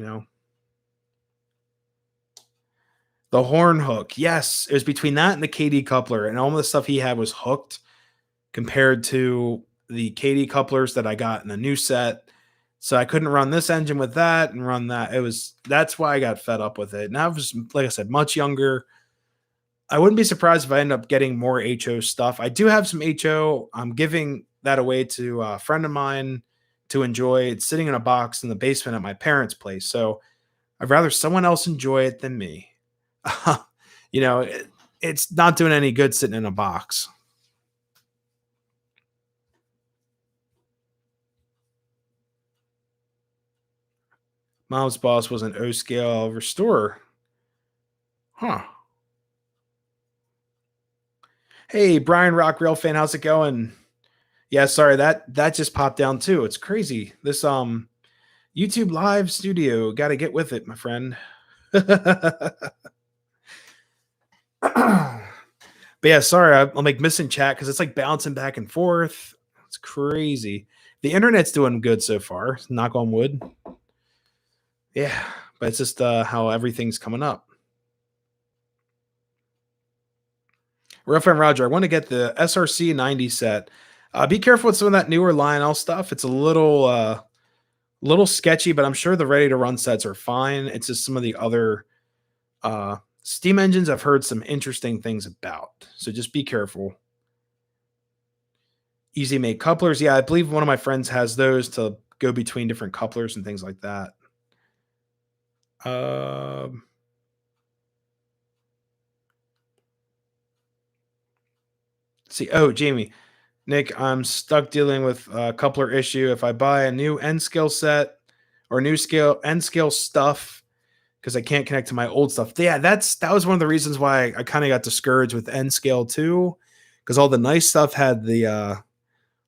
The horn hook. Yes, it was between that and the KD coupler, and all the stuff he had was hooked compared to the KD couplers that I got in the new set. So I couldn't run this engine with that and run that. That's why I got fed up with it. And I was, like I said, much younger. I wouldn't be surprised if I end up getting more HO stuff. I do have some HO. I'm giving that away to a friend of mine to enjoy. It's sitting in a box in the basement at my parents' place. So I'd rather someone else enjoy it than me. It's not doing any good sitting in a box. Mom's boss was an O scale restorer. Huh. Hey, Brian Rock Rail fan, how's it going? Yeah, sorry, that just popped down too. It's crazy. This YouTube live studio, got to get with it, my friend. But yeah, sorry, I'm like missing chat because it's like bouncing back and forth. It's crazy. The internet's doing good so far. Knock on wood. Yeah, but it's just how everything's coming up. Rough and Roger, I want to get the SRC 90 set. Be careful with some of that newer Lionel stuff. It's a little sketchy, but I'm sure the ready to run sets are fine. It's just some of the other steam engines I've heard some interesting things about. So just be careful. Easy make couplers. Yeah, I believe one of my friends has those to go between different couplers and things like that. See, oh, Jamie, Nick, I'm stuck dealing with a coupler issue. If I buy a new N scale set or new scale N scale stuff because I can't connect to my old stuff. Yeah, that was one of the reasons why I kind of got discouraged with N scale too, because all the nice stuff had the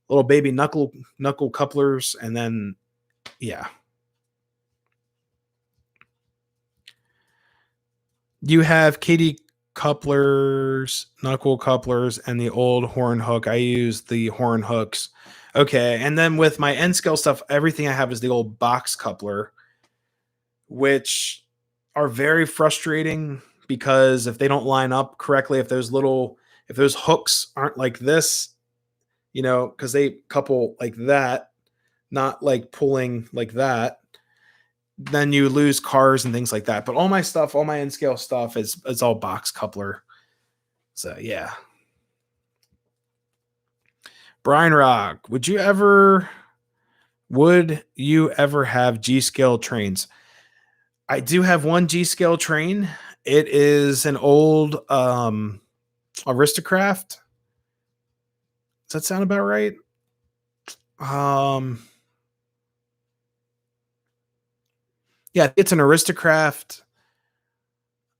little baby knuckle couplers, and then yeah. You have KD couplers, knuckle couplers, and the old horn hook. I use the horn hooks. Okay, and then with my N scale stuff, everything I have is the old box coupler, which are very frustrating because if they don't line up correctly, if those hooks aren't like this, because they couple like that, not like pulling like that, then you lose cars and things like that. But all my stuff, all my N scale stuff is all box coupler. So yeah. Brian Rock, would you ever have G scale trains? I do have one G scale train. It is an old Aristocraft. Does that sound about right? Yeah, it's an Aristocraft.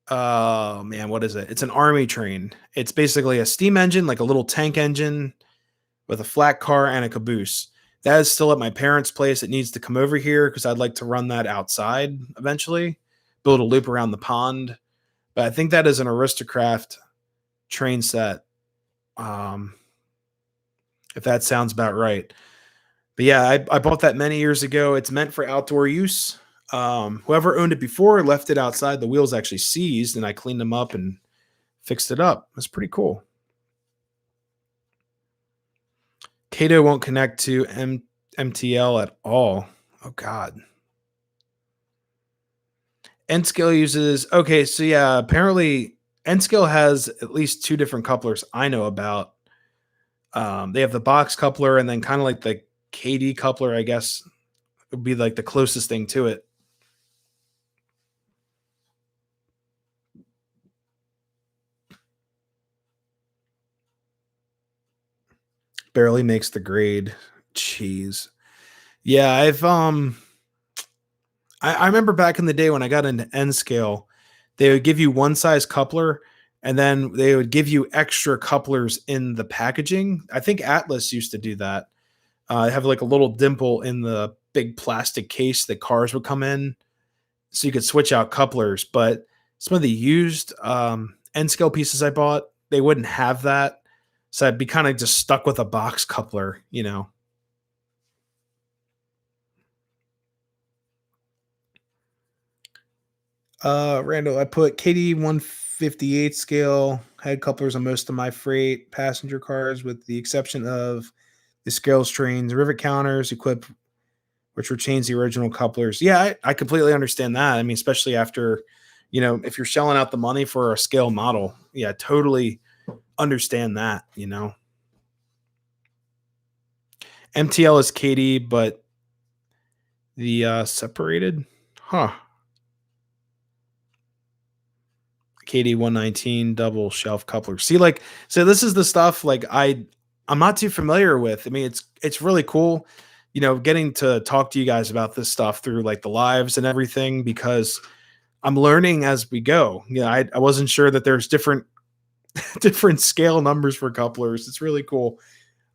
Oh man, what is it? It's an army train. It's basically a steam engine, like a little tank engine with a flat car and a caboose. That is still at my parents' place. It needs to come over here because I'd like to run that outside eventually, build a loop around the pond. But I think that is an Aristocraft train set. If that sounds about right. But yeah, I bought that many years ago. It's meant for outdoor use. Whoever owned it before left it outside. The wheels actually seized, and I cleaned them up and fixed it up. That's pretty cool. Kato won't connect to MTL at all. Oh God. N-Scale uses okay, so yeah, apparently N-Scale has at least two different couplers I know about. They have the box coupler and then kind of like the KD coupler, I guess would be like the closest thing to it. Barely makes the grade. Jeez. Yeah, I remember back in the day when I got into N scale, they would give you one size coupler and then they would give you extra couplers in the packaging. I think Atlas used to do that. Have like a little dimple in the big plastic case that cars would come in, so you could switch out couplers. But some of the used N scale pieces I bought, they wouldn't have that. So I'd be kind of just stuck with a box coupler, Randall, I put KD 158 scale head couplers on most of my freight passenger cars, with the exception of the scales trains, rivet counters equipped, which retains the original couplers. Yeah, I completely understand that. I mean, especially after, if you're shelling out the money for a scale model, yeah, totally understand that. MTL is KD, but the separated, KD 119 double shelf coupler. See, so this is the stuff I'm not too familiar with. I mean, it's really cool, getting to talk to you guys about this stuff through like the lives and everything, because I'm learning as we go. I wasn't sure that there's different different scale numbers for couplers. It's really cool.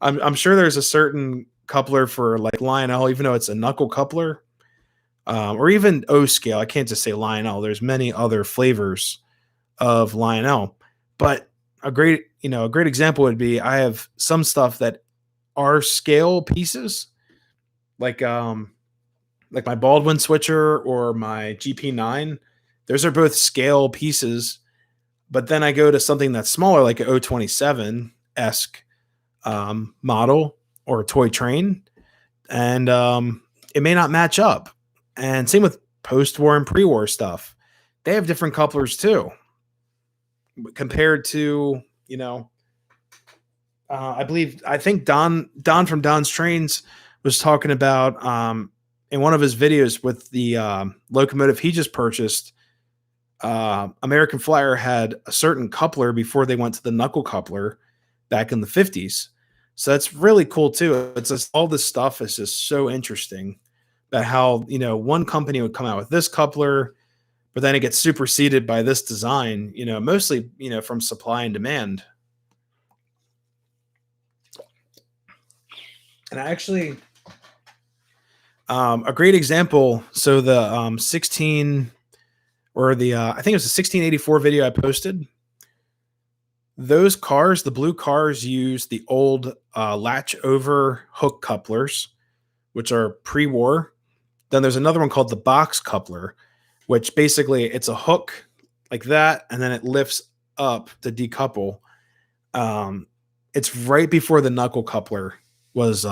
I'm sure there's a certain coupler for like Lionel, even though it's a knuckle coupler, or even O scale. I can't just say Lionel. There's many other flavors of Lionel, but a great example would be I have some stuff that are scale pieces, like my Baldwin switcher or my GP9. Those are both scale pieces, but then I go to something that's smaller, like an 027 esque model or a toy train, and it may not match up. And same with post-war and pre-war stuff. They have different couplers too, compared to, I think Don from Don's Trains was talking about in one of his videos with the locomotive he just purchased. American Flyer had a certain coupler before they went to the knuckle coupler back in the 50s. So that's really cool too. It's just all this stuff is just so interesting about how, one company would come out with this coupler, but then it gets superseded by this design, mostly, from supply and demand. And I actually, a great example. So the 16 or the I think it was a 1684 video I posted. Those cars, the blue cars, use the old latch over hook couplers, which are pre-war. Then there's another one called the box coupler, which basically it's a hook like that, and then it lifts up to decouple. It's right before the knuckle coupler was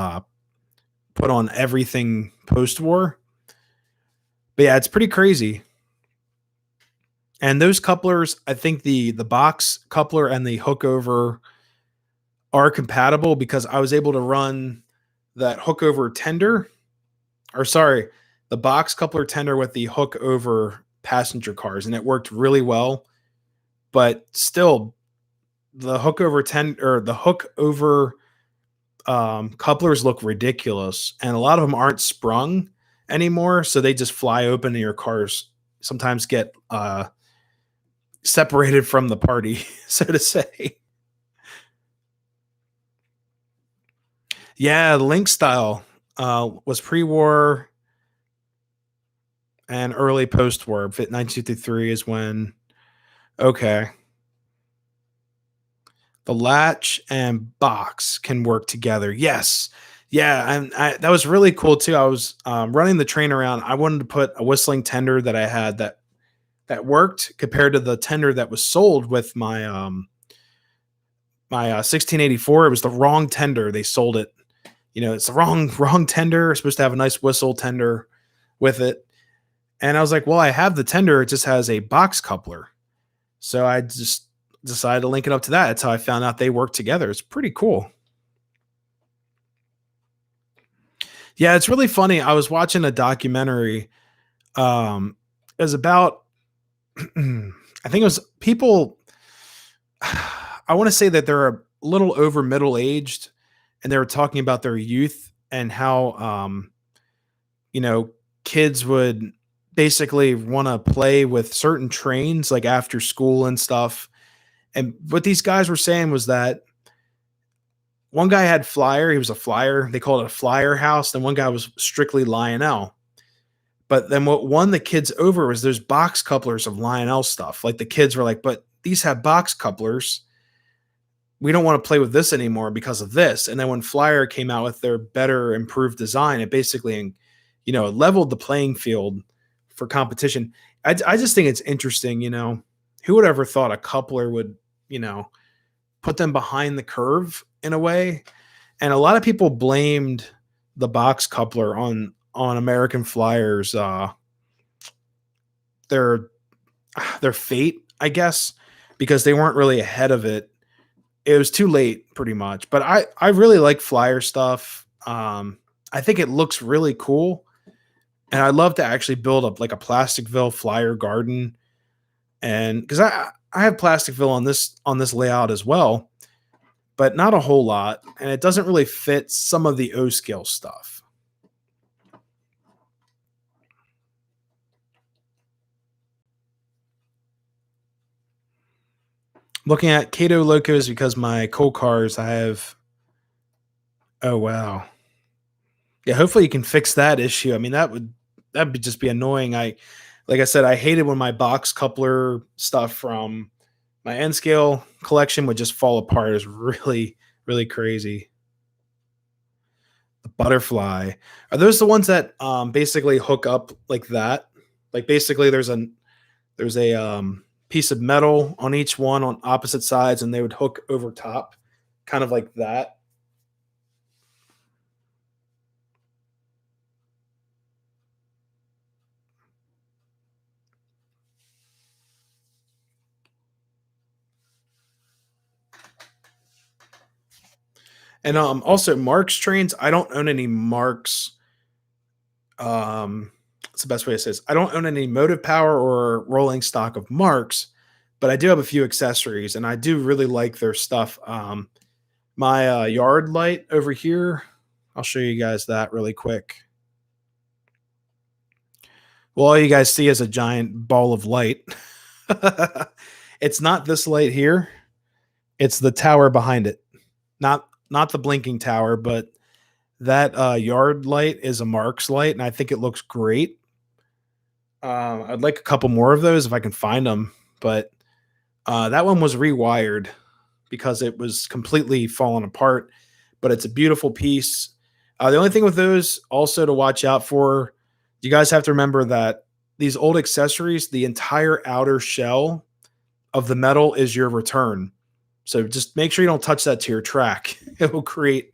put on everything post-war. But yeah, it's pretty crazy. And those couplers, I think the box coupler and the hook over are compatible because I was able to run that hook over tender, or sorry, the box coupler tender with the hook over passenger cars, and it worked really well. But still, the hook over couplers look ridiculous, and a lot of them aren't sprung anymore, so they just fly open, and your cars sometimes get separated from the party, so to say. Yeah, the Link style was pre-war and early post-war. 1953 is when. Okay. The latch and box can work together. Yes. Yeah, and that was really cool too. I was running the train around. I wanted to put a whistling tender that I had that worked compared to the tender that was sold with my 1684. It was the wrong tender. They sold it. It's the wrong tender. It's supposed to have a nice whistle tender with it. And I was like, well, I have the tender. It just has a box coupler. So I just decided to link it up to that. That's how I found out they work together. It's pretty cool. Yeah, it's really funny. I was watching a documentary. It was about, I think it was people. I want to say that they're a little over middle aged, and they were talking about their youth and how, you know, kids would basically want to play with certain trains like after school and stuff. And what these guys were saying was that one guy had Flyer, he was a Flyer. They called it a Flyer house. Then one guy was strictly Lionel. But then what won the kids over was those box couplers of Lionel stuff. Like the kids were like, but these have box couplers. We don't want to play with this anymore because of this. And then when Flyer came out with their better improved design, it basically, leveled the playing field for competition. I just think it's interesting, who would ever thought a coupler would, put them behind the curve in a way. And a lot of people blamed the box coupler on American Flyers, their fate, I guess, because they weren't really ahead of it. It was too late, pretty much. But I really like Flyer stuff. I think it looks really cool, and I'd love to actually build up like a Plasticville Flyer garden, and because I have Plasticville on this layout as well, but not a whole lot, and it doesn't really fit some of the O scale stuff. Looking at Cato Locos because my coal cars I have. Oh wow. Yeah, hopefully you can fix that issue. I mean, that'd just be annoying. Like I said, I hated when my box coupler stuff from my N scale collection would just fall apart. It was really, really crazy. The butterfly. Are those the ones that basically hook up like that? Like basically there's a piece of metal on each one on opposite sides, and they would hook over top, kind of like that. And also Marks trains. I don't own any Marks. What's the best way to say this? I don't own any motive power or rolling stock of Marks, but I do have a few accessories, and I do really like their stuff. My yard light over here. I'll show you guys that really quick. Well, all you guys see is a giant ball of light. It's not this light here. It's the tower behind it. Not the blinking tower, but That yard light is a Marks light, and I think it looks great. I'd like a couple more of those if I can find them, but that one was rewired because it was completely fallen apart. But it's a beautiful piece. The only thing with those also to watch out for, you guys have to remember that these old accessories, the entire outer shell of the metal is your return. So just make sure you don't touch that to your track. It will create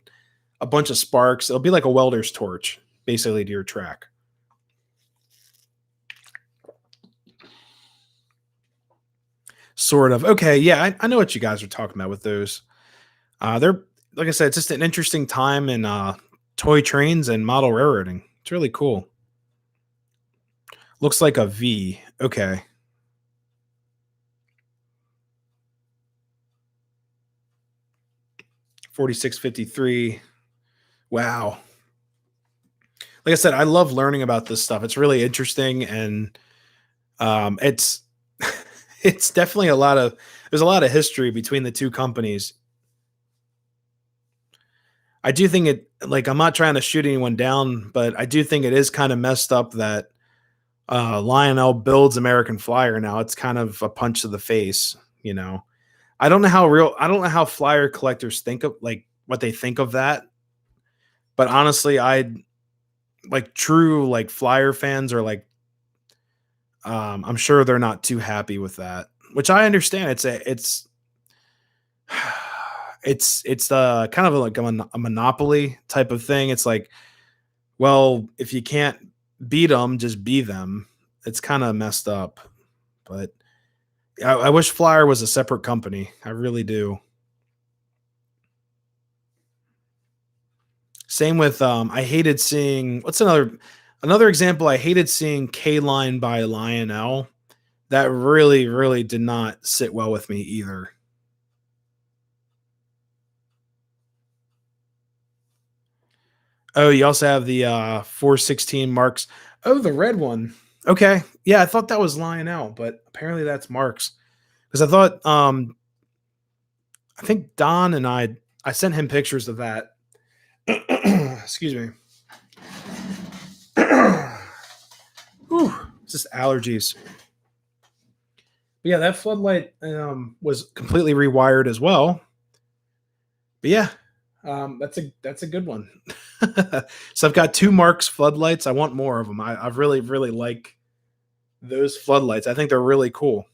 a bunch of sparks. It'll be like a welder's torch, basically, to your track. Sort of. Okay, yeah, I know what you guys are talking about with those. They're like I said, it's just an interesting time in toy trains and model railroading. It's really cool. Looks like a V. Okay. 4653. Wow. Like I said, I love learning about this stuff. It's really interesting, and it's it's definitely a lot of there's a lot of history between the two companies. I do think it like I'm not trying to shoot anyone down, but I do think it is kind of messed up that Lionel builds American Flyer now. It's kind of a punch to the face, you know. I don't know how flyer collectors think of like what they think of that, but honestly, I like true like flyer fans are like I'm sure they're not too happy with that, which I understand. It's kind of like a monopoly type of thing. It's like, well, if you can't beat them, just be them. It's kind of messed up, but I wish Flyer was a separate company. I really do. Same with I hated seeing what's another example. I hated seeing K Line by Lionel. That really did not sit well with me either. Oh, you also have the 416 Marks. Oh, the red one. Okay. Yeah, I thought that was Lionel, but apparently that's Marks. Because I thought I think Don and I sent him pictures of that. Excuse me. Whew, it's just allergies. But yeah, that floodlight was completely rewired as well. But yeah, that's a good one. So I've got two Marks floodlights. I want more of them. I really like those floodlights. I think they're really cool.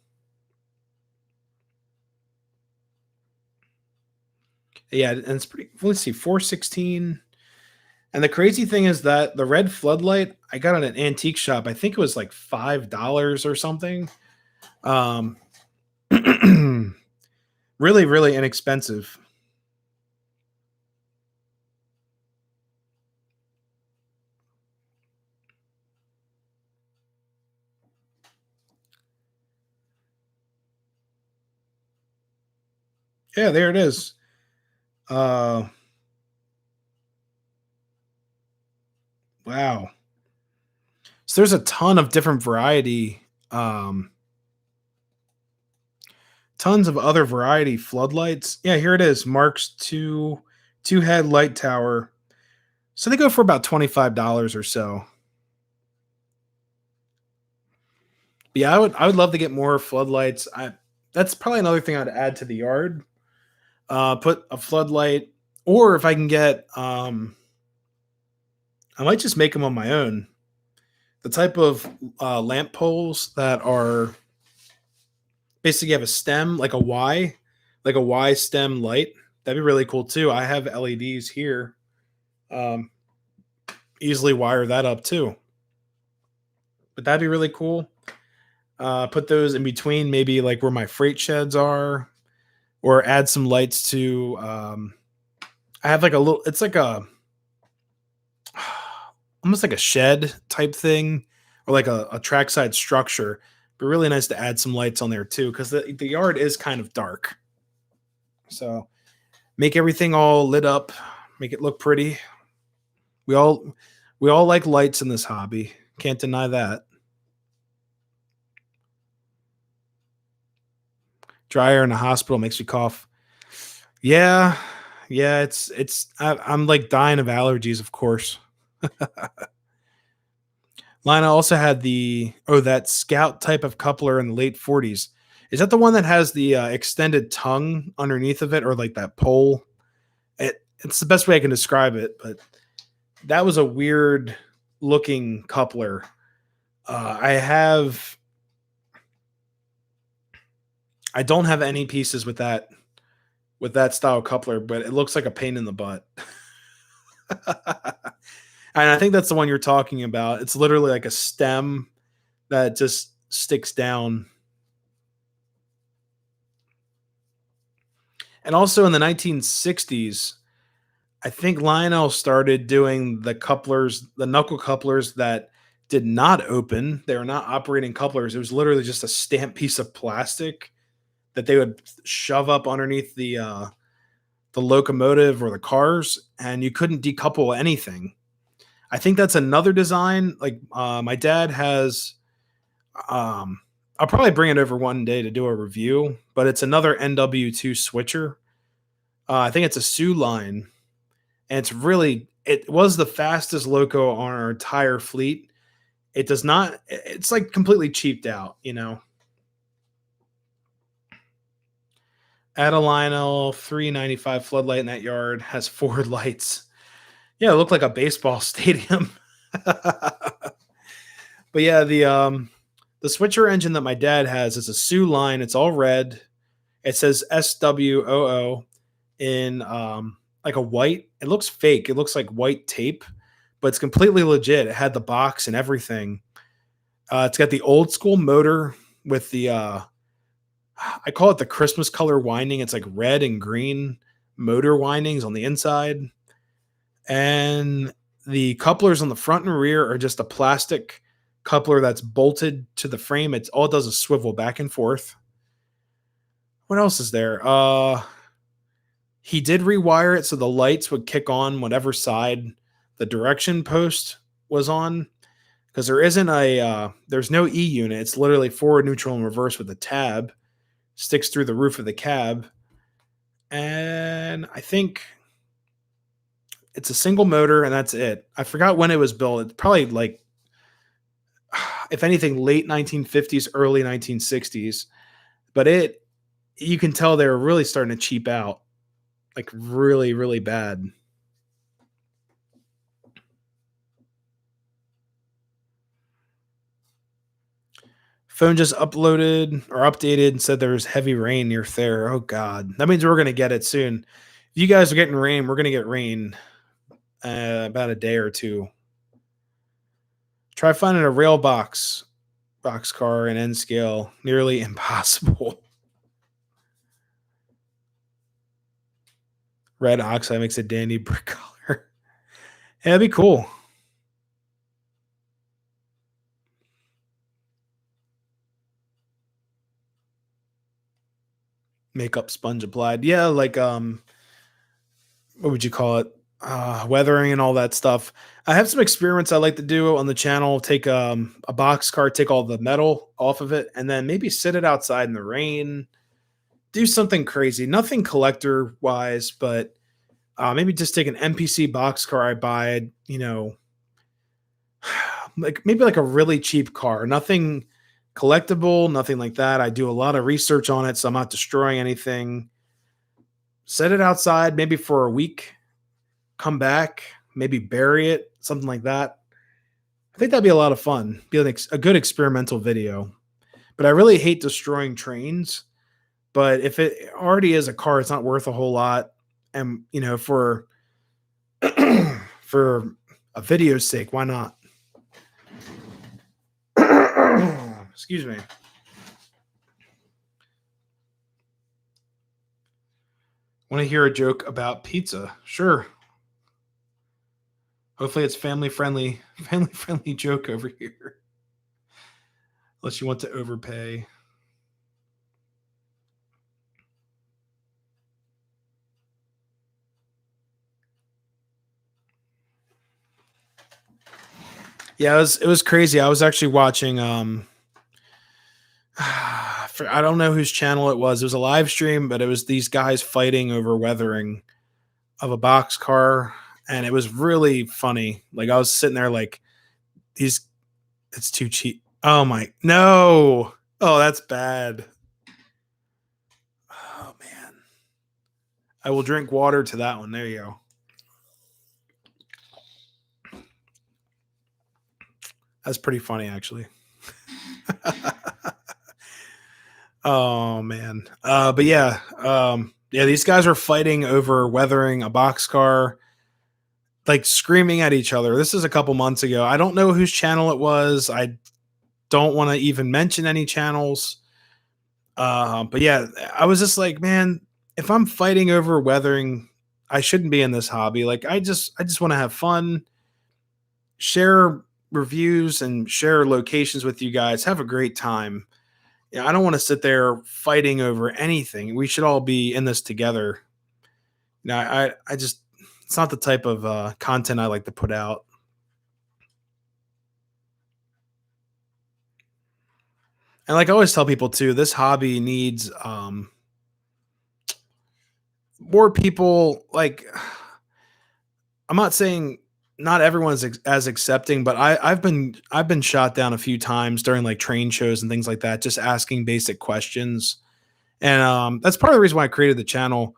Yeah, and it's pretty. Let's see, 416. And the crazy thing is that the red floodlight I got at an antique shop. I think it was like $5 or something. Um, really inexpensive. Yeah, there it is. Uh, wow. So there's a ton of different variety, tons of other variety floodlights. Yeah, here it is. Marks two head light tower. So they go for about $25 or so. But yeah, I would love to get more floodlights. I That's probably another thing I'd add to the yard. Put a floodlight, or if I can get, I might just make them on my own. The type of lamp poles that are basically have a stem like a Y stem light. That'd be really cool too. I have LEDs here. Um, Easily wire that up too. But that'd be really cool. Put those in between, maybe like where my freight sheds are, or add some lights to. I have like a little. It's like a almost like a shed type thing, or like a trackside structure. But really nice to add some lights on there too, because the yard is kind of dark. So make everything all lit up, make it look pretty. We all we all like lights in this hobby. Can't deny that. Dryer in a hospital makes you cough. Yeah, Yeah, I'm like dying of allergies, of course. Lina also had that Scout type of coupler in the late 40s. Is that the one that has the extended tongue underneath of it, or like that pole? It's the best way I can describe it, but that was a weird looking coupler. I have I don't have any pieces with that style coupler, but it looks like a pain in the butt. And I think that's the one you're talking about. It's literally like a stem that just sticks down. And also in the 1960s, I think Lionel started doing the knuckle couplers that did not open. They were not operating couplers. It was literally just a stamped piece of plastic that they would shove up underneath the locomotive or the cars, and you couldn't decouple anything. I think that's another design. Like my dad has. I'll probably bring it over one day to do a review, but it's another NW2 switcher. I think it's a Sioux line, and it was the fastest loco on our entire fleet. It does not. It's like completely cheaped out, you know. Adelino 395 floodlight in that yard has four lights. Yeah, it looked like a baseball stadium. But yeah, the switcher engine that my dad has is a Sioux line. It's all red. It says SWOO in like a white. It looks fake. It looks like white tape, but it's completely legit. It had the box and everything. It's got the old school motor with the I call it the Christmas color winding. It's like red and green motor windings on the inside. And the couplers on the front and rear are just a plastic coupler that's bolted to the frame. It's all it does is swivel back and forth. What else is there? He did rewire it so the lights would kick on whatever side the direction post was on. Because there's no E unit. It's literally forward, neutral, and reverse with a tab. Sticks through the roof of the cab. And I think it's a single motor, and that's it. I forgot when it was built. It's probably like, if anything, late 1950s, early 1960s. But you can tell they were really starting to cheap out, like really, really bad. Phone just uploaded or updated and said there's heavy rain near there. Oh God, that means we're gonna get it soon. If you guys are getting rain, we're gonna get rain about a day or two. Try finding a rail box car in N scale. Nearly impossible. Red oxide makes a dandy brick color. Yeah, that'd be cool. Makeup sponge applied. Yeah, like what would you call it? Weathering and all that stuff. I have some experiments I like to do on the channel. Take a box car, take all the metal off of it, and then maybe sit it outside in the rain. Do something crazy. Nothing collector wise, but maybe just take an NPC box car I buy. You know, like maybe like a really cheap car. Nothing collectible, nothing like that. I do a lot of research on it, so I'm not destroying anything. Set it outside maybe for a week, come back, maybe bury it, something like that. I think that'd be a lot of fun. Be a good experimental video. But I really hate destroying trains. But if it already is a car, it's not worth a whole lot. And you know, for for a video's sake, why not? Excuse me. Want to hear a joke about pizza? Sure. Hopefully it's family friendly joke over here. Unless you want to overpay. Yeah, it was crazy. I was actually watching I don't know whose channel it was. It was a live stream, but it was these guys fighting over weathering. of a box car, and it was really funny. Like I was sitting there like these it's too cheap. Oh my no. Oh, that's bad. Oh man. I will drink water to that one. There you go. That's pretty funny actually. Oh man. But yeah, yeah, these guys are fighting over weathering a boxcar, like screaming at each other. This is a couple months ago. I don't know whose channel it was. I don't want to even mention any channels. But yeah, I was just like, man, if I'm fighting over weathering, I shouldn't be in this hobby. Like I just want to have fun, share reviews and share locations with you guys, have a great time. Yeah, I don't want to sit there fighting over anything. We should all be in this together. I just it's not the type of content I like to put out. And like I always tell people too, this hobby needs more people. Like I'm not saying not everyone's as accepting, but I've been shot down a few times during like train shows and things like that, just asking basic questions. And that's part of the reason why I created the channel,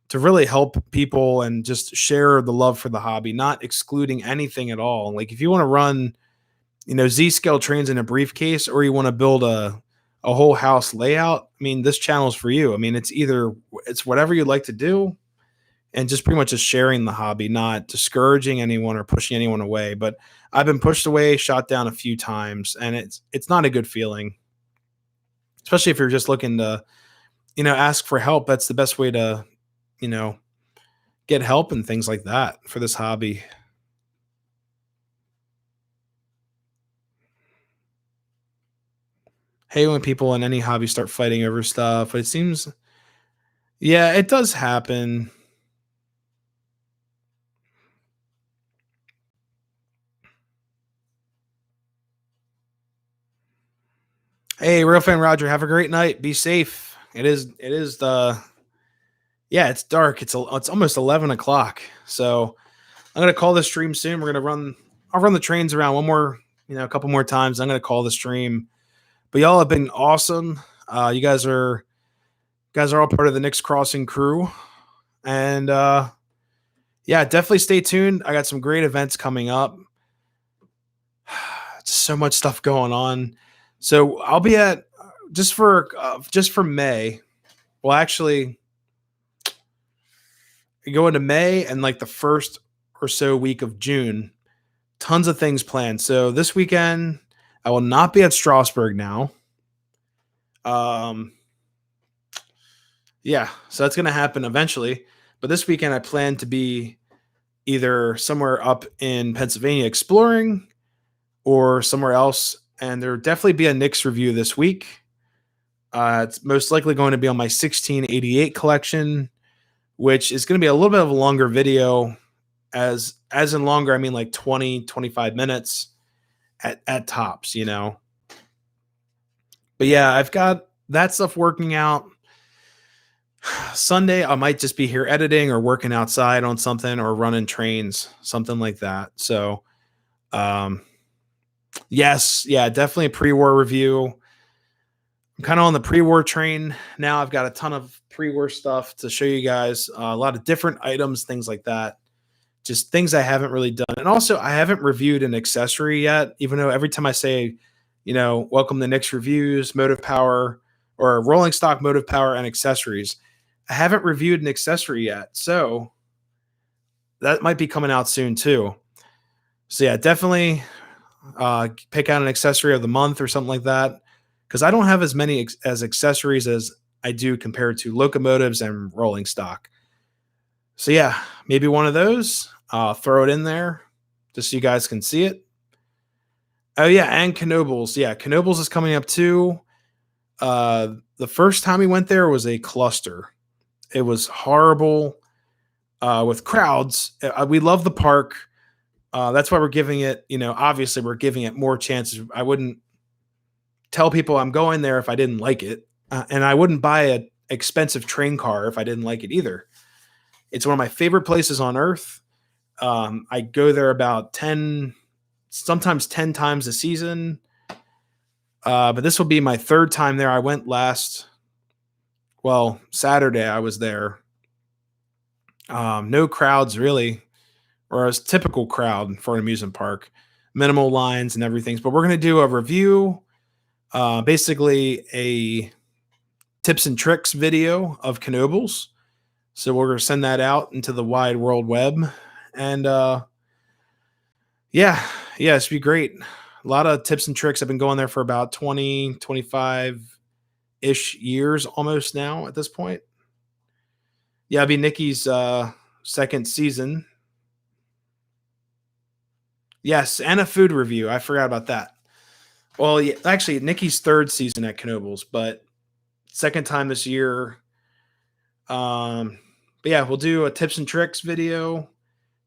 to really help people and just share the love for the hobby, not excluding anything at all. Like if you want to run, Z scale trains in a briefcase, or you want to build a whole house layout, I mean, this channel is for you. I mean, it's whatever you'd like to do, and just pretty much just sharing the hobby, not discouraging anyone or pushing anyone away. But I've been pushed away, shot down a few times, and it's not a good feeling, especially if you're just looking to, ask for help. That's the best way to, you know, get help and things like that for this hobby. Hey, when people in any hobby start fighting over stuff, it seems, yeah, it does happen. Hey, real fan Roger, have a great night. Be safe. It is the yeah, it's dark. It's almost 11 o'clock. So I'm gonna call this stream soon. I'll run the trains around one more, a couple more times. I'm gonna call the stream. But y'all have been awesome. You guys are all part of the Knicks Crossing crew. And yeah, definitely stay tuned. I got some great events coming up. So much stuff going on. So I'll be at just for May. Well, actually, we go into May and like the first or so week of June. Tons of things planned. So this weekend, I will not be at Strasbourg now. Um, yeah, so that's gonna happen eventually. But this weekend, I plan to be either somewhere up in Pennsylvania exploring, or somewhere else. And there'll definitely be a Knicks review this week. It's most likely going to be on my 1688 collection, which is going to be a little bit of a longer video. As in longer, I mean like 20-25 minutes at tops. But yeah, I've got that stuff working out. Sunday, I might just be here editing or working outside on something, or running trains, something like that. So, yes, yeah, definitely a pre-war review. I'm kind of on the pre-war train now. I've got a ton of pre-war stuff to show you guys, a lot of different items, things like that. Just things I haven't really done. And also, I haven't reviewed an accessory yet, even though every time I say, welcome to Nick's Reviews, Motive Power, or Rolling Stock Motive Power and Accessories, I haven't reviewed an accessory yet. So that might be coming out soon too. So yeah, definitely pick out an accessory of the month or something like that, because I don't have as many as accessories as I do compared to locomotives and rolling stock. So yeah, maybe one of those. Throw it in there just so you guys can see it. Oh yeah, and Knoebels. Yeah, Knoebels is coming up too. The first time we went there was a cluster. It was horrible with crowds. We love the park. That's why we're giving it, obviously we're giving it more chances. I wouldn't tell people I'm going there if I didn't like it. And I wouldn't buy an expensive train car if I didn't like it either. It's one of my favorite places on earth. I go there about 10, sometimes 10 times a season. But this will be my third time there. I went Saturday I was there. No crowds really, or a typical crowd for an amusement park, minimal lines and everything. But we're going to do a review, basically a tips and tricks video of Knoebels. So we're going to send that out into the wide world web. And yeah, it's be great. A lot of tips and tricks. I've been going there for about 20, 25-ish years almost now at this point. Yeah, it'll be Nikki's second season. Yes, and a food review. I forgot about that. Well, yeah, actually, Nikki's third season at Knoebels, but second time this year. But yeah, we'll do a tips and tricks video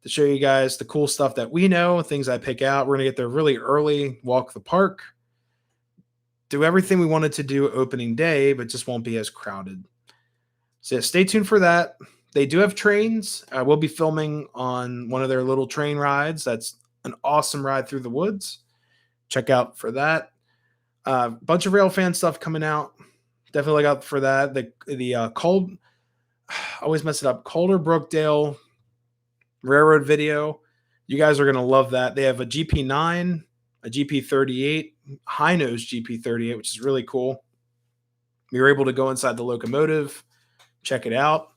to show you guys the cool stuff that we know, things I pick out. We're going to get there really early, walk the park, do everything we wanted to do opening day, but just won't be as crowded. So yeah, stay tuned for that. They do have trains. I will be filming on one of their little train rides. That's an awesome ride through the woods. Check out for that. Bunch of rail fan stuff coming out. Definitely look out for that. The cold, I always mess it up. Calder Brookdale Railroad video. You guys are gonna love that. They have a GP9, a GP38, high nose GP38, which is really cool. We were able to go inside the locomotive, check it out.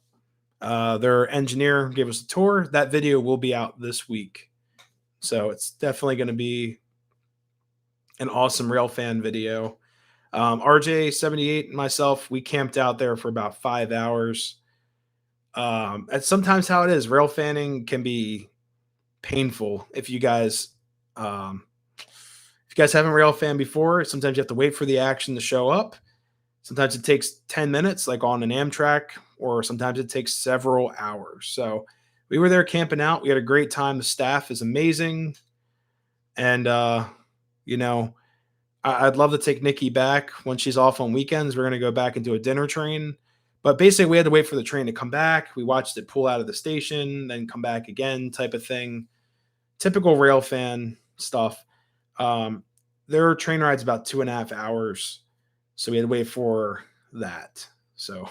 Their engineer gave us a tour. That video will be out this week. So it's definitely going to be an awesome rail fan video. RJ78 and myself, we camped out there for about 5 hours. That's sometimes how it is. Rail fanning can be painful if you guys haven't rail fan before. Sometimes you have to wait for the action to show up. Sometimes it takes 10 minutes, like on an Amtrak, or sometimes it takes several hours. So we were there camping out. We had a great time. The staff is amazing. And, I'd love to take Nikki back when she's off on weekends. We're going to go back and do a dinner train. But basically, we had to wait for the train to come back. We watched it pull out of the station, then come back again type of thing. Typical rail fan stuff. Their train ride's about 2.5 hours. So we had to wait for that. So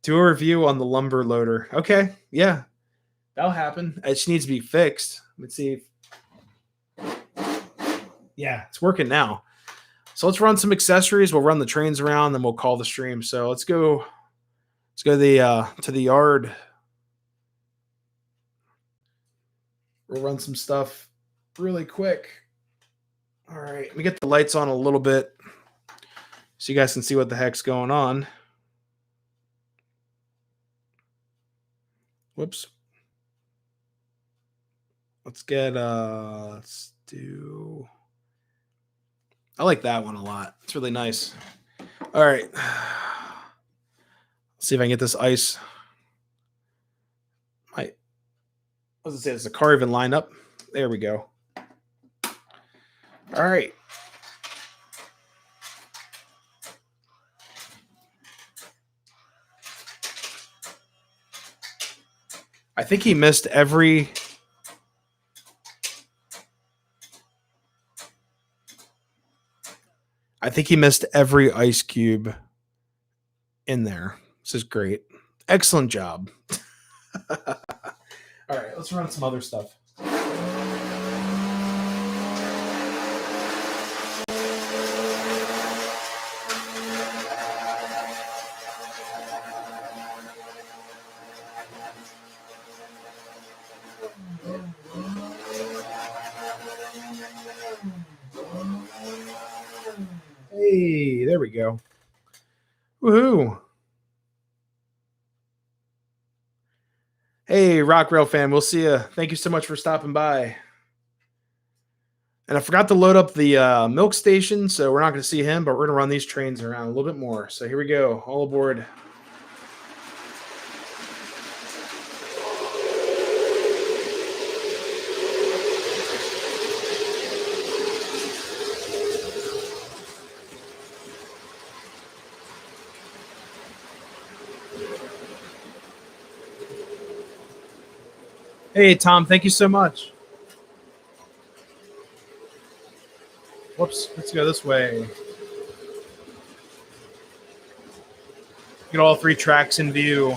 do a review on the lumber loader. Okay. Yeah. That'll happen. It just needs to be fixed. Let's see. Yeah, it's working now. So let's run some accessories. We'll run the trains around, then we'll call the stream. So let's go to the yard. We'll run some stuff really quick. All right. Let me get the lights on a little bit so you guys can see what the heck's going on. Whoops. Let's do. I like that one a lot. It's really nice. All right. Let's see if I can get this ice. What does it say? Is the car even lined up? There we go. All right. I think he missed every. Ice cube in there. This is great. Excellent job. All right, let's run some other stuff. Hey, there we go. Woohoo. Hey, Rock Rail fan, we'll see you. Thank you so much for stopping by. And I forgot to load up the milk station, so we're not going to see him, but we're going to run these trains around a little bit more. So here we go. All aboard. Hey, Tom, thank you so much. Whoops, let's go this way. Get all three tracks in view.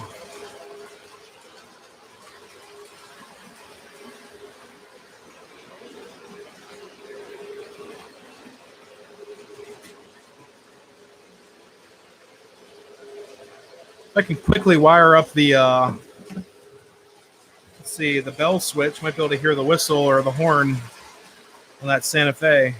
I can quickly wire up the let's see, the bell switch. Might be able to hear the whistle or the horn on that Santa Fe.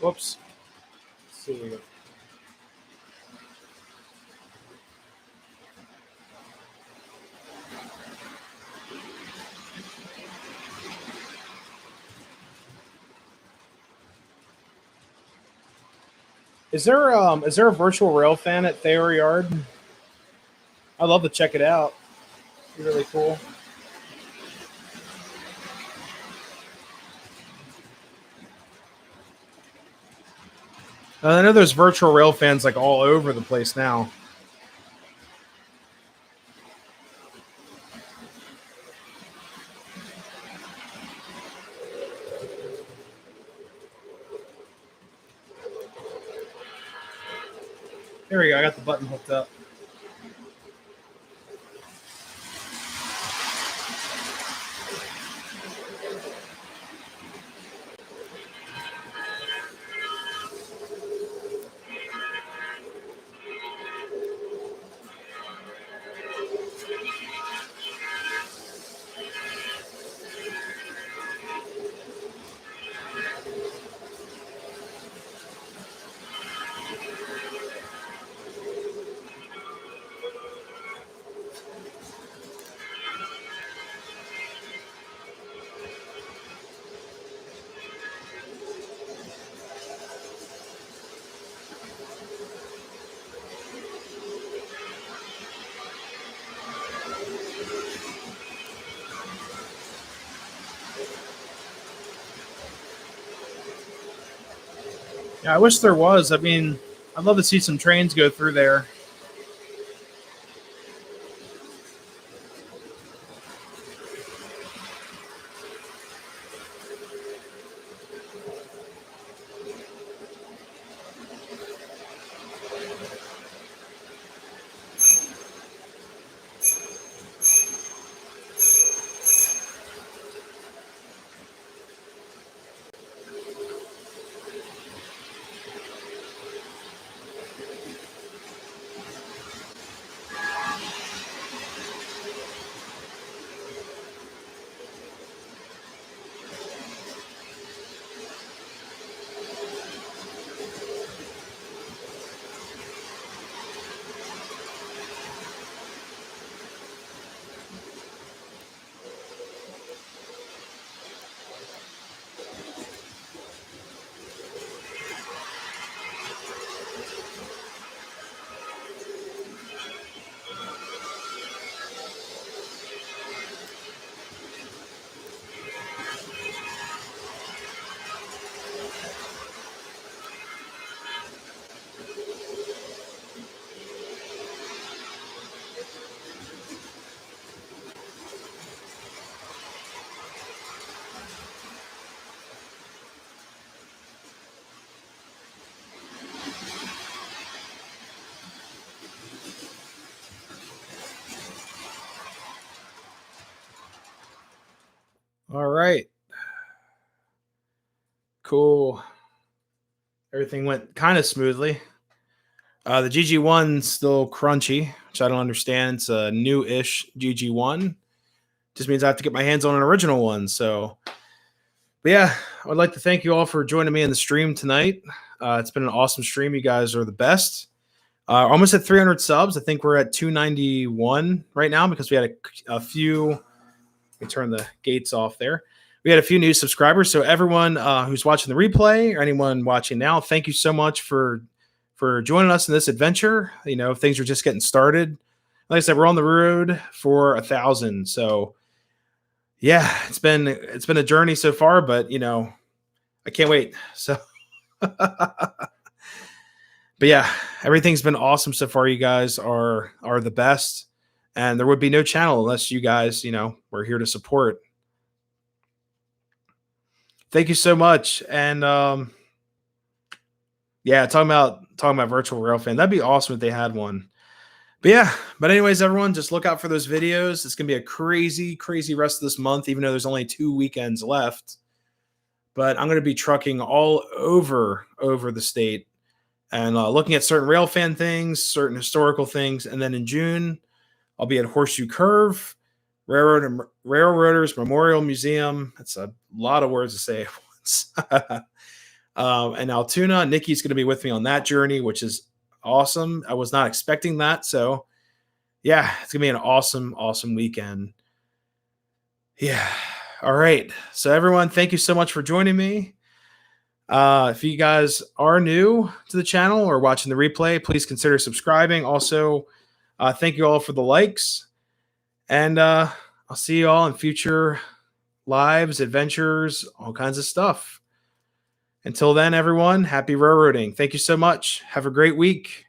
Whoops. Let's see. Is there a virtual rail fan at Thayer Yard? I'd love to check it out. It'd be really cool. I know there's virtual rail fans like all over the place now. There we go. I got the button hooked up. Yeah, I wish there was. I mean, I'd love to see some trains go through there. All right. Cool. Everything went kind of smoothly. The GG1's still crunchy, which I don't understand. It's a new-ish GG1. Just means I have to get my hands on an original one. So, but yeah, I would like to thank you all for joining me in the stream tonight. It's been an awesome stream. You guys are the best. Almost at 300 subs. I think we're at 291 right now because we had a few. Let me turn the gates off there. We had a few new subscribers. So everyone who's watching the replay or anyone watching now, thank you so much for joining us in this adventure. You know, things are just getting started. Like I said, we're on the road for 1,000. So yeah, it's been a journey so far, but you know, I can't wait. So but yeah, everything's been awesome so far. You guys are the best, and there would be no channel unless you guys, you know, were here to support. Thank you so much. And yeah, talking about virtual railfan, that'd be awesome if they had one. But yeah, but anyways, everyone, just look out for those videos. It's gonna be a crazy, crazy rest of this month, even though there's only 2 weekends left. But I'm gonna be trucking all over the state and looking at certain railfan things, certain historical things, and then in June, I'll be at Horseshoe Curve, Railroaders Memorial Museum. That's a lot of words to say at once. And Altoona, Nikki's going to be with me on that journey, which is awesome. I was not expecting that. So, yeah, it's going to be an awesome, awesome weekend. Yeah. All right. So, everyone, thank you so much for joining me. If you guys are new to the channel or watching the replay, please consider subscribing. Also, thank you all for the likes. And I'll see you all in future lives, adventures, all kinds of stuff. Until then, everyone, happy railroading. Thank you so much. Have a great week.